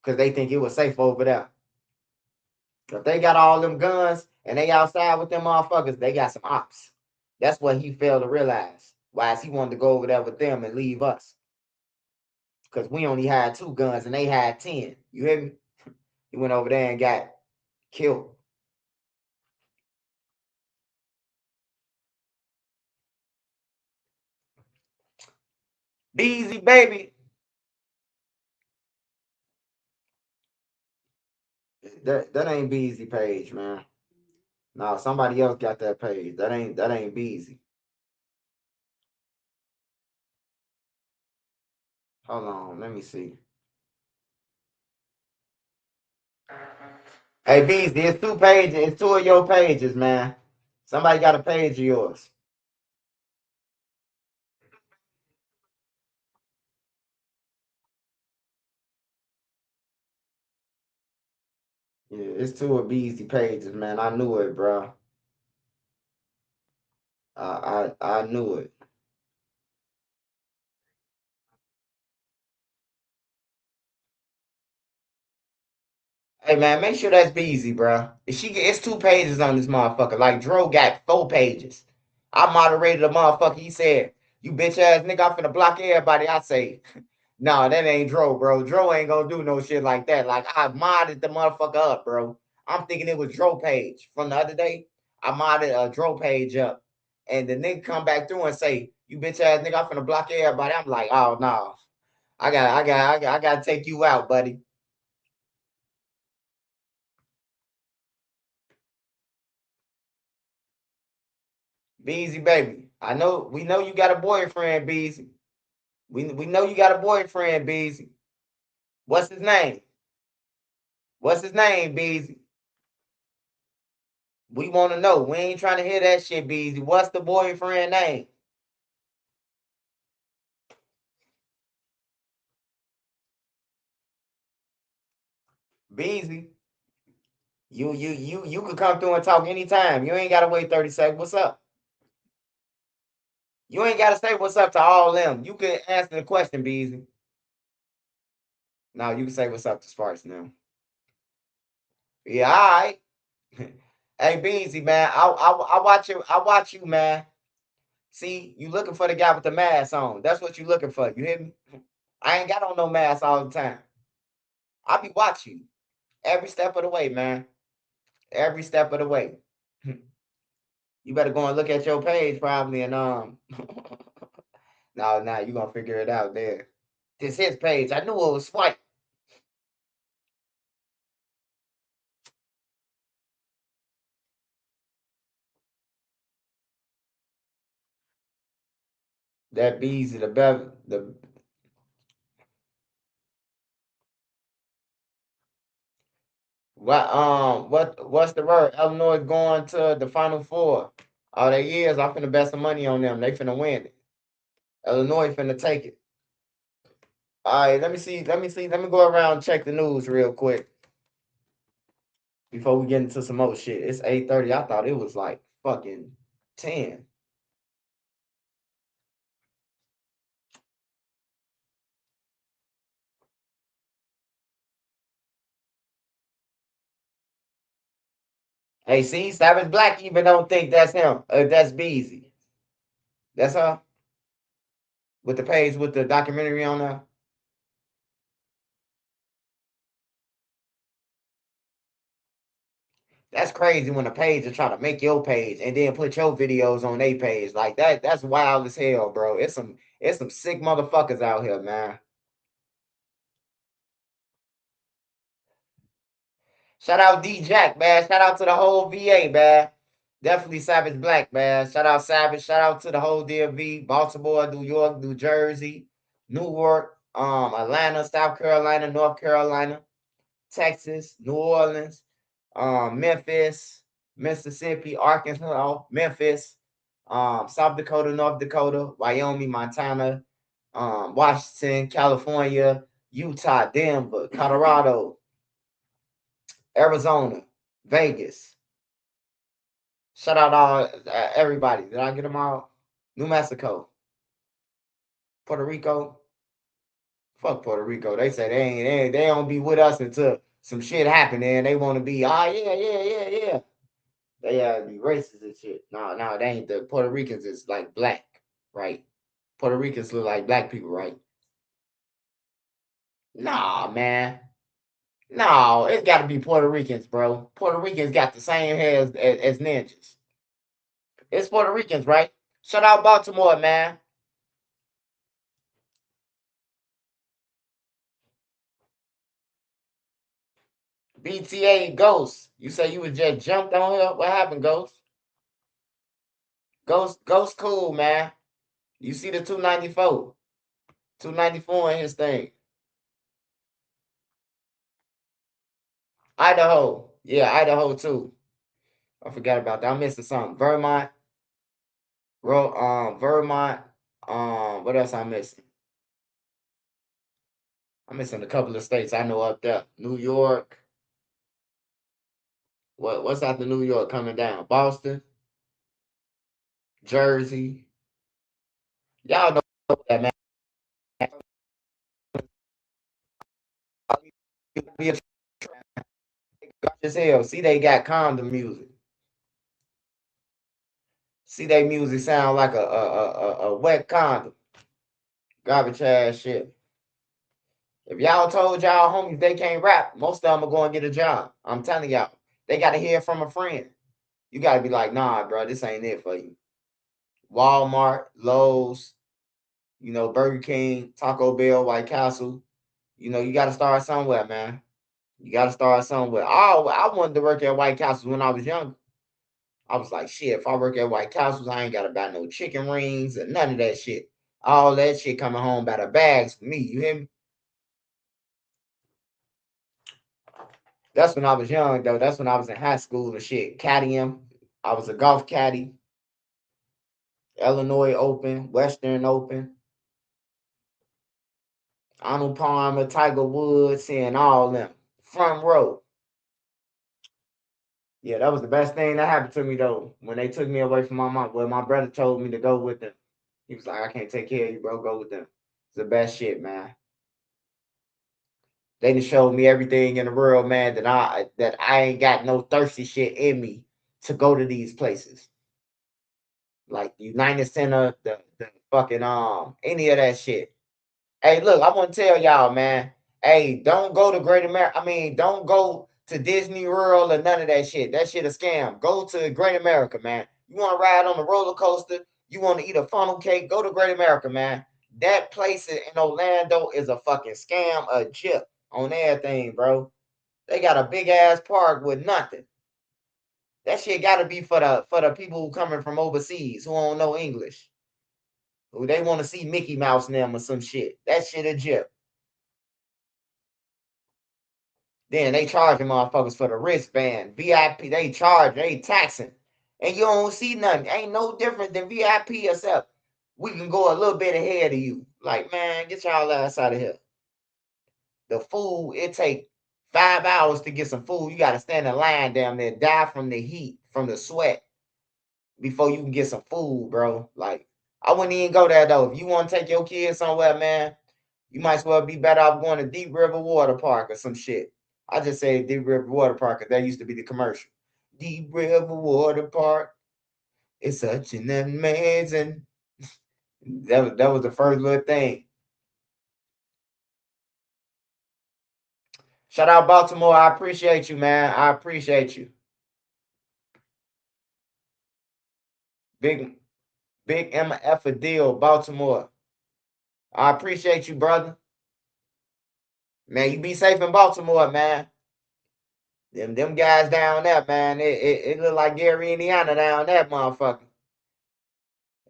because they think it was safe over there. If they got all them guns and they outside with them motherfuckers, they got some ops. That's what he failed to realize. Why he wanted to go over there with them and leave us. Because we only had 2 guns and they had 10. You hear me? He went over there and got killed. Beezy, baby. That ain't Beezy page, man. No, somebody else got that page. That ain't Beezy. Hold on, let me see. Hey Beezy, it's 2 pages. It's 2 of your pages, man. Somebody got a page of yours. Yeah, it's 2 of Beezy pages, man. I knew it, bro. I knew it. Hey man, make sure that's Beezy, bro. It's 2 pages on this motherfucker. Like Dro got 4 pages. I moderated a motherfucker. He said, "You bitch ass nigga, I'm finna block everybody." I say, "No, that ain't Dro, bro. Dro ain't gonna do no shit like that." Like I modded the motherfucker up, bro. I'm thinking it was Dro page from the other day. I modded a Dro page up, and the nigga come back through and say, "You bitch ass nigga, I'm finna block everybody." I'm like, "Oh no, I got to take you out, buddy." Beezy, baby. We know you got a boyfriend, Beezy. We know you got a boyfriend, Beezy. What's his name? What's his name, Beezy? We want to know. We ain't trying to hear that shit, Beezy. What's the boyfriend name? Beezy. You could come through and talk anytime. You ain't gotta wait 30 seconds. What's up? You ain't gotta say what's up to all them. You can answer the question, Beezy. Now you can say what's up to Sparks now. Yeah, all right. Hey, Beezy, man. I watch you. I watch you, man. See, you looking for the guy with the mask on. That's what you looking for. You hear me? I ain't got on no mask all the time. I be watching you every step of the way, man. Every step of the way. You better go and look at your page probably and no, you gonna figure it out there. This his page. I knew it was swipe. That Beezy, the bev the what's the word? Illinois going to the Final Four. All they years, I'm finna bet some money on them. They finna win it. Illinois finna take it. All right, let me see. Let me see. Let me go around and check the news real quick before we get into some more shit. It's 8:30. I thought it was like fucking 10. Hey, see, Savage Black even don't think that's him. That's Beezy. That's her with the page with the documentary on there. That's crazy when a page is trying to make your page and then put your videos on their page like that. That's wild as hell, bro. It's some sick motherfuckers out here, man. Shout out D Jack, man. Shout out to the whole VA, man. Definitely Savage Black, man. Shout out Savage. Shout out to the whole DMV, Baltimore, New York, New Jersey, Newark, Atlanta, South Carolina, North Carolina, Texas, New Orleans, Memphis, Mississippi, Arkansas, Memphis, South Dakota, North Dakota, Wyoming, Montana, Washington, California, Utah, Denver, Colorado, Arizona, Vegas. Shout out all everybody. Did I get them all? New Mexico, Puerto Rico, Fuck Puerto Rico. They say they don't be with us until some shit happen and they want to be, yeah. They be racist and shit. No, they ain't. The Puerto Ricans is like black, right? Puerto Ricans look like black people, right? Nah, man. No, it's got to be Puerto Ricans, bro. Puerto Ricans got the same hair as ninjas. It's Puerto Ricans, right? Shout out Baltimore, man. BTA Ghost. You say you was just jumped on here? What happened, Ghost? Ghost cool, man. You see the 294. 294 in his thing. Idaho. Yeah, Idaho too. I forgot about that. I'm missing something. Vermont. Vermont. What else I'm missing? I'm missing a couple of states I know up there. New York. What's after New York coming down? Boston, Jersey. Y'all know that, man. As hell. See, they got condom music. See, they music sound like a wet condom. Garbage ass shit. If y'all told y'all homies they can't rap, most of them are going to get a job. I'm telling y'all. They got to hear from a friend. You got to be like, nah, bro, this ain't it for you. Walmart, Lowe's, Burger King, Taco Bell, White Castle. You got to start somewhere, man. You got to start somewhere. Oh, I wanted to work at White Castle when I was younger. I was like, shit, if I work at White Castles, I ain't got to buy no chicken rings and none of that shit. All that shit coming home by the bags for me. You hear me? That's when I was young, though. That's when I was in high school and shit. Caddying. I was a golf caddy. Illinois Open, Western Open, Arnold Palmer, Tiger Woods, and all them. Front row. Yeah, that was the best thing that happened to me, though. When they took me away from my mom, well, my brother told me to go with them. He was like, I can't take care of you, bro. Go with them. It's the best shit, man. They done showed me everything in the world, man, that I ain't got no thirsty shit in me to go to these places. Like United Center, the fucking any of that shit. Hey, look, I want to tell y'all, man. Hey, don't go to Great America. I mean, don't go to Disney World or none of that shit. That shit a scam. Go to Great America, man. You want to ride on the roller coaster? You want to eat a funnel cake? Go to Great America, man. That place in Orlando is a fucking scam, a chip on everything, bro. They got a big ass park with nothing. That shit got to be for the people who coming from overseas who don't know English. Who they want to see Mickey Mouse and them or some shit. That shit a chip. Then they charging motherfuckers for the wristband. VIP, they taxing. And you don't see nothing. Ain't no different than VIP except we can go a little bit ahead of you. Like, man, get y'all ass out of here. The food, it take 5 hours to get some food. You gotta stand in line down there, die from the heat, from the sweat, before you can get some food, bro. Like, I wouldn't even go there though. If you want to take your kids somewhere, man, you might as well be better off going to Deep River Water Park or some shit. I just say Deep River Water Park because that used to be the commercial. Deep River Water Park. It's such an amazing. That was the first little thing. Shout out Baltimore. I appreciate you, man. I appreciate you. Big Big MF a deal, Baltimore. I appreciate you, brother. Man, you be safe in Baltimore, man. Them guys down there, man. It look like Gary, Indiana down that motherfucker.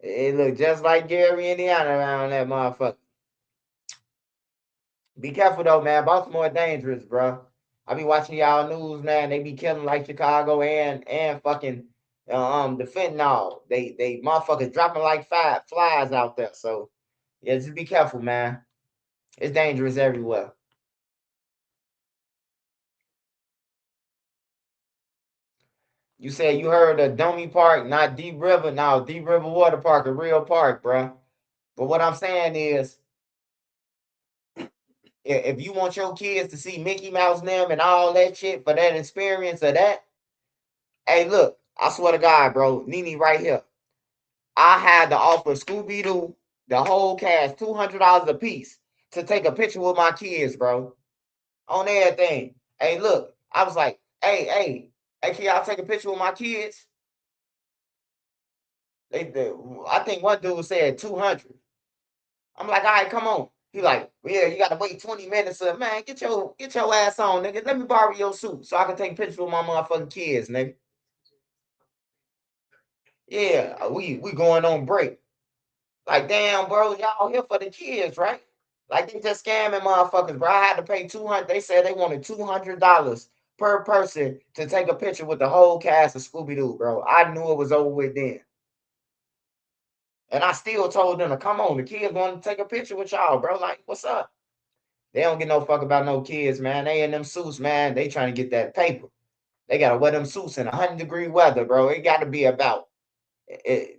It look just like Gary, Indiana around that motherfucker. Be careful though, man. Baltimore dangerous, bro. I be watching y'all news, man. They be killing like Chicago and fucking the fentanyl. They motherfuckers dropping like flies out there. So yeah, just be careful, man. It's dangerous everywhere. You said you heard of Domi Park, not Deep River. No, Deep River Water Park, a real park, bro. But what I'm saying is, If you want your kids to see Mickey Mouse and them and all that shit for that experience of that, hey, look, I swear to God, bro, Nene right here. I had to offer Scooby Doo, the whole cast, $200 a piece to take a picture with my kids, bro, on everything. Hey, look, I was like, hey, can y'all take a picture with my kids? I think one dude said 200. I'm like, all right, come on. He like, yeah, you gotta wait 20 minutes. Man, get your ass on, nigga. Let me borrow your suit so I can take pictures with my motherfucking kids, nigga. Yeah, we going on break. Like, damn, bro, y'all here for the kids, right? Like they just scamming motherfuckers, bro. I had to pay 200. They said they wanted $200 per person to take a picture with the whole cast of Scooby Doo, bro. I knew it was over with then. And I still told them to come on. The kids want to take a picture with y'all, bro. Like, what's up? They don't give no fuck about no kids, man. They in them suits, man. They trying to get that paper. They gotta wear them suits in 100-degree weather, bro. It got to be about.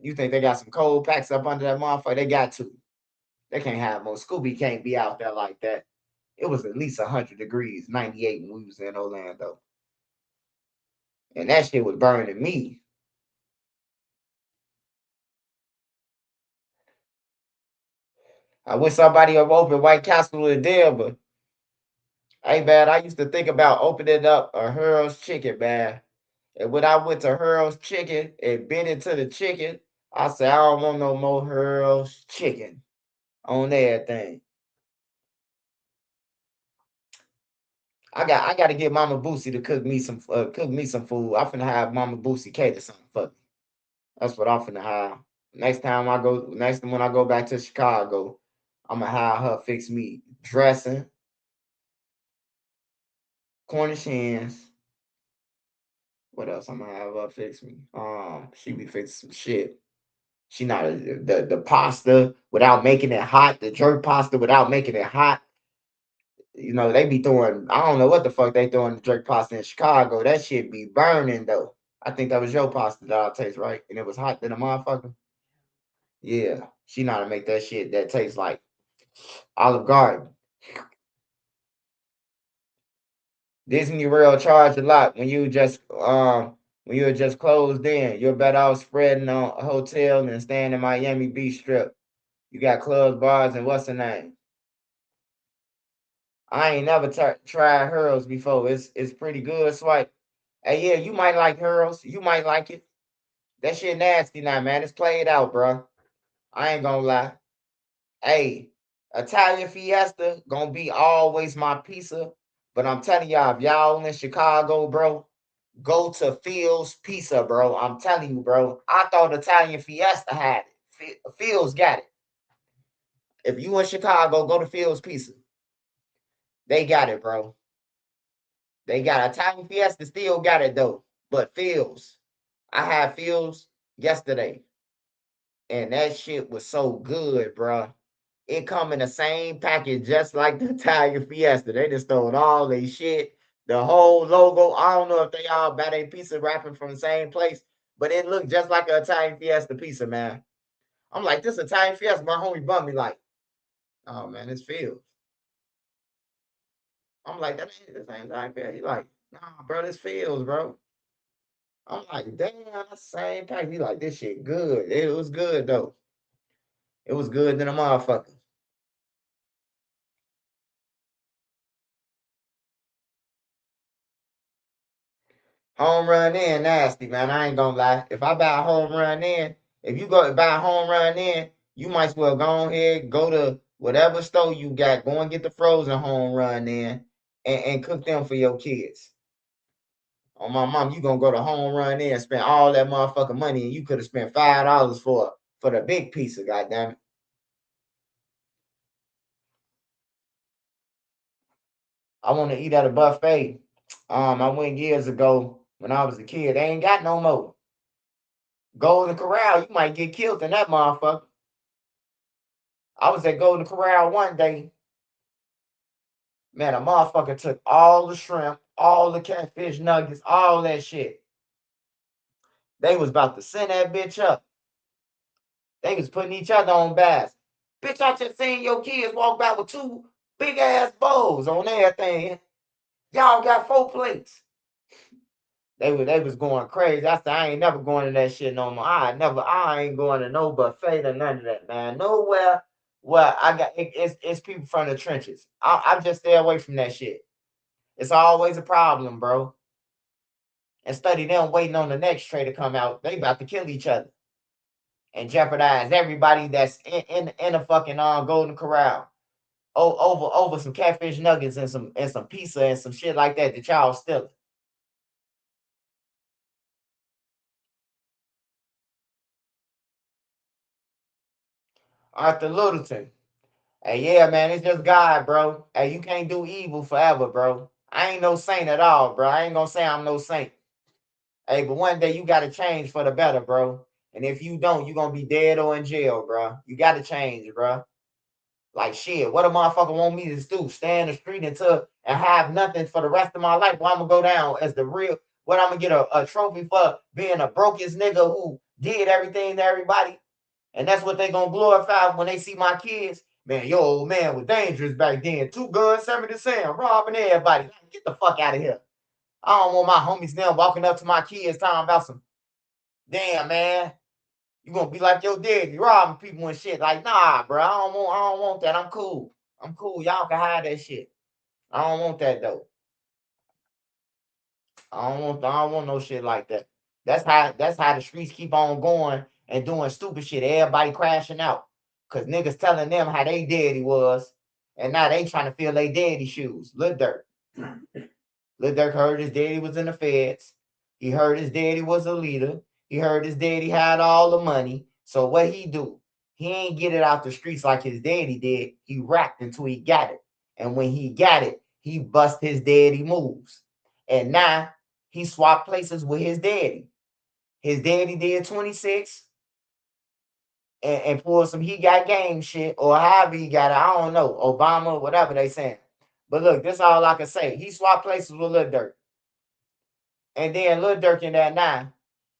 You think they got some cold packs up under that motherfucker? They got to. They can't have more. Scooby can't be out there like that. It was at least 100 degrees, 98 when we was in Orlando, and that shit was burning me. I wish somebody would open White Castle in Denver. Hey, man, I used to think about opening up a Harold's Chicken, man. And when I went to Harold's Chicken and bit into the chicken, I said, I don't want no more Harold's Chicken on everything. I got to get Mama Boosie to cook me some food. I'm finna have Mama Boosie cater something for me. That's what I'm finna have. Next time when I go back to Chicago, I'm gonna have her fix me dressing, Cornish hens. What else I'm gonna have her fix me? She be fixing some shit. She not the pasta without making it hot, the jerk pasta without making it hot. You know, they be throwing, I don't know what the fuck they throwing the jerk pasta in Chicago. That shit be burning though. I think that was your pasta that I taste, right? And it was hot than a motherfucker. Yeah. She know how to make that shit that tastes like Olive Garden. Disney World charge a lot when you just closed in. You're better off spreading on a hotel than staying in Miami Beach Strip. You got clubs, bars, and what's the name? I ain't never tried Hurls before. It's pretty good. Swipe. Hey, yeah, you might like Hurls. You might like it. That shit nasty now, man. It's played out, bro. I ain't gonna lie. Hey, Italian Fiesta gonna be always my pizza. But I'm telling y'all, if y'all in Chicago, bro, go to Phil's Pizza, bro. I'm telling you, bro. I thought Italian Fiesta had it. Phil's got it. If you in Chicago, go to Phil's Pizza. They got it, bro. They got Italian Fiesta still got it though. But Phil's. I had Phil's yesterday. And that shit was so good, bro. It come in the same package just like the Italian Fiesta. They just stole all they shit. The whole logo. I don't know if they all buy their pizza wrapping from the same place, but it looked just like an Italian Fiesta pizza, man. I'm like, this Italian Fiesta. My homie bummed me like, oh man, it's Phil's. I'm like, that ain't this ain't Italian Fiesta. He like, nah, bro, this Phil's, bro. I'm like, damn, that's the same package. He like, this shit good. It was good though. It was good than a motherfucker. Home run in, nasty, man. I ain't gonna lie. If I buy a home run in, if you go buy a home run in, you might as well go ahead, go to whatever store you got, go and get the frozen home run in and cook them for your kids. On my mom, you gonna go to home run in and spend all that motherfucking money and you could have spent $5 for the big pizza, goddamn it. I want to eat at a buffet. I went years ago when I was a kid. They ain't got no more. Golden Corral, you might get killed in that motherfucker. I was at Golden Corral one day. Man, a motherfucker took all the shrimp, all the catfish nuggets, all that shit. They was about to send that bitch up. They was putting each other on bass. Bitch, I just seen your kids walk by with Big ass bowls on everything. Y'all got 4 plates. They was going crazy. I said, I ain't never going to that shit no more. I ain't going to no buffet or none of that, man. Nowhere where I got it's people from the trenches. I just stay away from that shit. It's always a problem, bro. And study them waiting on the next tray to come out. They about to kill each other and jeopardize everybody that's in a fucking Golden Corral. Over some catfish nuggets and some pizza and some shit like that y'all stealing. Arthur Littleton. Hey, yeah, man, it's just God, bro. Hey, you can't do evil forever, bro. I ain't no saint at all, bro. I ain't gonna say I'm no saint. Hey, but one day you gotta change for the better, bro. And if you don't, you gonna be dead or in jail, bro. You gotta change, bro. Like shit, what a motherfucker want me to do? Stay in the street until and have nothing for the rest of my life? Well, I'm gonna go down as the real. What I'm gonna get a trophy for being a brokest nigga who did everything to everybody, and that's what they gonna glorify when they see my kids. Man, your old man was dangerous back then. 2 guns, 70 cent, robbing everybody. Get the fuck out of here. I don't want my homies now walking up to my kids talking about some damn man. You gonna be like your daddy, robbing people and shit. Like, nah, bro. I don't want that. I'm cool. I'm cool. Y'all can hide that shit. I don't want that though. I don't want no shit like that. That's how the streets keep on going and doing stupid shit. Everybody crashing out. Cause niggas telling them how they daddy was. And now they trying to fill their daddy shoes. Lil Durk. Lil Durk heard his daddy was in the feds. He heard his daddy was a leader. He heard his daddy had all the money. So what he do? He ain't get it out the streets like his daddy did. He rapped until he got it. And when he got it, he bust his daddy moves. And now he swapped places with his daddy. His daddy did 26 and pulled some he got game shit or however he got it. I don't know. Obama, whatever they saying. But look, this is all I can say. He swapped places with Lil Durk. And then Lil Durk in that now.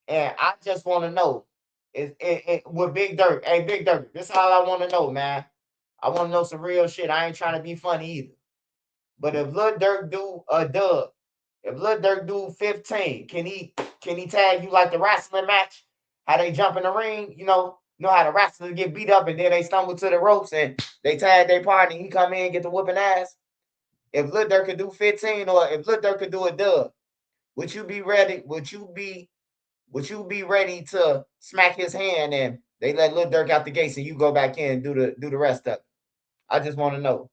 And I just want to know with Big Durk. Hey, Big Durk, this is all I want to know, man. I want to know some real shit. I ain't trying to be funny either. But if Lil Durk do a dub, if Lil Durk do 15, can he tag you like the wrestling match? How they jump in the ring, know how the wrestlers get beat up and then they stumble to the ropes and they tag their partner. He come in and get the whooping ass. If Lil Durk could do 15 or if Lil Durk could do a dub, would you be ready? Would you be ready to smack his hand and they let Lil Durk out the gates and you go back in and do the rest of it? I just want to know.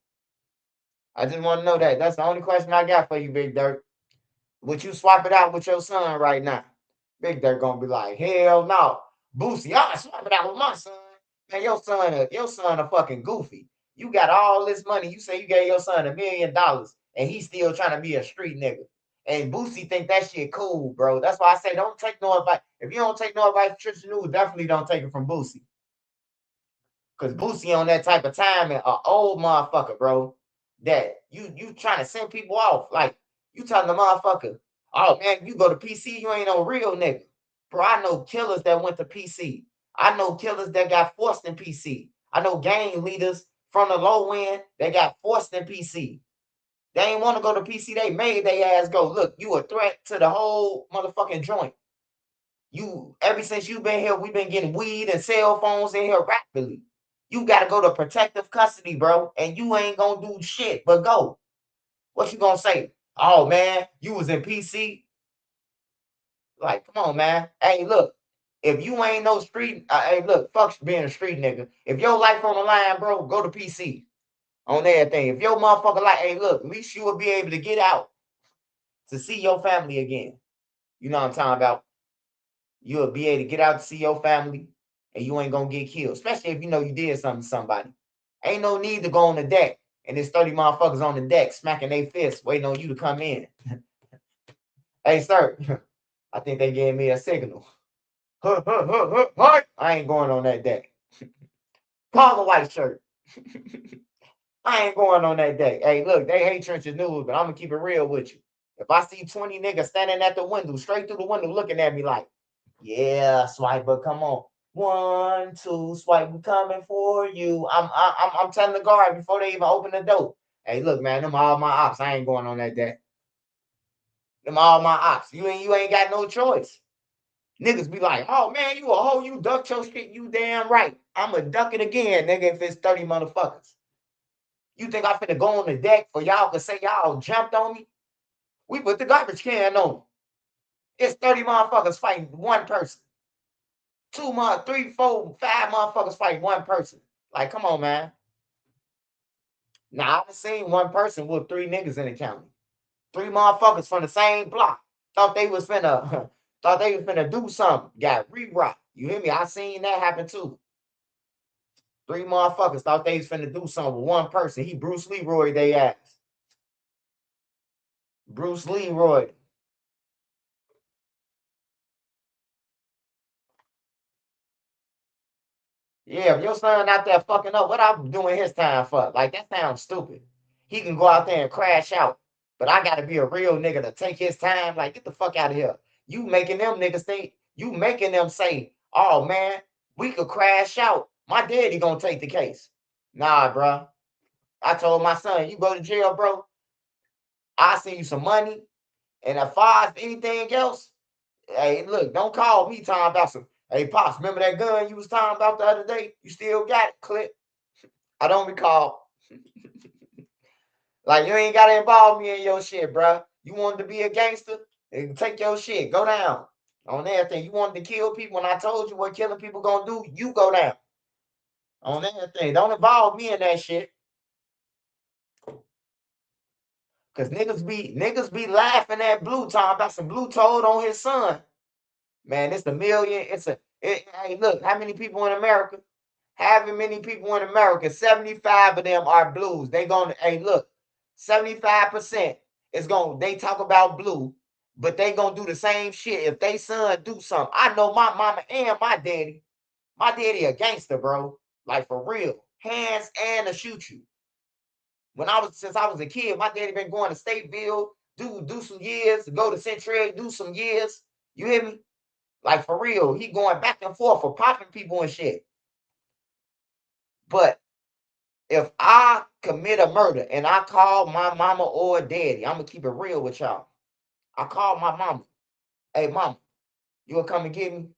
I just want to know that. That's the only question I got for you, Big Durk. Would you swap it out with your son right now? Big Durk gonna be like, hell no. Boosie, I'll swap it out with my son. Man, your son a fucking goofy. You got all this money. You say you gave your son $1 million and he's still trying to be a street nigga. And Boosie think that shit cool, bro. That's why I say don't take no advice. If you don't take no advice from Tristan New, definitely don't take it from Boosie. Cause Boosie on that type of time and an old motherfucker, bro. That you trying to send people off. Like you telling the motherfucker, oh man, you go to PC, you ain't no real nigga. Bro, I know killers that went to PC. I know killers that got forced in PC. I know gang leaders from the low end that got forced in PC. They ain't want to go to PC. They made their ass go. Look, you a threat to the whole motherfucking joint. You ever since you been here, we've been getting weed and cell phones in here rapidly. You got to go to protective custody, bro, and you ain't gonna do shit but go. What you gonna say? Oh man, you was in PC. Like, come on, man. Hey, look, if you ain't no street, hey, look, fuck being a street nigga. If your life on the line, bro, go to PC on everything. If your motherfucker like, hey, look, at least you will be able to get out to see your family again. You know what I'm talking about? You'll be able to get out to see your family and you ain't gonna get killed, especially if you know you did something to somebody. Ain't no need to go on the deck and there's 30 motherfuckers on the deck smacking their fists waiting on you to come in. Hey, sir, I think they gave me a signal. I ain't going on that deck. Call the white shirt. I ain't going on that deck. Hey, look, they hate Trenches News, but I'm gonna keep it real with you. If I see 20 niggas standing at the window, straight through the window, looking at me like, yeah, Swiper, come on. 1, 2, Swipe, we coming for you. I'm telling the guard before they even open the door. Hey, look, man, them all my ops. I ain't going on that day. Them all my ops. You ain't got no choice. Niggas be like, oh man, you a hoe, you duck your shit, you damn right. I'ma duck it again, nigga, if it's 30 motherfuckers. You think I finna go on the deck for y'all to say y'all jumped on me? We put the garbage can on me. It's 30 motherfuckers fighting one person. 3, 4, 5 motherfuckers fighting one person. Like, come on, man. Now, I've seen one person with 3 niggas in the county. 3 motherfuckers from the same block. Thought they was finna do something. Got re-rocked. You hear me? I seen that happen too. 3 motherfuckers thought they was finna do something with one person. He Bruce Leroy they ass. Bruce Leroy. Yeah, if your son out there fucking up, what I'm doing his time for? Like, that sounds stupid. He can go out there and crash out. But I gotta be a real nigga to take his time. Like, get the fuck out of here. You making them niggas think, you making them say, oh man, we could crash out. My daddy gonna take the case. Nah, bro. I told my son, you go to jail, bro. I send you some money. And as far as anything else, hey, look, don't call me talking about some. Hey, Pops, remember that gun you was talking about the other day? You still got it, clip. I don't recall. Like, you ain't got to involve me in your shit, bro. You wanted to be a gangster? Take your shit. Go down. On everything. You wanted to kill people, and I told you what killing people gonna do, you go down. On everything. Don't involve me in that shit. Cause niggas be laughing at Blue talking about some Blue told on his son. Man, it's a million. Hey, look, how many people in America? Having many people in America, 75 of them are blues. They gonna, hey, look, 75% is gonna, they talk about blue, but they gonna do the same shit if they son do something. I know my mama and my daddy. My daddy a gangster, bro. Like, for real. Hands and to shoot you. Since I was a kid, my daddy been going to Stateville, do some years, go to Central, do some years. You hear me? Like, for real, he going back and forth for popping people and shit. But if I commit a murder and I call my mama or daddy, I'm gonna keep it real with y'all. I call my mama. Hey, mama, you will come and get me?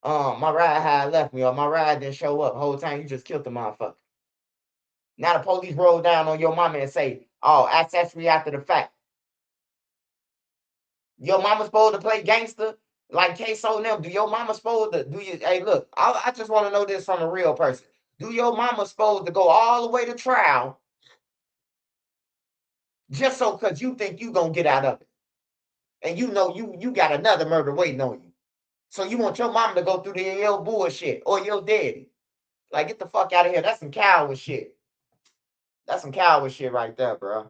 My ride had left me, or my ride didn't show up. The whole time you just killed the motherfucker. Now the police roll down on your mama and say, oh, accessory after the fact. Your mama supposed to play gangster like Queso and them. Do your mama supposed to hey, look, I just want to know this from a real person. Do your mama supposed to go all the way to trial just so because you think you gonna get out of it? And you know you got another murder waiting on you. So you want your mama to go through your bullshit or your daddy. Like, get the fuck out of here. That's some coward shit. That's some coward shit right there, bro.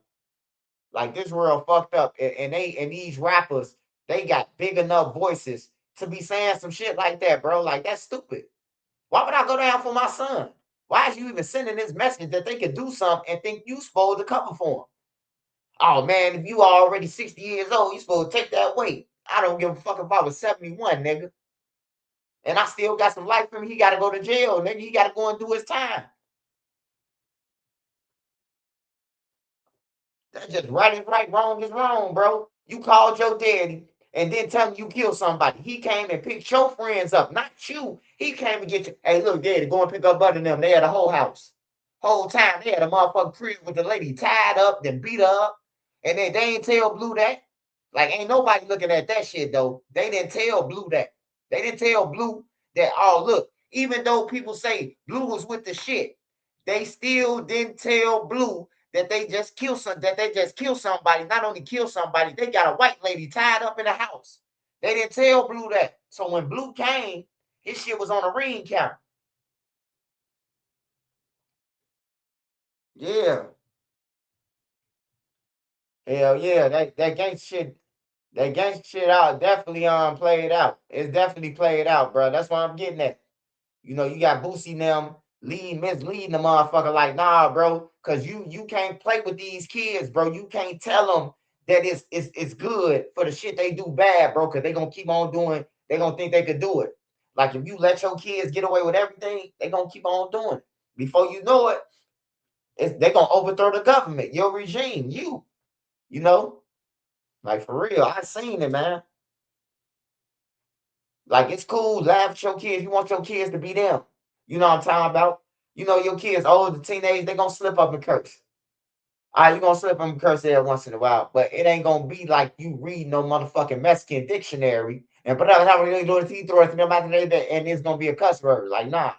Like, this world fucked up, and these rappers, they got big enough voices to be saying some shit like that, bro. Like, that's stupid. Why would I go down for my son? Why is you even sending this message that they can do something and think you supposed to cover for them? Oh man, if you already 60 years old, you supposed to take that weight. I don't give a fuck if I was 71, nigga. And I still got some life for him. He got to go to jail, nigga. He got to go and do his time. That's just right is right, wrong is wrong, bro. You called your daddy and then tell him you killed somebody. He came and picked your friends up, not you. He came and get you. Hey, look, daddy, go and pick up Bud and them. They had a whole house. Whole time they had a motherfucking crib with the lady tied up, then beat her up. And then they ain't tell Blue that. Like, ain't nobody looking at that shit, though. They didn't tell Blue that. They didn't tell Blue that, oh, look, even though people say Blue was with the shit, they still didn't tell Blue that they just killed somebody. Not only killed somebody, they got a white lady tied up in the house. They didn't tell Blue that. So when Blue came, his shit was on a ring camera. Yeah. Hell yeah. That gangster shit out definitely played out. It's definitely played out, bro. That's what I'm getting at. You know, you got Boosie and them misleading the motherfucker like, nah, bro, because you can't play with these kids, bro. You can't tell them that it's good for the shit they do bad, bro, because they going to keep on doing, they going to think they could do it. Like, if you let your kids get away with everything, they going to keep on doing it. Before you know it, They're gonna overthrow the government, your regime, you know, like for real. I seen it, man. Like it's cool, laugh at your kids. You want your kids to be them. You know what I'm talking about? You know your kids, old the teenage, they gonna slip up and curse. All right, you gonna slip up and curse there once in a while, but it ain't gonna be like you read no motherfucking Mexican dictionary and but how we doing he throw it and it's gonna be a cuss word. Like, nah.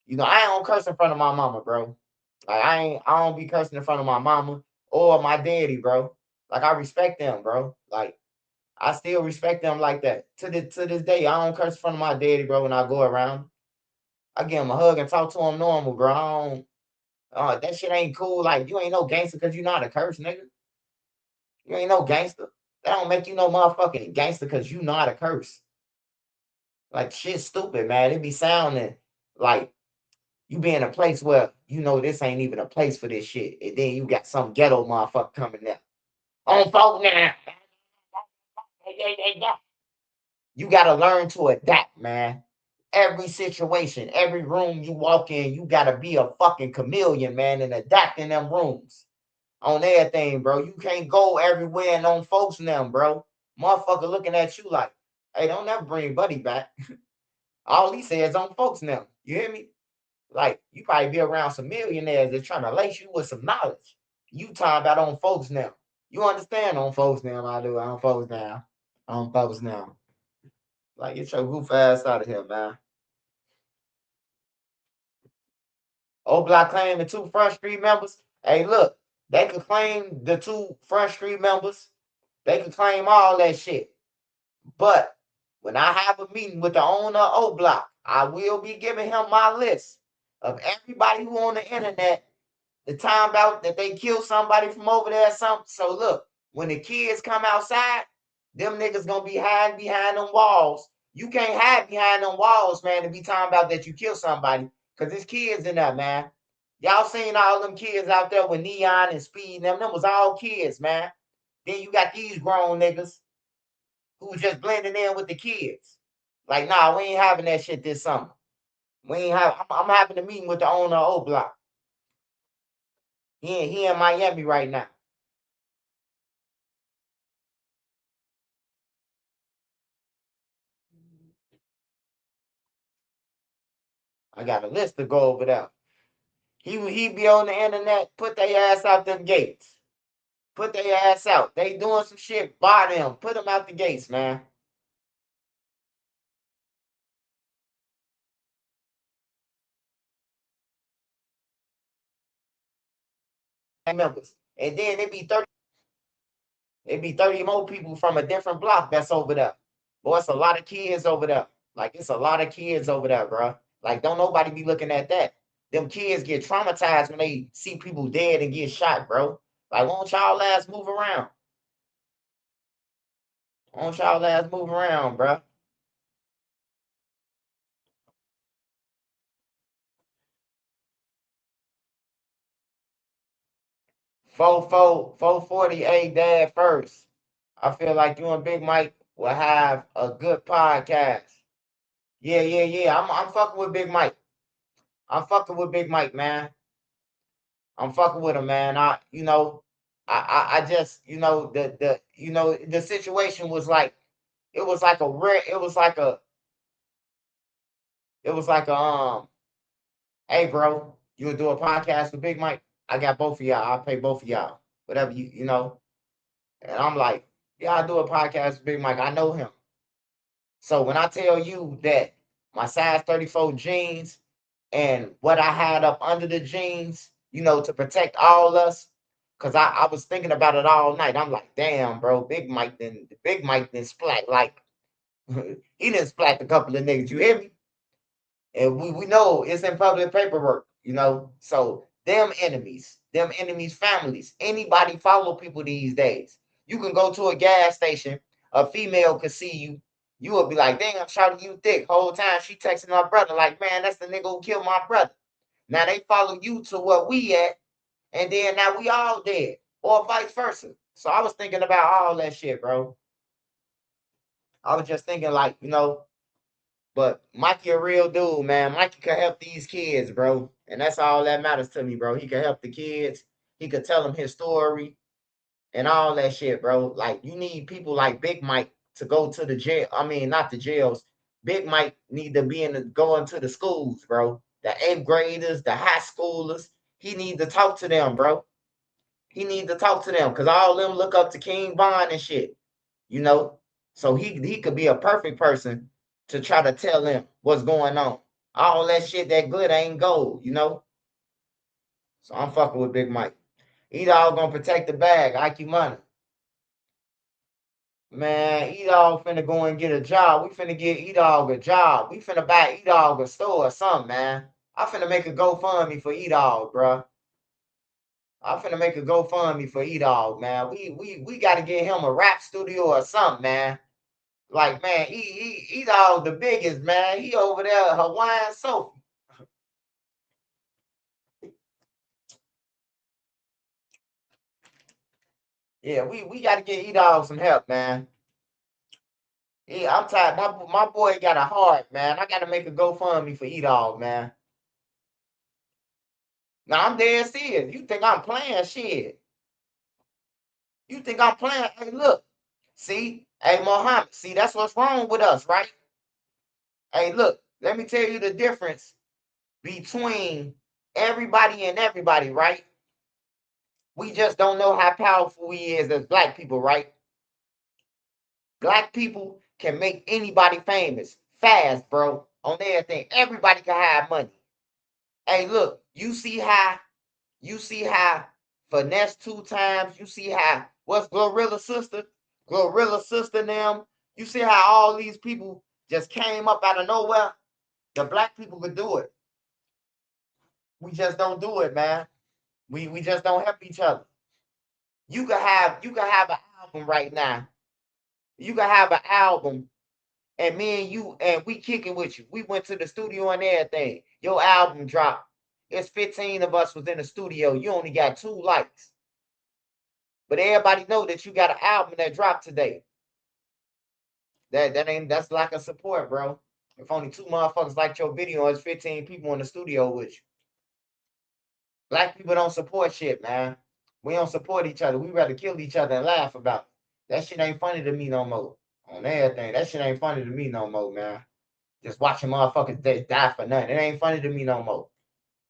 You know, I ain't gonna curse in front of my mama, bro. Like I don't be cursing in front of my mama or my daddy, bro. Like I respect them, bro. Like I still respect them like that. To this day, I don't curse in front of my daddy, bro, when I go around. I give him a hug and talk to him normal, bro. I don't, that shit ain't cool. Like, you ain't no gangster because you not a curse, nigga. You ain't no gangster. That don't make you no motherfucking gangster because you not a curse. Like, shit's stupid, man. It be sounding like you be in a place where you know this ain't even a place for this shit. And then you got some ghetto motherfucker coming there. On folk now. You gotta learn to adapt, man. Every situation, every room you walk in, you gotta be a fucking chameleon, man, and adapt in them rooms. On everything, bro. You can't go everywhere and on folks now, bro. Motherfucker looking at you like, hey, don't never bring Buddy back. All he says on folks now. You hear me? Like, you probably be around some millionaires that's trying to lace you with some knowledge. You talking about on folks now. You understand on folks now, I do. On folks now. On folks now. Like, get your goof ass out of here, man. Oblock claim the two Front Street members. Hey, look, they could claim the two Front Street members. They could claim all that shit. But when I have a meeting with the owner of Oblock, I will be giving him my list of everybody who on the internet the time about that they killed somebody from over there or something. So look, when the kids come outside, them niggas gonna be hiding behind them walls. You can't hide behind them walls, man, to be talking about that you killed somebody. Cause there's kids in there, man. Y'all seen all them kids out there with Neon and Speed, them was all kids, man. Then you got these grown niggas who just blending in with the kids. Like, nah, we ain't having that shit this summer. We ain't have I'm having a meeting with the owner of O Block. He in Miami right now. I got a list to go over there. He be on the internet, put their ass out them gates. Put their ass out. They doing some shit, buy them. Put them out the gates, man. Members. And then it be 30 more people from a different block that's over there. Boy, it's a lot of kids over there. Like, it's a lot of kids over there, bro. Like, don't nobody be looking at that. Them kids get traumatized when they see people dead and get shot, bro. Like, won't y'all ass move around? Won't y'all ass move around, bro? 448 dad first. I feel like you and Big Mike will have a good podcast. Yeah, yeah, yeah. I'm fucking with Big Mike. I'm fucking with Big Mike, man. I'm fucking with him, man. I just, the situation was like, it was like a rare, it was like a, hey, bro, you'll do a podcast with Big Mike. I got both of y'all. I'll pay both of y'all, whatever you know. And I'm like, yeah, I do a podcast with Big Mike. I know him. So when I tell you that my size 34 jeans and what I had up under the jeans, to protect all us, because I was thinking about it all night. I'm like, damn, bro, Big Mike didn't splat like he didn't splat a couple of niggas. You hear me? And we know it's in public paperwork, So them enemies, families, anybody follow people these days. You can go to a gas station, a female could see you. You will be like, dang, I'm shouting you thick. Whole time she texting my brother, like, man, that's the nigga who killed my brother. Now they follow you to where we at, and then now we all dead. Or vice versa. So I was thinking about all that shit, bro. I was just thinking like, but Mikey a real dude, man. Mikey can help these kids, bro. And that's all that matters to me, bro. He could help the kids. He could tell them his story and all that shit, bro. Like, you need people like Big Mike to go to the jail. I mean, not the jails. Big Mike need to be go into the schools, bro. The 8th graders, the high schoolers. He need to talk to them, bro. He need to talk to them because all them look up to King Von and shit, you know. So he could be a perfect person to try to tell them what's going on. All that shit that glitter ain't gold, you know. So I'm fucking with Big Mike. E-Dog gonna protect the bag. IQ money. Man, E-Dog finna go and get a job. We finna get E-Dog a job. We finna buy E-Dog a store or something, man. I finna make a GoFundMe for E-Dog, bro. I finna make a GoFundMe for E-Dog, man. We gotta get him a rap studio or something, man. Like, man, E-Dog the biggest, man. He over there Hawaiian Sophie. Yeah, we gotta get E-Dog some help, man. Yeah, I'm tired. My boy got a heart, man. I gotta make a GoFundMe for E-Dog, man. Now I'm dead serious. You think I'm playing shit? You think I'm playing? Hey, look. See? Hey, Mohammed. See, that's what's wrong with us, right? Hey, look. Let me tell you the difference between everybody and everybody, right? We just don't know how powerful we is as black people, right? Black people can make anybody famous fast, bro. On everything. Everybody can have money. Hey, look, you see how finesse 2 times, you see how what's Glorilla sister? Glorilla sister them. You see how all these people just came up out of nowhere? The black people could do it. We just don't do it, man. We just don't help each other. You can have an album right now. You can have an album and me and you and we kicking with you. We went to the studio and everything. Your album dropped. It's 15 of us was in the studio. You only got 2 likes. But everybody know that you got an album that dropped today. That's lack of support, bro. If only 2 motherfuckers liked your video, it's 15 people in the studio with you. Black people don't support shit, man. We don't support each other. We rather kill each other and laugh about it. That shit ain't funny to me no more. On everything. That shit ain't funny to me no more, man. Just watching motherfuckers die for nothing. It ain't funny to me no more.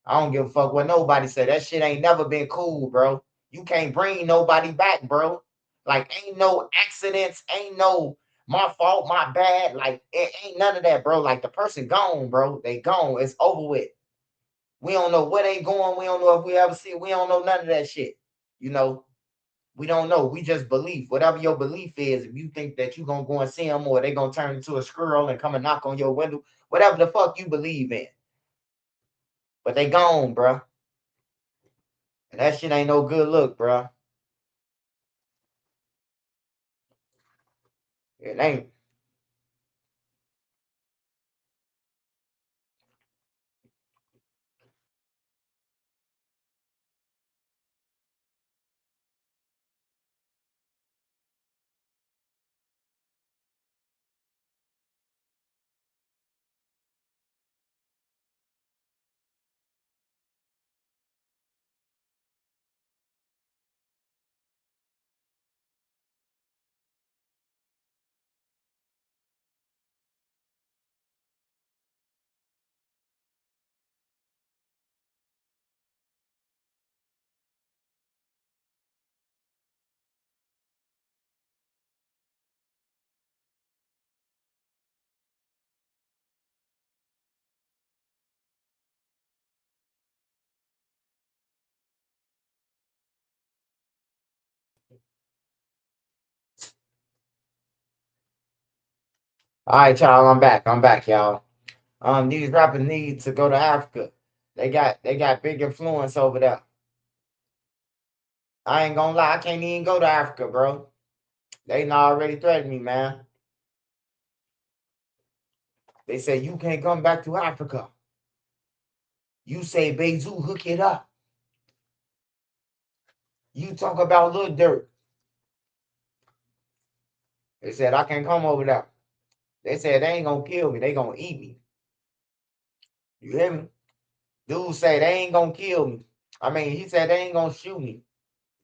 I don't give a fuck what nobody say. That shit ain't never been cool, bro. You can't bring nobody back, bro. Like, ain't no accidents, ain't no my fault, my bad. Like, it ain't none of that, bro. Like, the person gone, bro. They gone. It's over with. We don't know where they going. We don't know if we ever see it. We don't know none of that shit. You know, we don't know. We just believe. Whatever your belief is, if you think that you going to go and see them or they going to turn into a squirrel and come and knock on your window, whatever the fuck you believe in. But they gone, bro. And that shit ain't no good look, bro. It ain't. All right, y'all. I'm back. I'm back, y'all. These rappers need to go to Africa. They got big influence over there. I ain't gonna lie, I can't even go to Africa, bro. They done already threatened me, man. They say you can't come back to Africa. You say Bezu hook it up. You talk about Lil Dirt. They said I can't come over there. They said they ain't gonna kill me, they gonna eat me. You hear me? Dude say they ain't gonna kill me. I mean, he said they ain't gonna shoot me.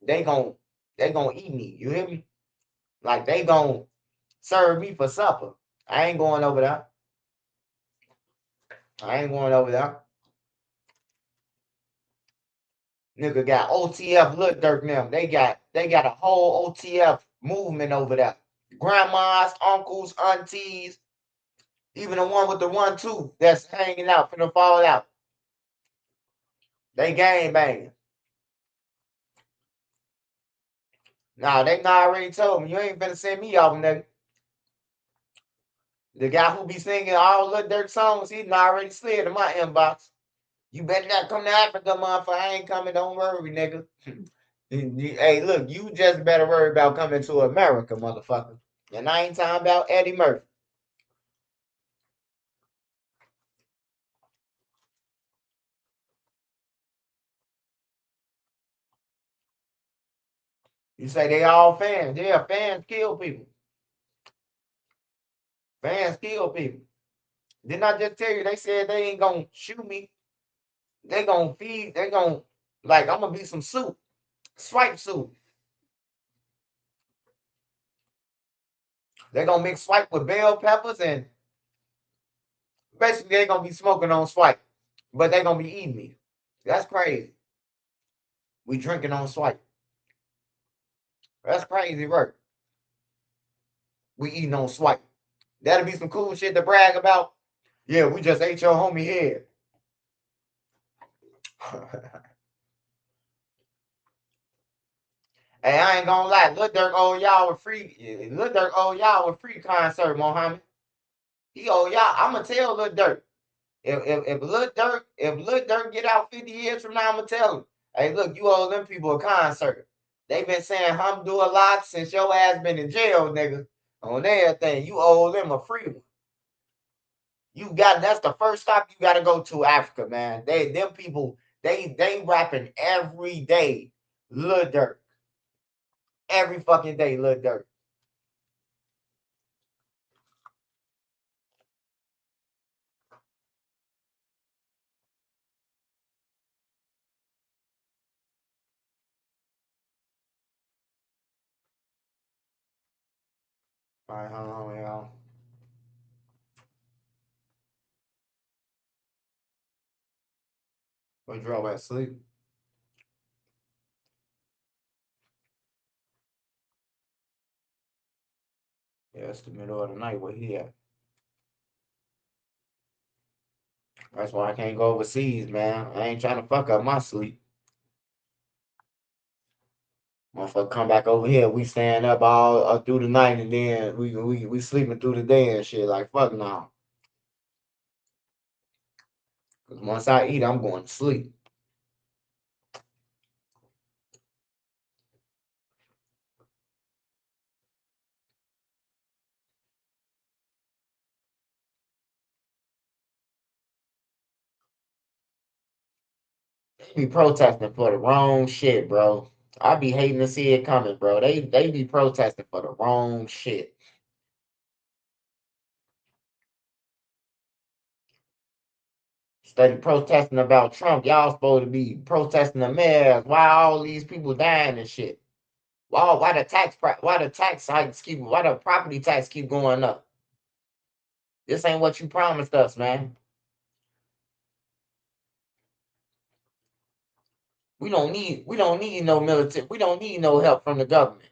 They gon' they gonna eat me. You hear me? Like they gonna serve me for supper. I ain't going over there. I ain't going over there. Nigga got OTF Lil Durk now. They got a whole OTF movement over there. Grandmas, uncles, aunties, even the one with the 1-2 that's hanging out finna fall out. They gang banging. Nah, they already told me you ain't finna send me off, nigga. The guy who be singing all Lil Durk songs, he already slid in my inbox. You better not come to Africa, motherfucker. I ain't coming. Don't worry, nigga. Hey, look, you just better worry about coming to America, motherfucker. And I ain't talking about Eddie Murphy. You say they all fans. Yeah, fans kill people. Fans kill people. Didn't I just tell you they said they ain't gonna shoot me? They gonna feed, they gonna, like, I'm gonna be some soup. Swipe soup. They gonna mix swipe with bell peppers and basically they gonna be smoking on swipe. But they gonna be eating me. That's crazy. We drinking on swipe. That's crazy work. We eating on swipe. That'll be some cool shit to brag about. Yeah, we just ate your homie head. Hey, I ain't gonna lie. Lil Durk owe y'all a free. Lil Durk owe y'all a free concert, Mohammed. He owe y'all. I'ma tell Lil Durk. If Lil Durk get out 50 years from now, I'ma tell him. Hey, look, you owe them people a concert. They been saying hum do a lot since your ass been in jail, nigga. On everything, you owe them a free one. That's the first stop you gotta go to Africa, man. Them people, they rapping every day. Lil Durk. Every fucking day, Lil Durk. All right, hold on, y'all. We drove at sleep. Yeah, it's the middle of the night where he at. That's why I can't go overseas, man. I ain't trying to fuck up my sleep. Motherfucker come back over here, we staying up all through the night and then we sleeping through the day and shit. Like, fuck no. Cause once I eat, I'm going to sleep. They be protesting for the wrong shit, bro. I be hating to see it coming, bro. They be protesting for the wrong shit. Study protesting about Trump. Y'all supposed to be protesting the mayors. Why all these people dying and shit? Why the tax hikes keep why the property tax keep going up? This ain't what you promised us, man. We don't need no military. We don't need no help from the government.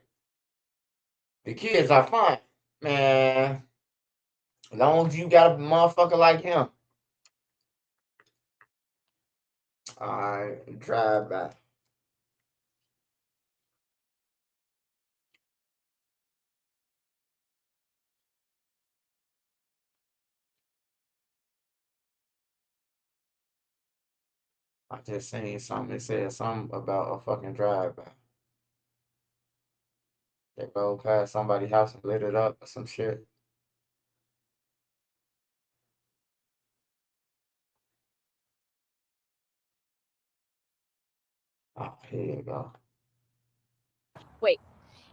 The kids are fine, man. As long as you got a motherfucker like him. All right, drive back. I just seen something. It said something about a fucking drive by. They go past somebody's house and lit it up or some shit. Oh, here you go. Wait,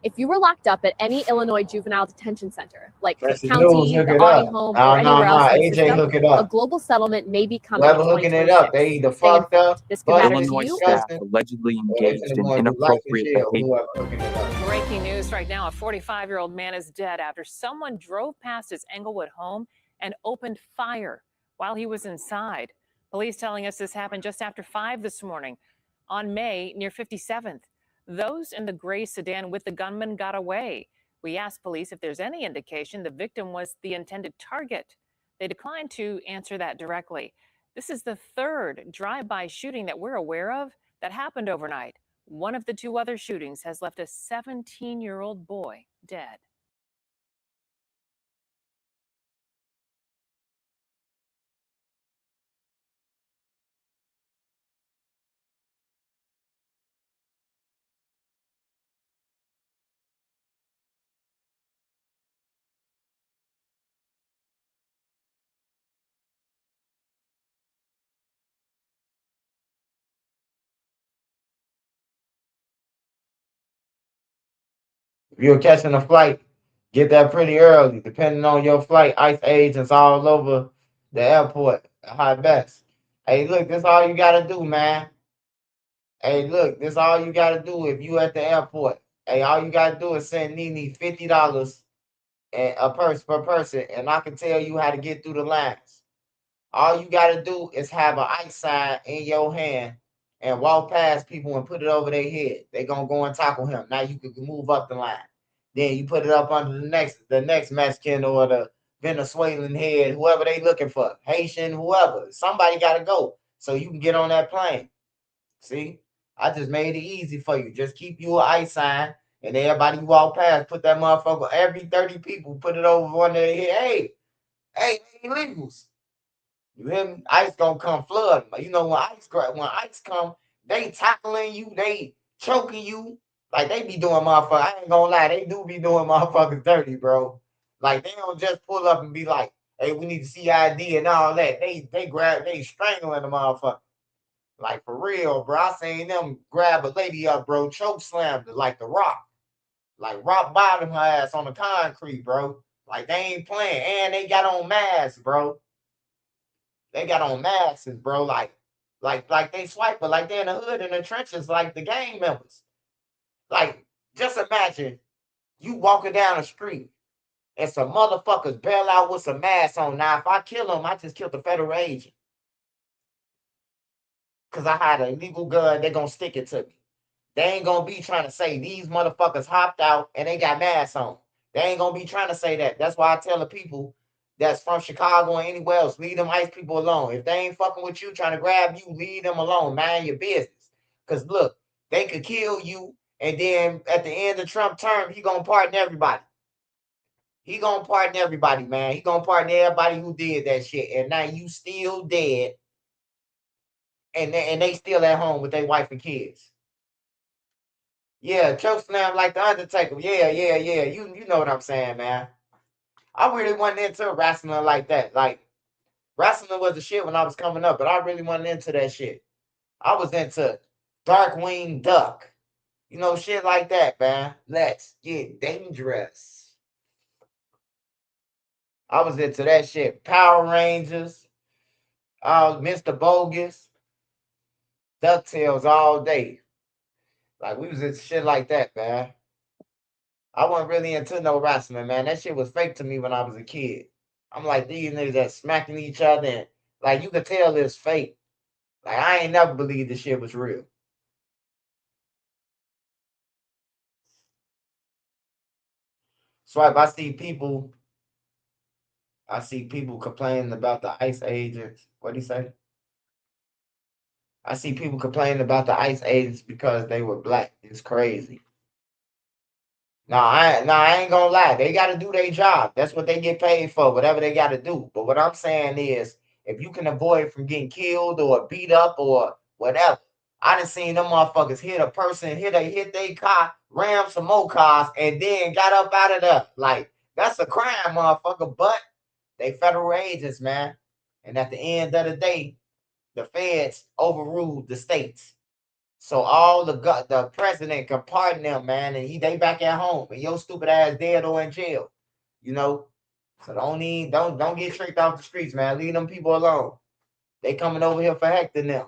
If you were locked up at any Illinois juvenile detention center, like Cook That's the news. County, Hook the it Audie up. home, No, or no, anywhere no. else in the AJ, system, hook it a up. global settlement may be coming in Whoever hooking it up, they 2026. either Stay fucked informed. up, This could matter to Illinois you. staff allegedly or they engaged finna in go and do life in inappropriate jail. behavior. Whoever hooking it up. Breaking news right now. A 45-year-old man is dead after someone drove past his Englewood home and opened fire while he was inside. Police telling us this happened just after 5 this morning on May near 57th. Those in the gray sedan with the gunman got away. We asked police if there's any indication the victim was the intended target. They declined to answer that directly. This is the third drive-by shooting that we're aware of that happened overnight. One of the two other shootings has left a 17-year-old boy dead. If you're catching a flight, get that pretty early. Depending on your flight, ICE agents all over the airport. High best. Hey, look, this all you gotta do, man. Hey, look, this all you gotta do if you at the airport. Hey, all you gotta do is send Nene $50 and a purse per person, and I can tell you how to get through the lines. All you gotta do is have an ICE sign in your hand and walk past people and put it over their head. They gonna go and tackle him. Now you can move up the line. Then you put it up under the next Mexican or the Venezuelan head, whoever they looking for, Haitian, whoever. Somebody gotta go so you can get on that plane. See, I just made it easy for you. Just keep you an ICE sign, and everybody you walk past, put that motherfucker. Every 30 people, put it over one of their head. Hey, illegals. You hear me? ICE gonna come flood. You know when ICE come, they tackling you, they choking you. Like they be doing motherfuckers. I ain't gonna lie, they do be doing motherfuckers dirty, bro. Like they don't just pull up and be like, "Hey, we need to see ID and all that." They strangling the motherfucker. Like for real, bro. I seen them grab a lady up, bro, choke slammed her like the rock. Like rock bottom her ass on the concrete, bro. Like they ain't playing. And they got on masks, bro. They got on masks, bro. Like they swipe, but like they in the hood in the trenches, like the gang members. Like, just imagine you walking down the street and some motherfuckers bail out with some masks on. Now, if I kill them, I just killed the federal agent. Cause I had an illegal gun, they gonna stick it to me. They ain't gonna be trying to say these motherfuckers hopped out and they got masks on. They ain't gonna be trying to say that. That's why I tell the people that's from Chicago and anywhere else, leave them ICE people alone. If they ain't fucking with you, trying to grab you, leave them alone. Mind your business. Cause look, they could kill you, and then at the end of Trump term, he gonna pardon everybody. He gonna pardon everybody, man. He gonna pardon everybody who did that shit. And now you still dead, and they still at home with their wife and kids. Yeah, choke slam like the Undertaker. Yeah. You know what I'm saying, man. I really wasn't into wrestling like that. Like wrestling was the shit when I was coming up, but I really wasn't into that shit. I was into Darkwing Duck. You know, shit like that, man. Let's get dangerous. I was into that shit. Power Rangers, Mr. Bogus, DuckTales all day. Like we was into shit like that, man. I wasn't really into no wrestling, man. That shit was fake to me when I was a kid. I'm like, these niggas that smacking each other, and like you could tell it's fake. Like I ain't never believed this shit was real. Swipe, I see people complaining about the ICE agents. What do you say? I see people complaining about the ICE agents because they were black. It's crazy. I ain't gonna lie. They gotta do their job. That's what they get paid for, whatever they gotta do. But what I'm saying is, if you can avoid from getting killed or beat up or whatever, I done seen them motherfuckers hit a person, hit their car, ram some more cars, and then got up out of there. Like, that's a crime, motherfucker. But they federal agents, man. And at the end of the day, the feds overruled the states. So all the president can pardon them, man, and they back at home, and your stupid ass dead or in jail. You know. So don't get tricked off the streets, man. Leave them people alone. They coming over here for hecting them.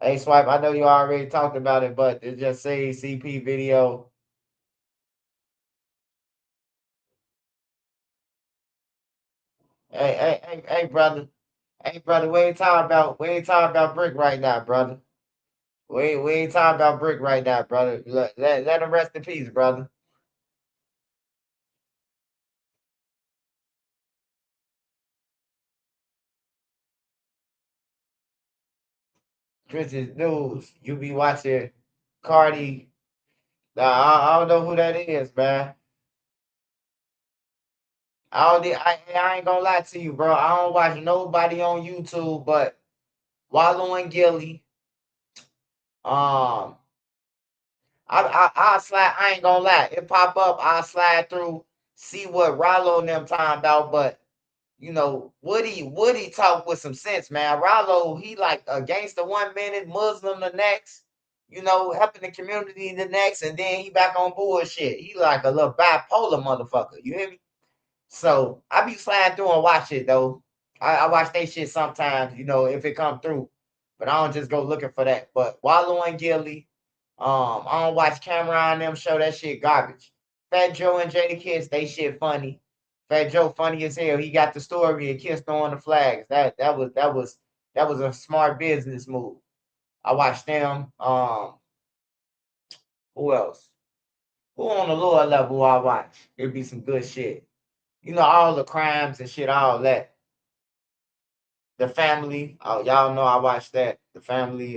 Hey, Swipe, I know you already talked about it, but it just say CP video. Hey, brother. Hey, brother, we ain't talking about Brick right now, brother. We ain't talking about Brick right now, brother. Let him rest in peace, brother. Chris's News. You be watching Cardi. Nah, I don't know who that is, man. I ain't gonna lie to you, bro. I don't watch nobody on YouTube but Wallow and Gilly. Um, I slide. I ain't gonna lie. It pop up. I slide through, see what Rollo and them talking about. But Woody talk with some sense, man. Rollo, he like a gangster 1 minute, Muslim the next. Helping the community the next, and then he back on bullshit. He like a little bipolar motherfucker. You hear me? So I be sliding through and watch it though. I watch that shit sometimes, if it come through. But I don't just go looking for that. But Wallow and Gilly, I don't watch Cameron and them show that shit garbage. Fat Joe and Jada Kiss, they shit funny. Fat Joe funny as hell. He got the story and kissed on the flags. That was a smart business move. I watched them. Who else? Who on the lower level I watch? It'd be some good shit. All the crimes and shit, all that. The Family. Oh, y'all know I watched that. The Family.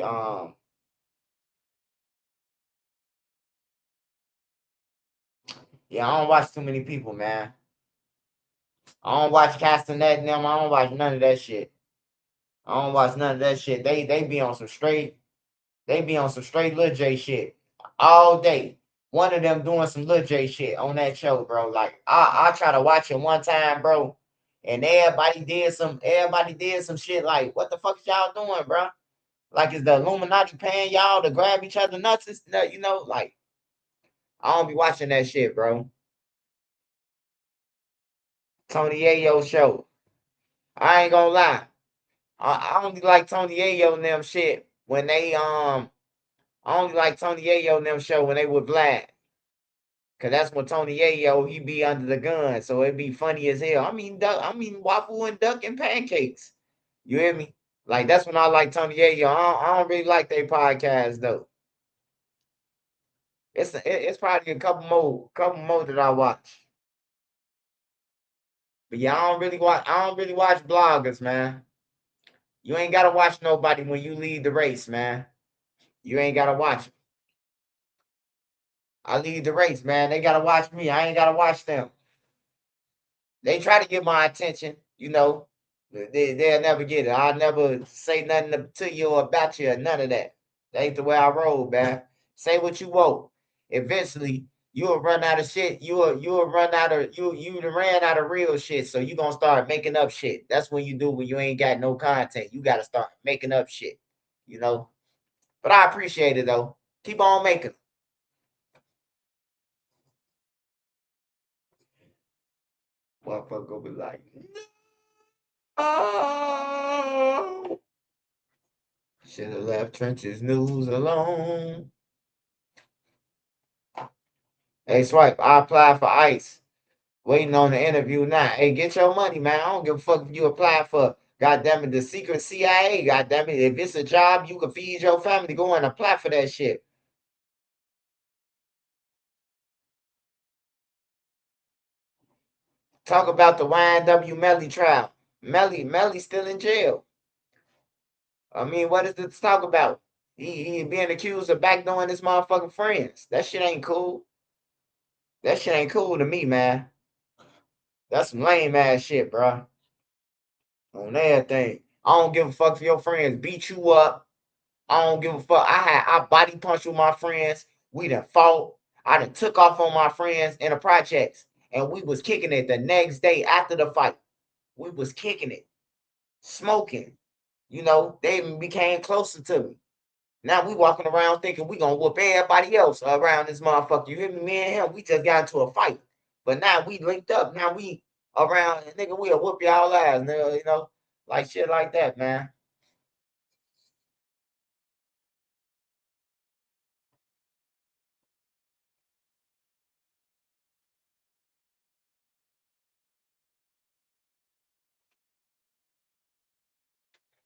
Yeah, I don't watch too many people, man. I don't watch Castanet and them. I don't watch none of that shit. I don't watch none of that shit. They be on some straight. They be on some straight Lil J shit all day. One of them doing some Lil J shit on that show, bro. Like I try to watch it one time, bro, and everybody did some shit. Like what the fuck is y'all doing, bro? Like is the Illuminati paying y'all to grab each other nuts? Like I don't be watching that shit, bro. Tony Yayo show. I ain't gonna lie. I only like Tony Yayo and them shit when they I only like Tony Yayo and them show when they with Vlad. Cause that's when Tony Yayo he be under the gun, so it'd be funny as hell. I mean waffle and duck and pancakes. You hear me? Like that's when I like Tony Yayo. I don't really like their podcast though. It's probably a couple more that I watch. But yeah, I don't really watch bloggers, man. You ain't gotta watch nobody when you lead the race, man. You ain't gotta watch 'em. I lead the race, man. They gotta watch me. I ain't gotta watch them. They try to get my attention. They'll never get it. I'll never say nothing to you or about you or none of that. That ain't the way I roll, man. Say what you want. Eventually, you'll run out of shit. You'll run out of you done ran out of real shit. So you gonna start making up shit. That's when you do when you ain't got no content. You gotta start making up shit. You know. But I appreciate it though. Keep on making. Motherfucker gonna be like, oh, should have left Trenches News alone. Hey, Swipe, I applied for ICE. Waiting on the interview now. Hey, get your money, man. I don't give a fuck if you apply for, goddamn it, the secret CIA. Goddamn it, if it's a job you can feed your family, go and apply for that shit. Talk about the YNW Melly trial. Melly still in jail. I mean, what is it to talk about? He being accused of backdooring his motherfucking friends. That shit ain't cool. That shit ain't cool to me, man. That's some lame ass shit, bro. On everything. I don't give a fuck if your friends beat you up. I don't give a fuck. I body punched with my friends. We done fought. I done took off on my friends in the projects. And we was kicking it the next day after the fight. We was kicking it. Smoking. They even became closer to me. Now we walking around thinking we gonna whoop everybody else around this motherfucker. You hear me? Me and him, we just got into a fight. But now we linked up. Now we around, nigga, we'll whoop y'all ass, nigga, like shit like that, man.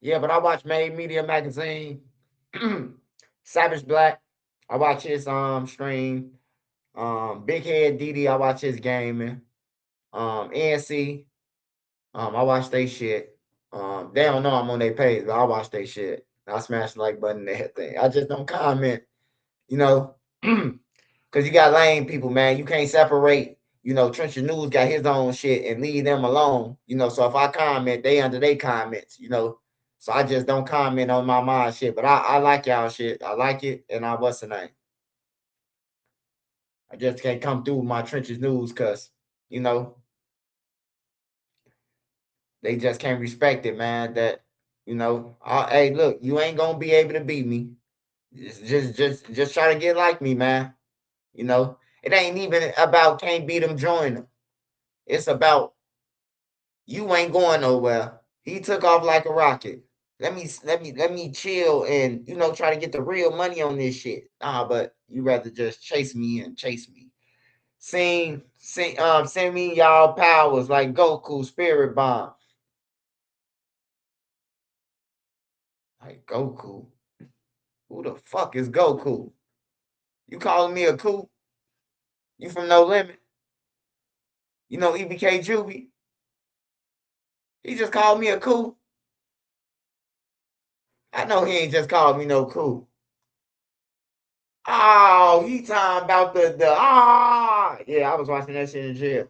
Yeah, but I watch Made Media Magazine, Savage Black. I watch his stream. Big Head DD, I watch his gaming. NC, I watch they shit. They don't know I'm on their page, but I watch they shit. I smash the like button and everything. I just don't comment, you know, because you got lame people, man. You can't separate. Trencher News got his own shit and leave them alone. So if I comment, they under their comments. So I just don't comment on my mind shit. But I like y'all shit. I like it, and what's the name? I just can't come through with my Trenches News because you know they just can't respect it, man. That hey, look, you ain't gonna be able to beat me. Just try to get like me, man. It ain't even about can't beat them, join them. It's about you ain't going nowhere. He took off like a rocket. Let me chill and try to get the real money on this shit. Nah, but you rather just chase me and chase me. Send me y'all powers like Goku Spirit Bomb. Like Goku. Who the fuck is Goku? You calling me a coup? You from No Limit? EBK Juvie? He just called me a coup. I know he ain't just called me no coup. Oh, he talking about yeah, I was watching that shit in jail.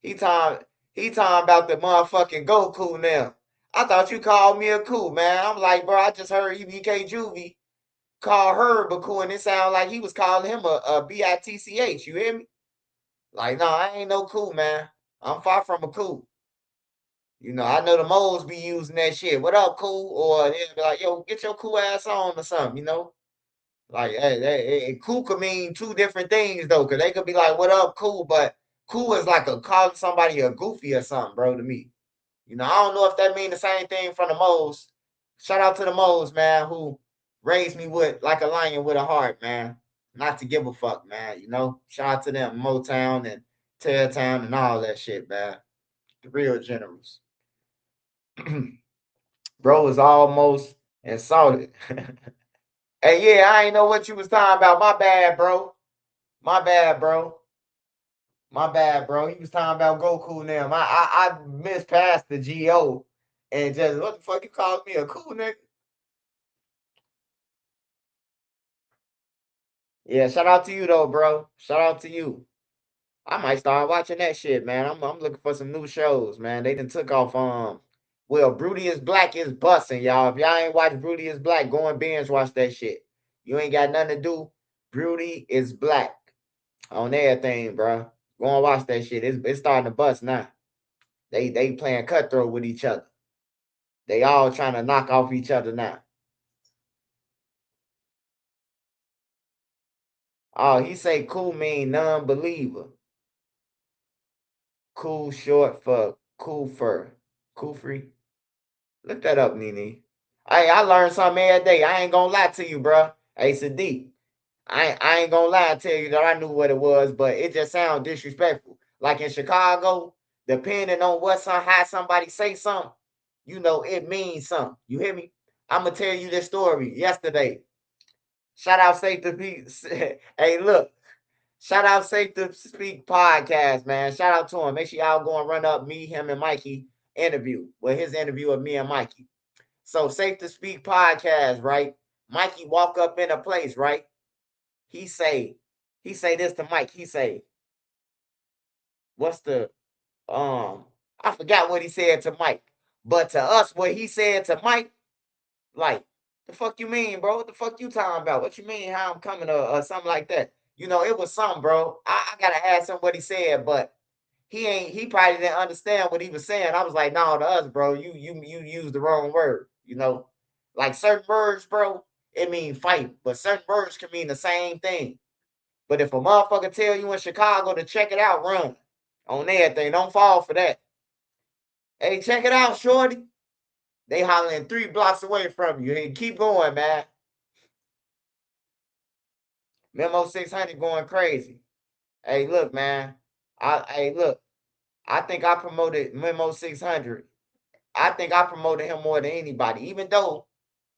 He talking he talking about the motherfucking Goku now. I thought you called me a coup, man. I'm like, bro, I just heard EBK Juvie call her a coup, and it sounded like he was calling him a bitch. You hear me? Like, no, I ain't no coup, man. I'm far from a coup. I know the moles be using that shit. What up, cool? Or they'll be like, yo, get your cool ass on or something. Like, hey, cool could mean two different things though, because they could be like, "What up, cool?" But cool is like calling somebody a goofy or something, bro. To me, I don't know if that mean the same thing from the moles. Shout out to the moles, man, who raised me with like a lion with a heart, man. Not to give a fuck, man. Shout out to them, Motown and Tailtown and all that shit, man. The real generals. Bro was almost insulted. Hey, yeah, I ain't know what you was talking about. My bad, bro. My bad, bro. My bad, bro. He was talking about Goku now. I missed past the GO and just what the fuck you called me a cool nigga? Yeah, shout out to you though, bro. Shout out to you. I might start watching that shit, man. I'm looking for some new shows, man. They done took off well, Broody is Black is busting, y'all. If y'all ain't watched Broody is Black, go and binge watch that shit. You ain't got nothing to do. Broody is Black on everything, bro. Go and watch that shit. It's starting to bust now. They playing cutthroat with each other. They all trying to knock off each other now. Oh, he say cool mean non-believer. Cool short for cool fur. Cool free. Look that up, Nene. Hey, I learned something every day. I ain't gonna lie to you, bro. Hey, Sadiq. I ain't gonna lie and tell you that I knew what it was, but it just sounds disrespectful. Like in Chicago, depending on how somebody say something, it means something. You hear me? I'm gonna tell you this story yesterday. Shout out Safe to Be. Hey, look. Shout out Safe to Speak podcast, man. Shout out to him. Make sure y'all go and run up me, him, and Mikey interview. Well, his interview of me and Mikey. So Safe to Speak podcast, right? Mikey walk up in a place, right? He say this to Mike. He say, what's the I forgot what he said to Mike. But to us, what he said to Mike, like, the fuck you mean, bro? What the fuck you talking about? What you mean how I'm coming or something like that? It was something, bro. I gotta ask him what he said, but he probably didn't understand what he was saying. I was like, no, to us, bro, you used the wrong word. You know, like certain words, bro, it mean fight, but certain words can mean the same thing. But if a motherfucker tell you in Chicago to check it out, run on everything. Don't fall for that. Hey, check it out, shorty. They hollering 3 blocks away from you. Hey, keep going, man. Memo 600 going crazy. Hey, look, man. Look. I think I promoted Memo 600. I think I promoted him more than anybody, even though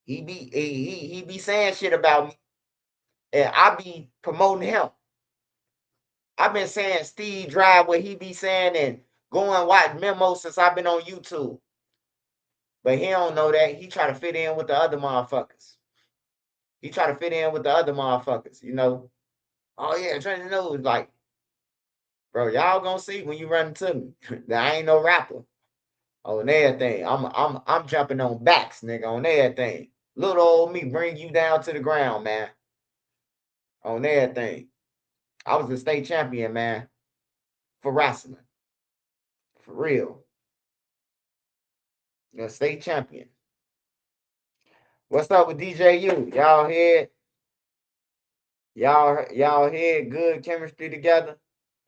he be saying shit about me, and I be promoting him. I've been saying Steve Drive what he be saying and going watch Memo since I've been on YouTube. But he don't know that. He try to fit in with the other motherfuckers. He try to fit in with the other motherfuckers, you know. Oh yeah, trying to know like, bro, y'all gonna see when you run into me. That I ain't no rapper. On everything. I'm jumping on backs, nigga, on everything. Little old me bring you down to the ground, man. On everything. I was a state champion, man. For wrestling. For real. A state champion. What's up with DJU? Y'all here? Y'all here? Good chemistry together.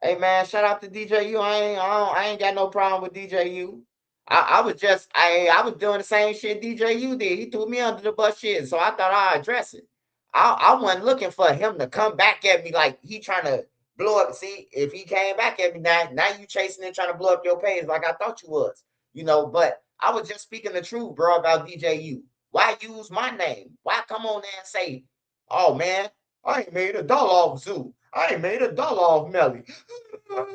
Hey man, shout out to DJU. I ain't got no problem with DJU. I was doing the same shit DJU did. He threw me under the bus shit, so I thought I'd address it. I wasn't looking for him to come back at me like he trying to blow up. See, if he came back at me now you chasing and trying to blow up your page like I thought you was. You know, but I was just speaking the truth, bro, about DJU. Why use my name? Why come on there and say, oh man, I ain't made a dollar off Zoo. I ain't made a dollar off Melly.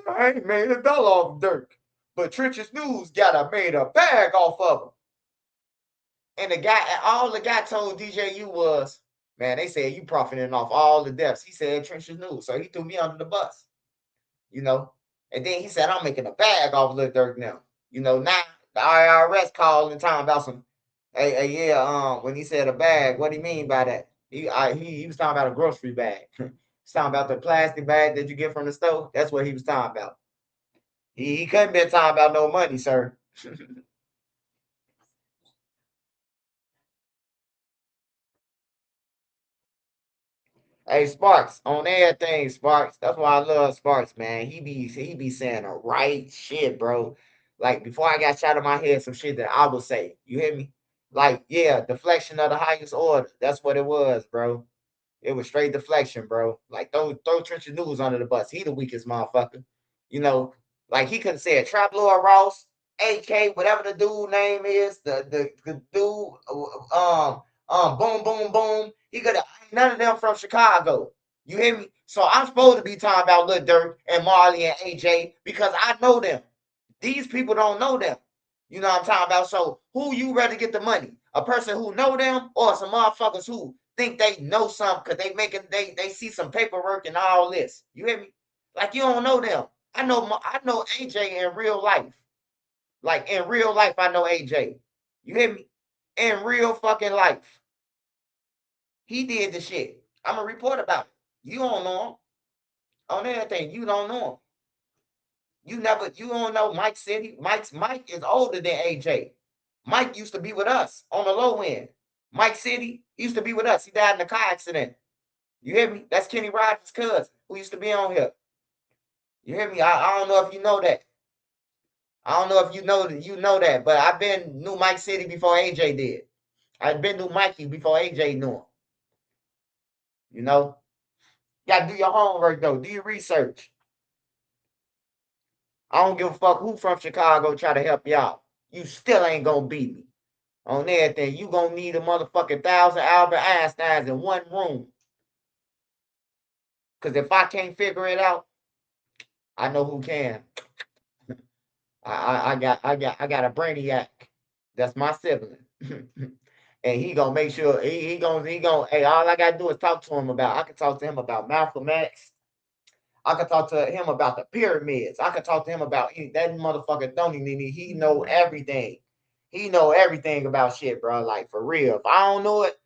I ain't made a dollar off Dirk. But Trenches News made a bag off of him. And all the guy told DJU was, man, they said you profiting off all the deaths. He said Trenches News. So he threw me under the bus. You know? And then he said, I'm making a bag off Lil Durk now. You know, now the IRS called and talking about some, when he said a bag, what do you mean by that? He was talking about a grocery bag. He's talking about the plastic bag that you get from the store. That's what he was talking about. He couldn't be talking about no money, sir. Hey, Sparks, on everything, Sparks. That's why I love Sparks, man. He be saying the right shit, bro. Like before I got shot in my head, some shit that I would say. You hear me? Like, yeah, deflection of the highest order. That's what it was, bro. It was straight deflection, bro. Like throw Trench News under the bus. He the weakest motherfucker. You know, like he could have said Trap Lord Ross, AK, whatever the dude name is, the dude, boom, boom, boom. He could have none of them from Chicago. You hear me? So I'm supposed to be talking about Lil Durk and Marley and AJ because I know them. These people don't know them. You know what I'm talking about? So who you rather get the money? A person who know them or some motherfuckers who think they know something because they see some paperwork and all this. You hear me? Like you don't know them. I know AJ in real life. Like in real life, I know AJ. You hear me? In real fucking life. He did the shit. I'm gonna report about it. You don't know him. On everything, you don't know him. You don't know Mike City. Mike is older than AJ. Mike used to be with us on the low end. Mike City used to be with us. He died in a car accident. You hear me? That's Kenny Rogers' cousin who used to be on here. You hear me? I don't know if you know that. I don't know if you know that, but I've been knew Mike City before AJ did. I've been knew Mikey before AJ knew him. You know? You gotta do your homework though. Do your research. I don't give a fuck who from Chicago try to help you out. You still ain't gonna beat me. On everything, you gonna need a motherfucking 1,000 Albert Einsteins in one room. Cause if I can't figure it out, I know who can. I got a brainiac. That's my sibling. And he gonna make sure he gonna hey, all I gotta do is talk to him about. I can talk to him about Malcolm X. I could talk to him about the pyramids. I could talk to him about that motherfucker Tony Nini. He know everything. He know everything about shit, bro. Like for real. If I don't know it,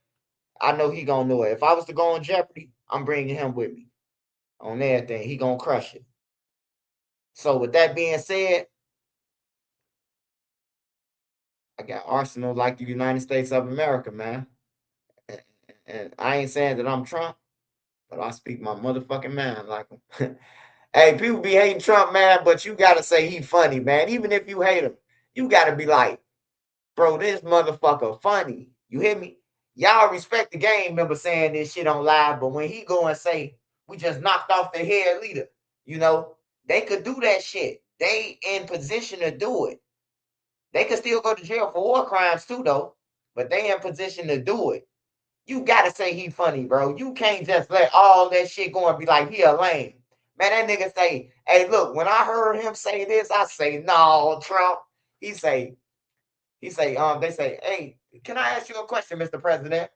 I know he gonna know it. If I was to go on Jeopardy, I'm bringing him with me on everything. He gonna crush it. So with that being said, I got arsenal like the United States of America, man. And, and I ain't saying that I'm Trump, but I speak my motherfucking mind like him. Hey, people be hating Trump, man, but you gotta say he funny, man. Even if you hate him, you gotta be like, bro, this motherfucker funny. You hear me? Y'all respect the game member saying this shit on live, but when he go and say we just knocked off the head leader, you know, they could do that shit. They in position to do it. They could still go to jail for war crimes too, though, but they in position to do it. You gotta say he funny, bro. You can't just let all that shit go and be like he a lame. Man, that nigga say, hey, look, when I heard him say this, I say, no, Trump. He say, they say, hey, can I ask you a question, Mr. President?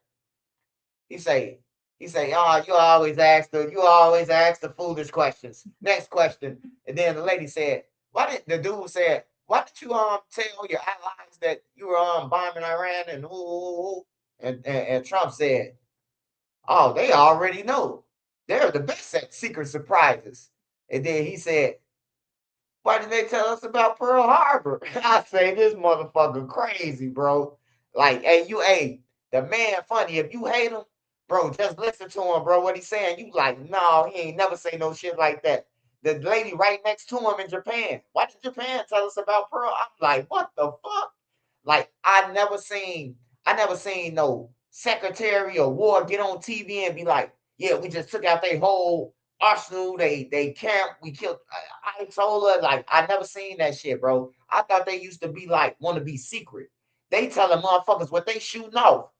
He say, oh, you always ask the foolish questions. Next question. And then the lady said, the dude said, why did you tell your allies that you were bombing Iran and ooh, and Trump said, oh, they already know. They're the best at secret surprises. And then he said, why did they tell us about Pearl Harbor? I say this motherfucker crazy, bro. Like, hey, the man funny. If you hate him, bro, just listen to him, bro. What he's saying, you like, no, he ain't never say no shit like that. The lady right next to him in Japan. Why did Japan tell us about Pearl? I'm like, what the fuck? Like, I never seen no secretary of war get on TV and be like, yeah, we just took out their whole arsenal, they camp, we killed Ayatollah. Like, I never seen that shit, bro. I thought they used to be like, want to be secret. They telling motherfuckers what they shooting off.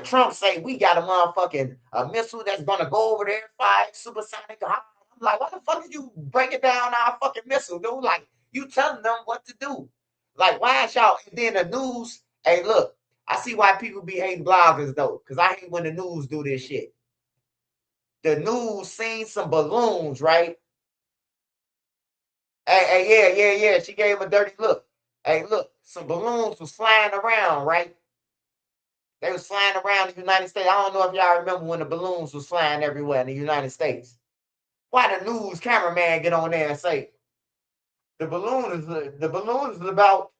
Trump say we got a motherfucking a missile that's gonna go over there, fire supersonic high. I'm like, why the fuck did you break it down our fucking missile, dude? Like, you telling them what to do. Like, why is y'all? And then the news, hey, look, I see why people be hating bloggers though, because I hate when the news do this shit. The news seen some balloons, right? Yeah. She gave him a dirty look. Hey, look, some balloons was flying around, right? They was flying around the United States. I don't know if y'all remember when the balloons was flying everywhere in the United States. Why the news cameraman get on there and say the balloon is about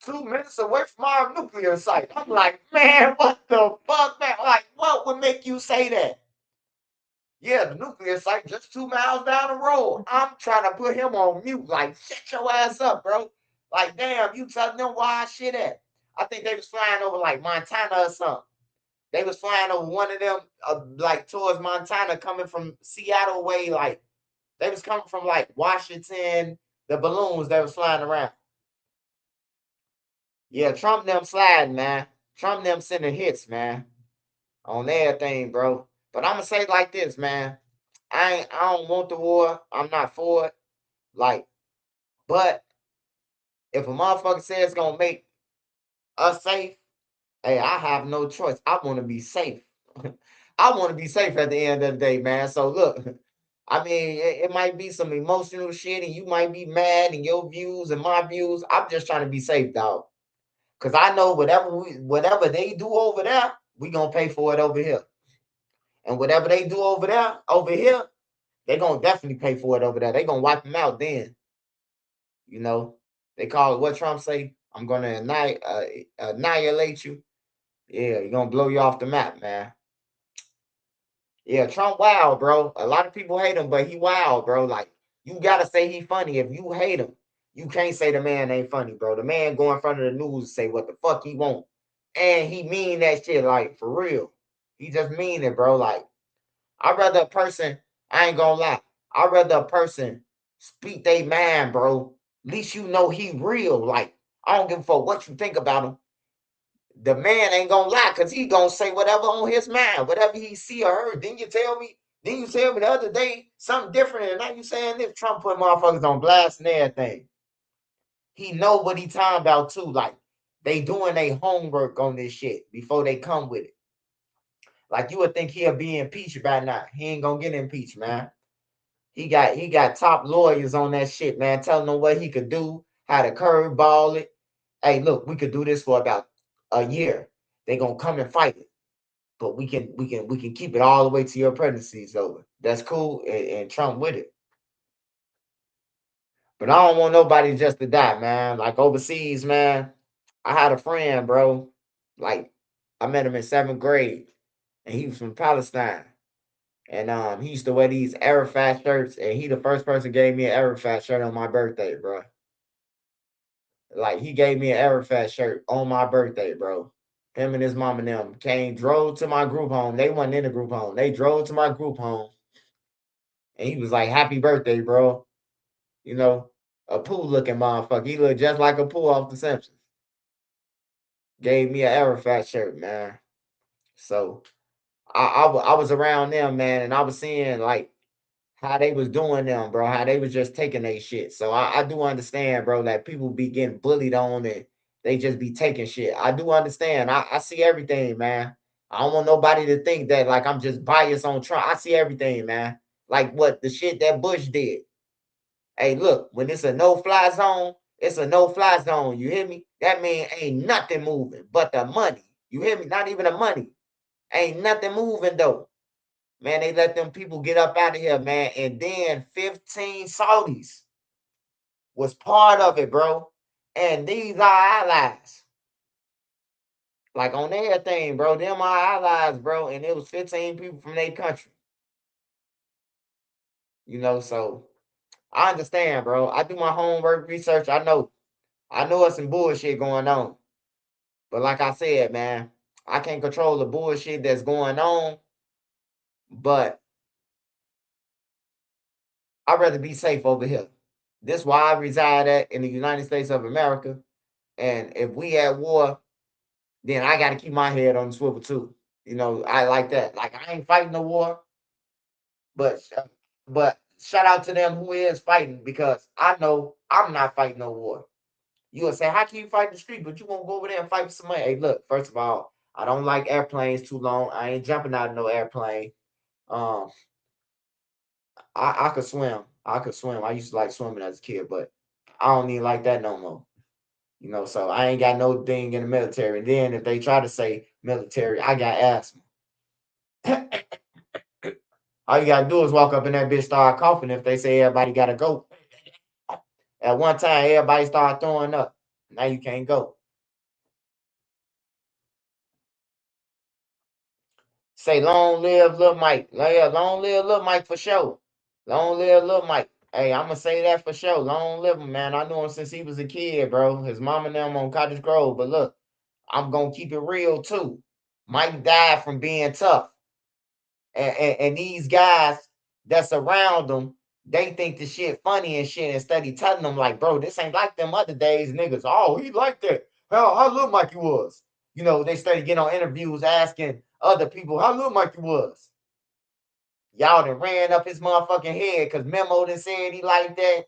2 minutes away from our nuclear site? I'm like, man, what the fuck, man? Like, what would make you say that? Yeah, the nuclear site just 2 miles down the road. I'm trying to put him on mute. Like, shut your ass up, bro. Like, damn, you telling them why shit at? I think they was flying over like Montana or something. They was flying over one of them, like towards Montana, coming from Seattle way. Like, they was coming from like Washington. The balloons that was flying around. Yeah, Trump them sliding, man. Trump them sending hits, man, on everything, bro. But I'm gonna say it like this, man. I don't want the war. I'm not for it. Like, but if a motherfucker says it's gonna make us safe, hey, I have no choice. I want to be safe. I want to be safe at the end of the day, man. So look, I mean, it might be some emotional shit, and you might be mad, and your views and my views. I'm just trying to be safe, dog. Cause I know whatever they do over there, we gonna pay for it over here. And whatever they do over here, they gonna definitely pay for it over there. They gonna wipe them out then. You know, they call it what Trump say. I'm gonna annihilate you. Yeah, you're gonna blow you off the map, man. Yeah, Trump wild, bro. A lot of people hate him, but he wild, bro. Like, you gotta say he funny. If you hate him, you can't say the man ain't funny, bro. The man go in front of the news and say what the fuck he want. And he mean that shit, like, for real. He just mean it, bro. Like, I'd rather a person, I ain't gonna lie, I'd rather a person speak they mind, bro. At least you know he real. Like, I don't give a fuck what you think about him. The man ain't gonna lie, cause he gonna say whatever on his mind, whatever he see or heard. Didn't you tell me the other day something different? And now you saying this Trump put motherfuckers on blast and everything. He know what he talking about too. Like, they doing their homework on this shit before they come with it. Like, you would think he'll be impeached by now. He ain't gonna get impeached, man. He got top lawyers on that shit, man, telling him what he could do, how to curveball it. Hey, look, we could do this for about a year. They gonna come and fight it, but we can keep it all the way to your presidency's over. That's cool, and Trump with it. But I don't want nobody just to die, man. Like overseas, man. I had a friend, bro. Like, I met him in 7th grade, and he was from Palestine. And he used to wear these Arafat shirts, and he the first person gave me an Arafat shirt on my birthday, bro. Like, he gave me an Arafat shirt on my birthday, bro. Him and his mom and them drove to my group home. They wasn't in the group home. They drove to my group home, and he was like, "Happy birthday, bro." You know, a Pooh looking motherfucker. He looked just like a Pooh off The Simpsons. Gave me an Arafat shirt, man. So I was around them, man, and I was seeing like how they was doing them, bro. How they was just taking their shit. So I do understand, bro, that people be getting bullied on and they just be taking shit. I do understand. I see everything, man. I don't want nobody to think that like I'm just biased on Trump. I see everything, man. Like what the shit that Bush did. Hey, look, when it's a no-fly zone, it's a no-fly zone. You hear me? That mean ain't nothing moving but the money. You hear me? Not even the money. Ain't nothing moving though. Man, they let them people get up out of here, man. And then 15 Saudis was part of it, bro. And these are allies. Like on everything, bro. Them are allies, bro. And it was 15 people from their country. So I understand, bro. I do my homework research. I know it's some bullshit going on. But like I said, man, I can't control the bullshit that's going on. But I'd rather be safe over here. This is why I reside at in the United States of America. And if we at war, then I got to keep my head on the swivel too. I like that. Like I ain't fighting the war, but shout out to them who is fighting because I know I'm not fighting no war. You will say, how can you fight the street, but you won't go over there and fight with somebody? Hey, look, first of all, I don't like airplanes too long. I ain't jumping out of no airplane. Um, I could swim. I could swim. I used to like swimming as a kid, but I don't even like that no more. So I ain't got no thing in the military. And then if they try to say military, I got asthma. All you gotta do is walk up in that bitch, start coughing. If they say everybody gotta go, at one time everybody start throwing up. Now you can't go. Say long live Lil Mike. Yeah, long live Lil Mike for sure. Long live Lil Mike. Hey, I'm gonna say that for sure. Long live him, man. I knew him since he was a kid, bro. His mom and them on Cottage Grove. But look, I'm gonna keep it real too. Mike died from being tough. And these guys that's around them, they think the shit funny and shit and study telling them like, bro, this ain't like them other days, niggas. Oh, he like that. How little Mikey was. They started getting on interviews asking other people how little Mikey was. Y'all done ran up his motherfucking head because Memo done said he like that.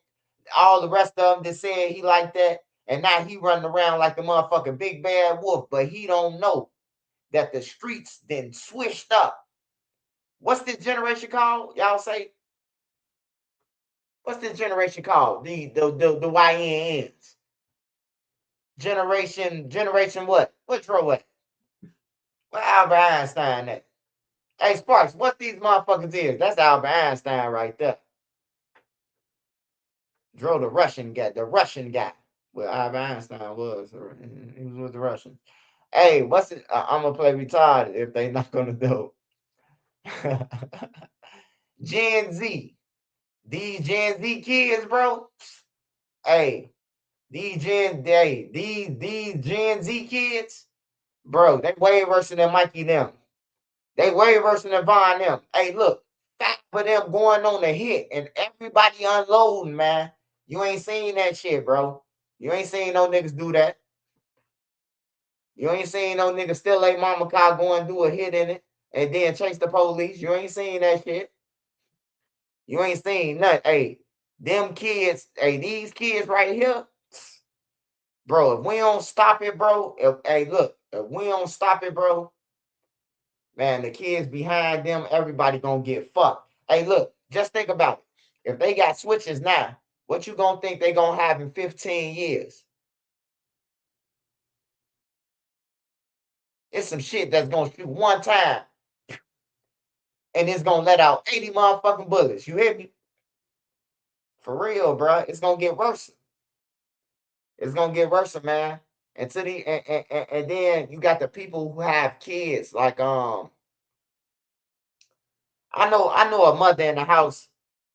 All the rest of them done said he like that. And now he running around like the motherfucking big bad wolf, but he don't know that the streets then switched up. What's this generation called? Y'all say, what's this generation called? The YNs. Generation what? What row at? Where Albert Einstein at? Hey Sparks, what these motherfuckers is? That's Albert Einstein right there. Dro the Russian guy. Well, Albert Einstein was. He was with the Russians. Hey, what's it? I'm gonna play retarded if they not gonna do. Gen Z. These Gen Z kids, bro. Hey, these Gen Z kids, bro, they way worse than Mikey them. They way worse than Von them. Hey, look, fact for them going on a hit and everybody unloading, man. You ain't seen that shit, bro. You ain't seen no niggas do that. You ain't seen no niggas steal a mama car, go and do a hit in it, and then chase the police. You ain't seen that shit. You ain't seen nothing. Hey, them kids, hey, these kids right here, bro, if we don't stop it, bro, if we don't stop it, bro, man, the kids behind them, everybody gonna get fucked. Hey, look, just think about it. If they got switches now, what you gonna think they gonna have in 15 years? It's some shit that's gonna shoot one time, and it's gonna let out 80 motherfucking bullets. You hear me? For real, bro. It's gonna get worse. It's gonna get worse, man. And to the and then you got the people who have kids. Like I know a mother in the house,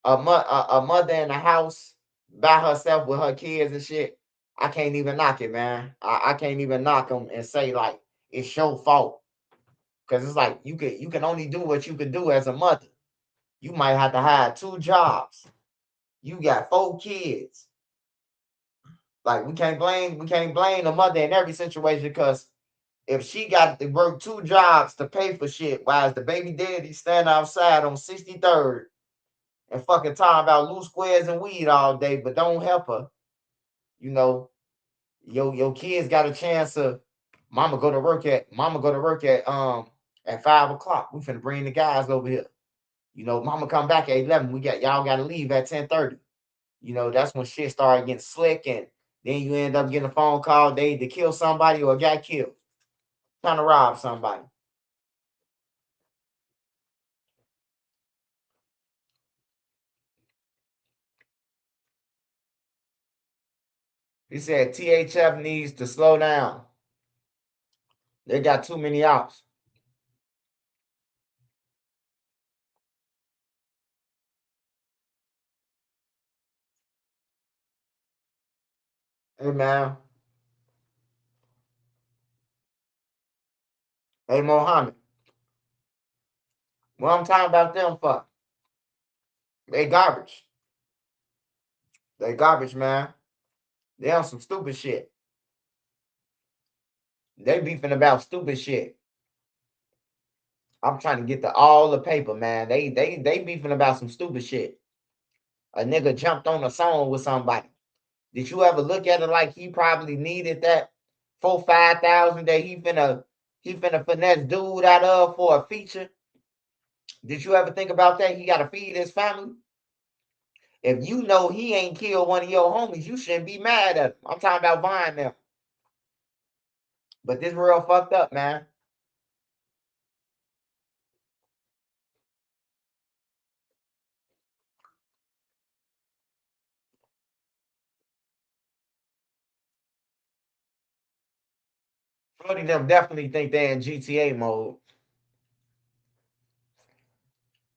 a mother in the house by herself with her kids and shit. I can't even knock it, man. I can't even knock them and say like it's your fault, because it's like you can only do what you can do as a mother. You might have to have 2 jobs. You got 4 kids. Like we can't blame the mother in every situation, because if she got to work 2 jobs to pay for shit, while the baby daddy stand outside on 63rd and fucking talking about loose squares and weed all day, but don't help her, you know, your kids got a chance to mama go to work at 5 o'clock. We finna bring the guys over here. Mama come back at 11. Y'all gotta leave at 10:30. That's when shit started getting slick, and then you end up getting a phone call, they either kill somebody or got killed. Trying to rob somebody. He said THF needs to slow down. They got too many outs. Hey man. Hey Mohammed. What I'm talking about them for? They garbage. They garbage, man. They on some stupid shit. They beefing about stupid shit. I'm trying to get all the paper, man. They beefing about some stupid shit. A nigga jumped on a song with somebody. Did you ever look at it like he probably needed that 4-5,000 that he finna finesse dude out of for a feature? Did you ever think about that? He gotta feed his family. If you know he ain't killed one of your homies, you shouldn't be mad at him. I'm talking about Vine now. But this real fucked up, man. Brody them definitely think they in GTA mode.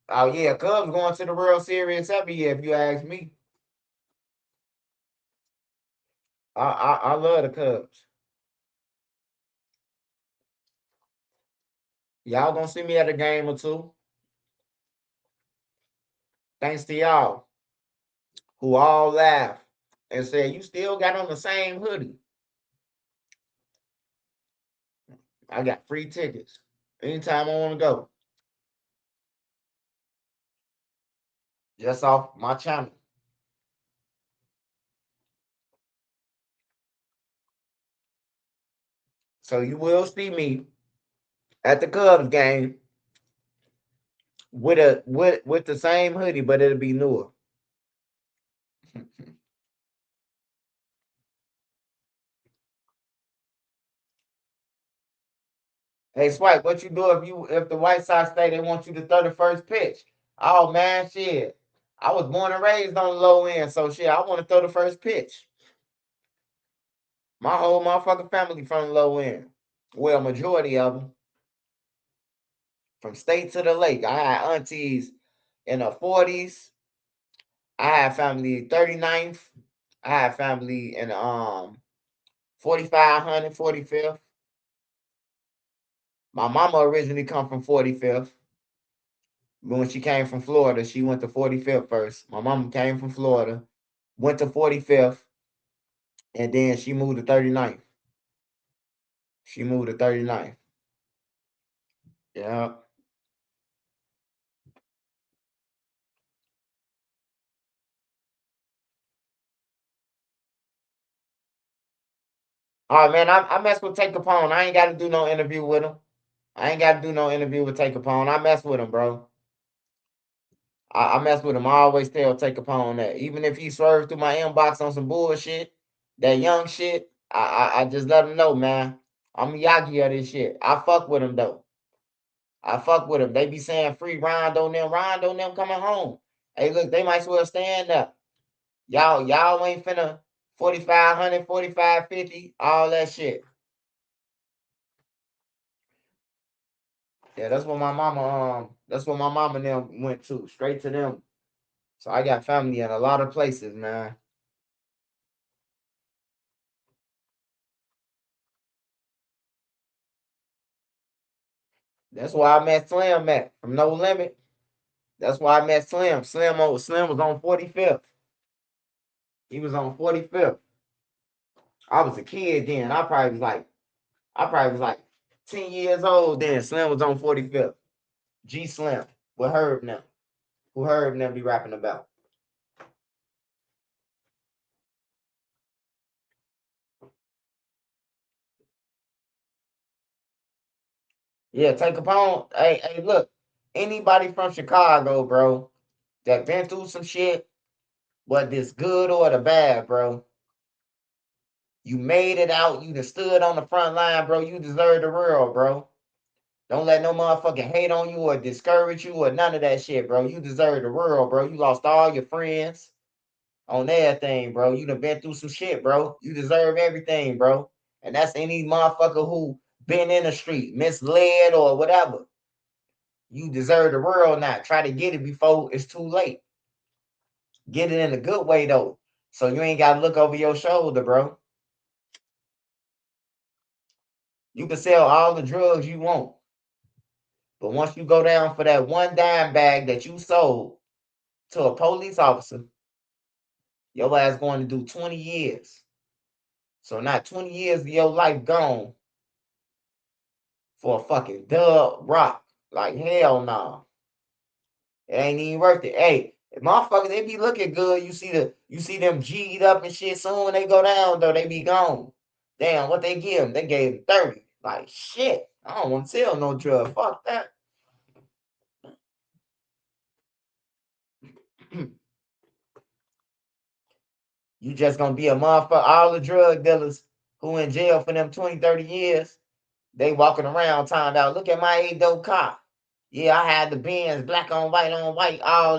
Oh yeah, Cubs going to the World Series every year, if you ask me. I love the Cubs. Y'all gonna see me at a game or two. Thanks to y'all who all laugh and say you still got on the same hoodie. I got free tickets anytime I want to go, just off my channel. So you will see me at the Cubs game with the same hoodie, but it'll be newer. Hey Swipe, what you do if the White Sox say they want you to throw the first pitch? Oh man, shit. I was born and raised on the low end, so shit, I want to throw the first pitch. My whole motherfucking family from the low end. Well, majority of them. From state to the lake. I had aunties in the 40s. I had family 39th. I had family in 4500, 45th. My mama originally come from 45th. When she came from Florida, she went to 45th first. My mama came from Florida, went to 45th, and then she moved to 39th. She moved to 39th. Yeah. All right, man. I mess with Take Capone. I ain't got to do no interview with him. I ain't got to do no interview with Take Capone. I mess with him, bro. I mess with him. I always tell Take Capone that. Even if he swerves through my inbox on some bullshit, that young shit, I just let him know, man. I'm Miyagi of this shit. I fuck with him, though. I fuck with him. They be saying free Rondo them coming home. Hey, look, they might as well stand up. Y'all ain't finna $4,500, $4,550, all that shit. Yeah, that's what my mama and them went to, straight to them. So I got family in a lot of places, man. That's why I met Slim at from No Limit. That's why I met Slim. Slim was on 45th. He was on 45th. I was a kid then. I probably was like 10 years old then. Slim was on 45th. G Slim with Herb now. Who Herb now be rapping about. Yeah, take Capone. Hey, look. Anybody from Chicago, bro, that been through some shit, whether it's good or the bad, bro. You made it out. You just stood on the front line, bro. You deserve the world, bro. Don't let no motherfucking hate on you or discourage you or none of that shit, bro. You deserve the world, bro. You lost all your friends on everything, bro. You done been through some shit, bro. You deserve everything, bro. And that's any motherfucker who been in the street, misled or whatever. You deserve the world now. Try to get it before it's too late. Get it in a good way, though. So you ain't got to look over your shoulder, bro. You can sell all the drugs you want. But once you go down for that one dime bag that you sold to a police officer, your ass going to do 20 years. So not 20 years of your life gone for a fucking dub rock. Like, hell no. It ain't even worth it. Hey, if motherfuckers, they be looking good. You see them G'd up and shit. Soon when they go down, though, they be gone. Damn, what they give them? They gave them 30. Like, shit. I don't want to sell no drug. Fuck that. You just gonna be a motherfucker. All the drug dealers who in jail for them 20, 30 years, they walking around talking about, look at my 8 dope car. Yeah, I had the Benz, black on white, all that.